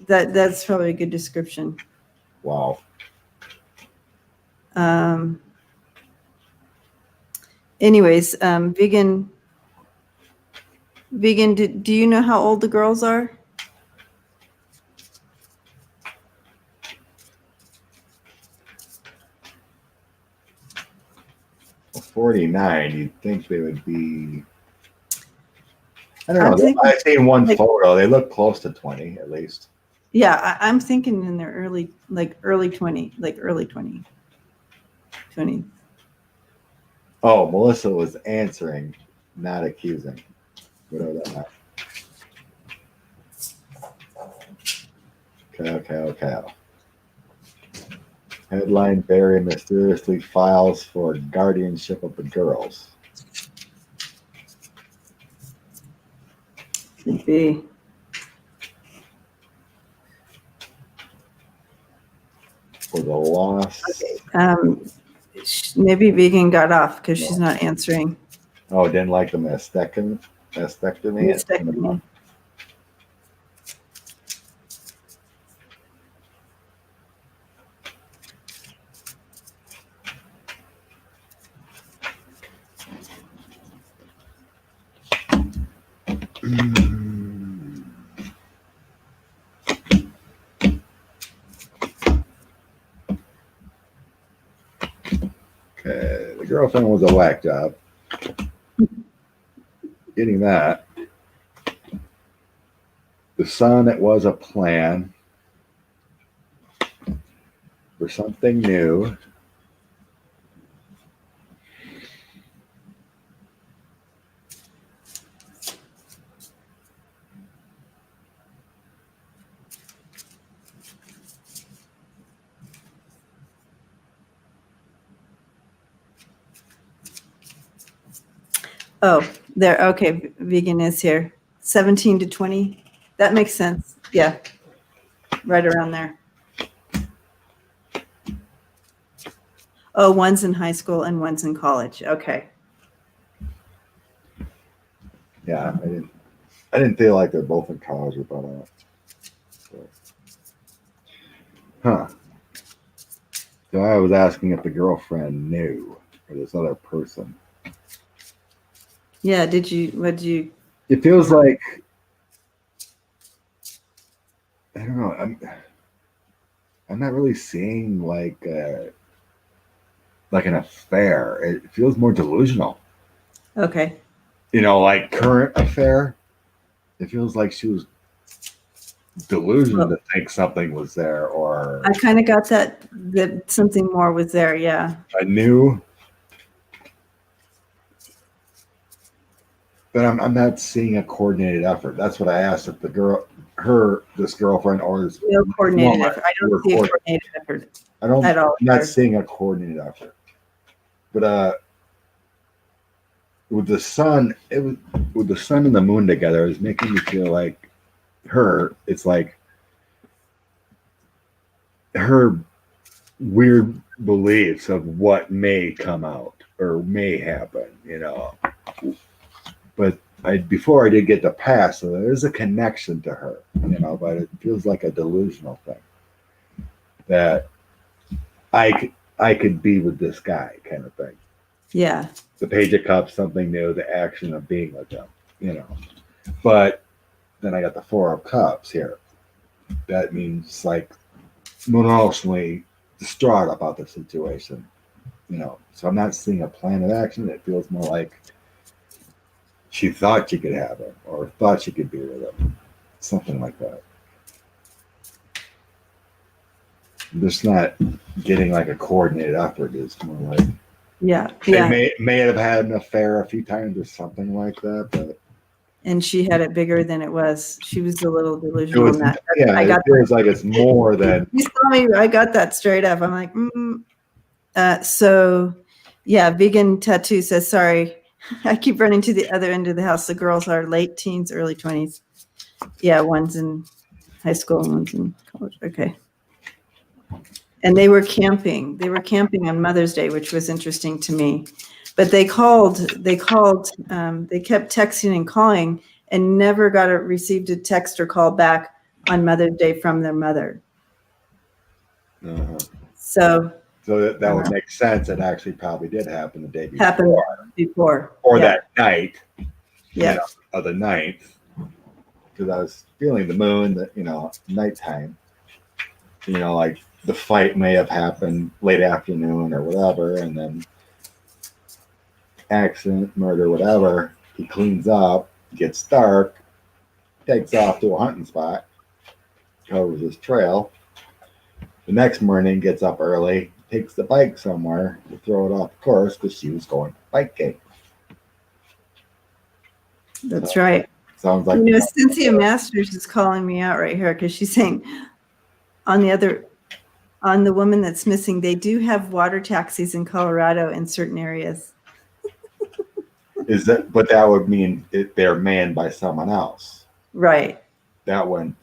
That's probably a good description. Wow. Anyways, vegan. Do you know how old the girls are? 49. You'd think they would be I don't I'm know. thinking, I've seen one like- photo. They look close to 20 at least. yeah, I'm thinking in their early 20, like early 20. Oh, Melissa was answering, not accusing. Whatever that meant. Okay. Headline: Barry mysteriously files for guardianship of the girls. Could be. For the loss. Maybe Vegan got off because she's not answering. Oh, didn't like the mastectomy. Mastectomy. Okay, the girlfriend was a whack job. Getting that. The son, it was a plan for something new. Oh, there. Okay, Vegan is here. 17 to 20. That makes sense. Yeah, right around there. Oh, one's in high school and one's in college. Okay. Yeah, I didn't feel like they're both in college about that. So. Huh. So I was asking if the girlfriend knew or this other person. Yeah. What did you? It feels like I don't know. I'm not really seeing like an affair. It feels more delusional. Okay. Like current affair. It feels like she was delusional to think something was there, or I kind of got that something more was there. Yeah. I knew. But I'm not seeing a coordinated effort. That's what I asked if this girlfriend or this No coordinated woman effort. I don't were see a coordinated. coordinated effort I don't. at all. I'm not seeing a coordinated effort. But with the sun, with the sun and the moon together, it's making me feel like it's like her weird beliefs of what may come out or may happen, But before I did get the pass, so there is a connection to her, but it feels like a delusional thing that I could be with this guy kind of thing. Yeah. The Page of Cups, something new, the action of being with them, But then I got the Four of Cups here. That means like emotionally distraught about the situation, So I'm not seeing a plan of action. It feels more like she thought she could have him or thought she could be with him, something like that. I'm just not getting like a coordinated effort. It's more like they may have had an affair a few times or something like that, but. And she had it bigger than it was. She was a little delusional on that. It feels like it's more than. You saw me. I got that straight up. I'm like, So, yeah, Vegan Tattoo says, sorry, I keep running to the other end of the house. The girls are late teens, early 20s. Yeah, one's in high school and one's in college. Okay. And they were camping. They were camping on Mother's Day, which was interesting to me. But they kept texting and calling and never received a text or call back on Mother's Day from their mother. Uh-huh. So that would make sense. It actually probably did happen the day before. Happened before. Or that night. Yeah. Of the 9th. Because I was feeling the moon, nighttime. Like the fight may have happened late afternoon or whatever, and then accident, murder, whatever. He cleans up, Gets dark, takes off to a hunting spot, covers his trail. The next morning, gets up early, takes the bike somewhere to throw it off course because she was going biking. That's right. Sounds like Cynthia Masters is calling me out right here because she's saying on the woman that's missing, they do have water taxis in Colorado in certain areas. Is that? But that would mean they're manned by someone else. Right. That one.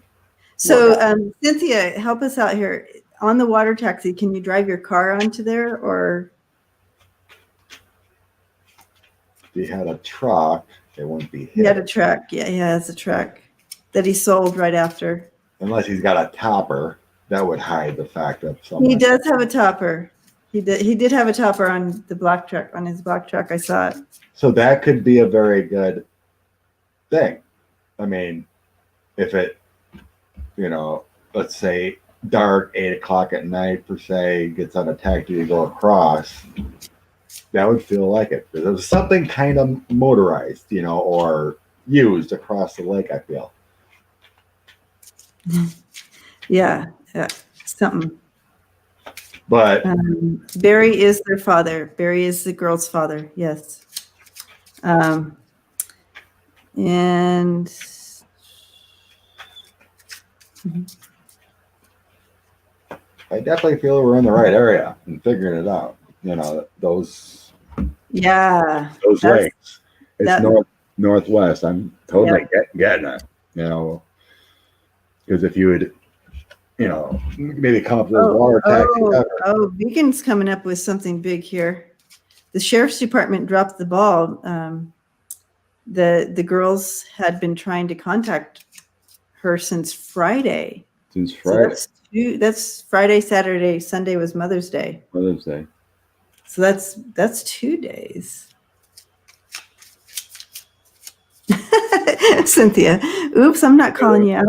So, Cynthia, help us out here. On the water taxi, can you drive your car onto there, or? If he had a truck, it wouldn't be hit. He had a truck. Yeah, he has a truck that he sold right after. Unless he's got a topper, that would hide the fact that someone. He does have a topper. He did have a topper on the black truck, on his black truck. I saw it. So that could be a very good thing. I mean, if it, let's say dark, 8 o'clock at night per se, gets on a taxi to go across, that would feel like it. Because it was something kind of motorized, or used across the lake, I feel. Yeah, something. But Barry is their father. Barry is the girl's father. Yes. And I definitely feel we're in the right area and figuring it out. Those lakes. It's northwest. I'm totally getting it. Because if you would, maybe come up with a water taxi. Beacon's coming up with something big here. The sheriff's department dropped the ball. The girls had been trying to contact her since Friday. So that's Friday, Saturday, Sunday was Mother's Day. So that's 2 days. Cynthia, oops, I'm not calling you out.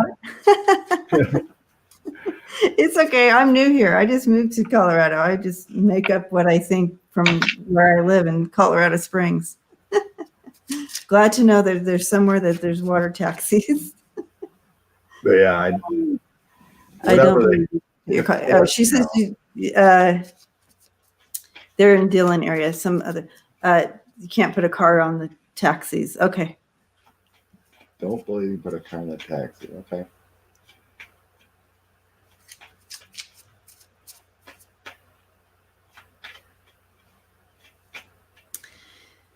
It's okay. I'm new here. I just moved to Colorado. I just make up what I think from where I live in Colorado Springs. Glad to know that there's somewhere that there's water taxis. But yeah, I don't. She says they're in Dillon area. Some other. You can't put a car on the taxis. Okay. Don't believe you put a car on the taxi. Okay.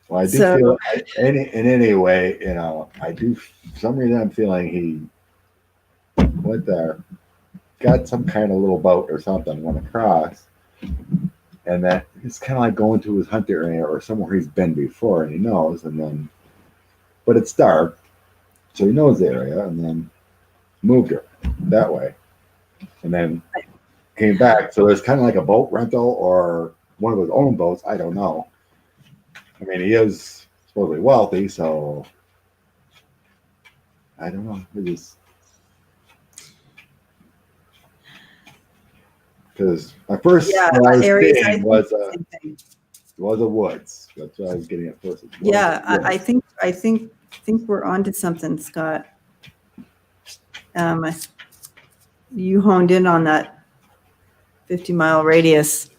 Well, I do feel in any way, I do. For some reason, I'm feeling he went there, got some kind of little boat or something, went across, and that it's kind of like going to his hunting area or somewhere he's been before, and he knows, and then, but it's dark, so he knows the area, and then moved her that way, and then came back. So it's kind of like a boat rental or one of his own boats. I don't know. I mean, he is supposedly wealthy, so I don't know. Because my first was a woods. That's what I was getting at first. Yeah, I think we're onto something, Scott. You honed in on that 50-mile radius.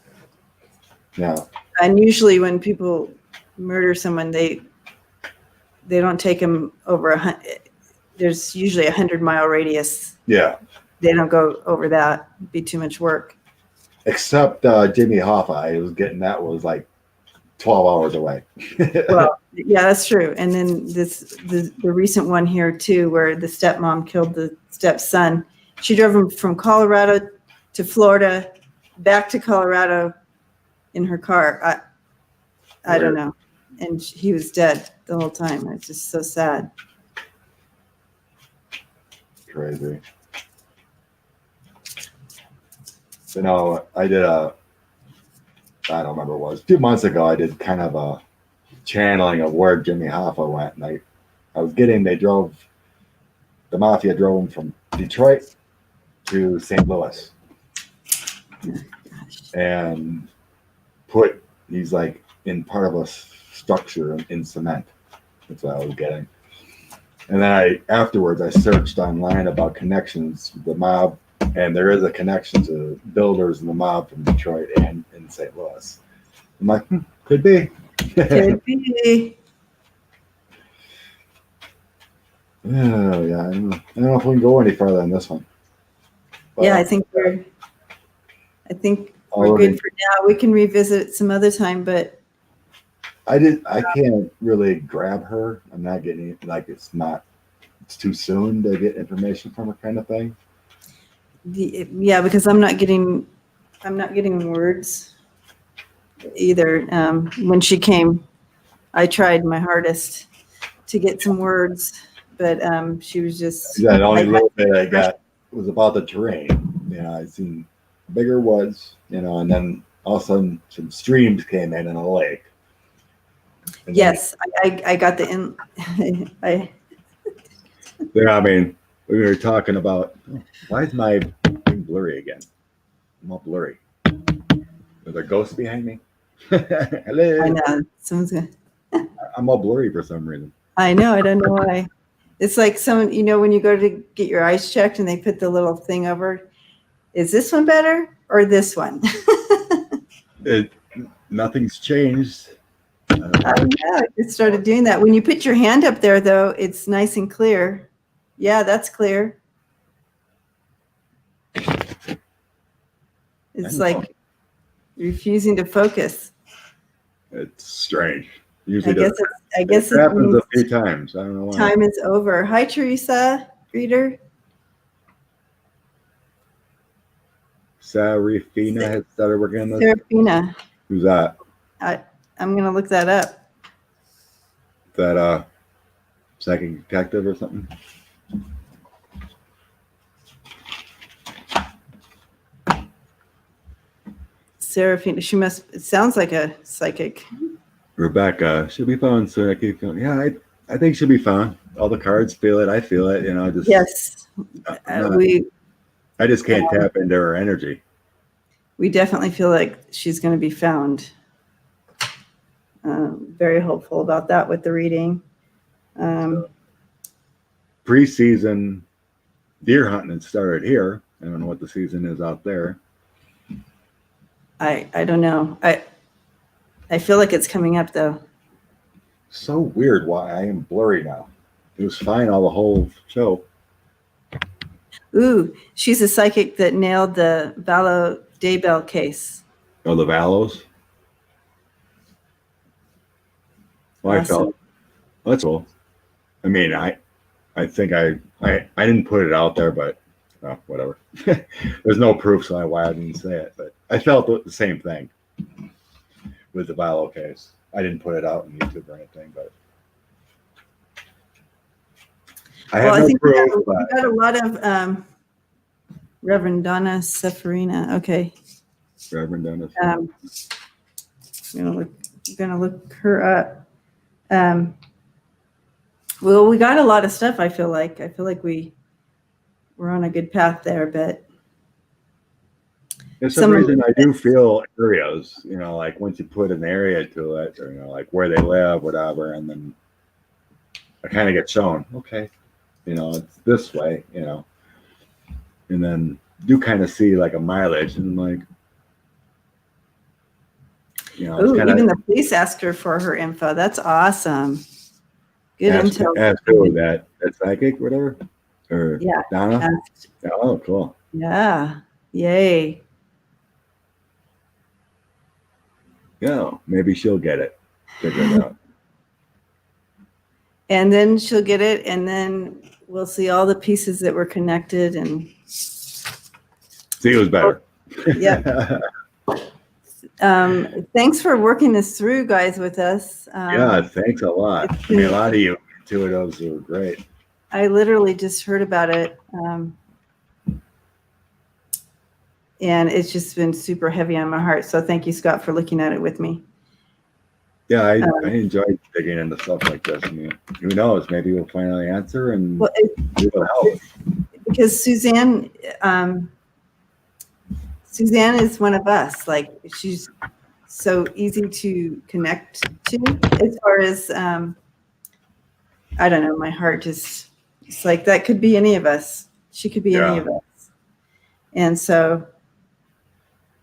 Yeah. And usually when people murder someone, they don't take them over there's usually 100-mile radius. Yeah. They don't go over that. It'd be too much work. Except Jimmy Hoffa, I was getting that was like 12 hours away. Well, yeah, that's true. And then the recent one here too, where the stepmom killed the stepson. She drove him from Colorado to Florida, back to Colorado in her car. I don't know. And he was dead the whole time. It's just so sad. Crazy. I did I don't remember what it was. 2 months ago, I did kind of a channeling of where Jimmy Hoffa went. And the mafia drove him from Detroit to St. Louis. And he's like in part of a structure in cement. That's what I was getting. And then afterwards I searched online about connections with the mob, and there is a connection to builders and the mob from Detroit and in St. Louis. I'm like, could be. Could be. Oh yeah, I don't know if we can go any further on this one. But, Yeah, I think we're good already- for now. We can revisit it some other time, but I can't really grab her. I'm not getting it. Like it's too soon to get information from her, kind of thing. yeah, because I'm not getting words either. When she came, I tried my hardest to get some words, but she was just. Yeah, the only little bit I got was about the terrain. You know, I seen bigger woods, you know, and then all of a sudden some streams came in a lake. And Yes, I got the then, I mean, we were talking about why is my thing blurry again? I'm all blurry. Is there ghosts behind me? Hello. I know. Someone's gonna. I'm all blurry for some reason. I know. I don't know why. It's like someone, when you go to get your eyes checked and they put the little thing over. Is this one better or this one? Nothing's changed. I know. It started doing that. When you put your hand up there, though, it's nice and clear. Yeah, that's clear. It's like refusing to focus. It's strange. I Usually guess it happens means a few times. I don't know why. time is over. Hi, Teresa, reader. Sarafina has started working on this. Serafina. Who's that? I'm gonna look that up. That psychic detective or something? Serafina. It sounds like a psychic. Rebecca, she'll be found soon. I keep going. Yeah, I think she'll be found. All the cards feel it. I feel it. You know, just Yes. I just can't tap into her energy. We definitely feel like she's going to be found. Very hopeful about that with the reading. Preseason deer hunting had started here. I don't know what the season is out there. I don't know. I feel like it's coming up though. So weird why I am blurry now. It was fine all the whole show. Ooh, she's a psychic that nailed the Vallow Daybell case. Oh, the Vallows? Well, Awesome. I felt that's cool. I mean, I think I didn't put it out there, but whatever. There's no proof, so why I didn't say it. But I felt the same thing with the Vallow case. I didn't put it out on YouTube or anything, but I have no proof. We got a lot of Reverend Donna Seferina. Okay. Reverend Dennis. I'm gonna look her up. Well, we got a lot of stuff. I feel like we're on a good path there, but For some reason, I do feel areas, like once you put an area to it, or, like where they live, whatever, and then I kind of get shown, okay, it's this way, and then do kind of see like a mileage, and like, ooh, even the police asked her for her info. That's awesome. Good intel. Ask who, that psychic, whatever, or yeah, Donna. Oh, cool. Yeah, yay. Yeah, maybe she'll get it. Figure it out. And then she'll get it, and then we'll see all the pieces that were connected. And see who's better. Yeah. Thanks for working this through, guys, with us. Yeah, thanks a lot. I mean, a lot of you intuitives were great. I literally just heard about it. And it's just been super heavy on my heart. So thank you, Scott, for looking at it with me. Yeah, I enjoy digging into stuff like this. I mean, who knows? Maybe we'll find out the answer and it will help. Because Suzanne is one of us. Like, she's so easy to connect to as far as I don't know. My heart just, it's like that could be any of us. She could be any Yeah. of us. And so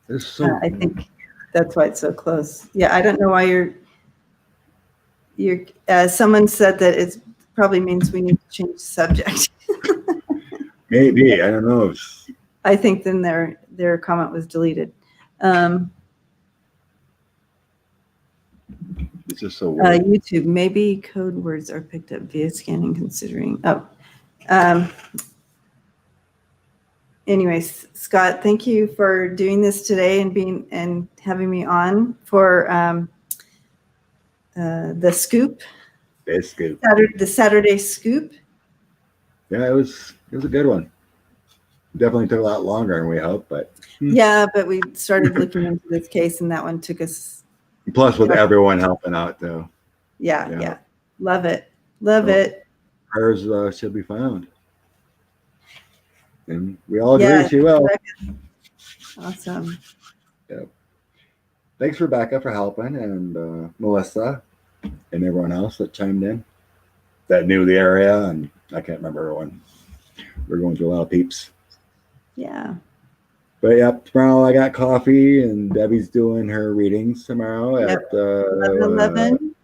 There's so I think that's why it's so close. Yeah, I don't know why you're. Someone said that it probably means we need to change the subject. maybe, I don't know. I think then their comment was deleted. It's just so weird. YouTube, maybe code words are picked up via scanning. Considering. Anyways, Scott, thank you for doing this today and having me on for the scoop. Basically. The Saturday scoop. Yeah, it was a good one. Definitely took a lot longer than we hoped, but Yeah, but we started looking into this case, and that one took us. plus with everyone helping out though. Yeah. Love it. It. Hers should be found. And we all agree she will. Awesome. Yep. Thanks, Rebecca, for helping, and Melissa and everyone else that chimed in that knew the area, and I can't remember everyone. We're going through a lot of peeps. Yeah. But yep, tomorrow I got coffee, and Debbie's doing her readings tomorrow at 11.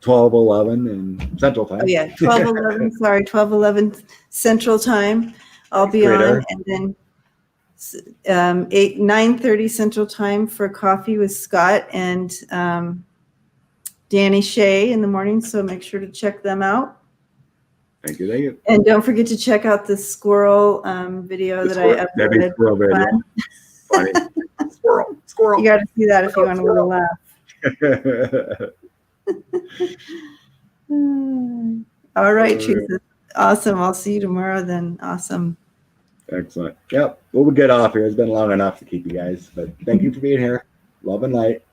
12:11 in Central Time. Oh yeah, 12:11. Sorry, 12:11 Central Time. I'll be on, and then 9:30 Central Time for coffee with Scott and Danny Shea in the morning. So make sure to check them out. Thank you. And don't forget to check out the squirrel video that I uploaded. Squirrel video. Funny. Squirrel. You got to see that if you want a little laugh. All right, Teresa. Awesome. I'll see you tomorrow then. Awesome. Excellent. Yep. We'll get off here. It's been long enough to keep you guys, but thank you for being here. Love and light.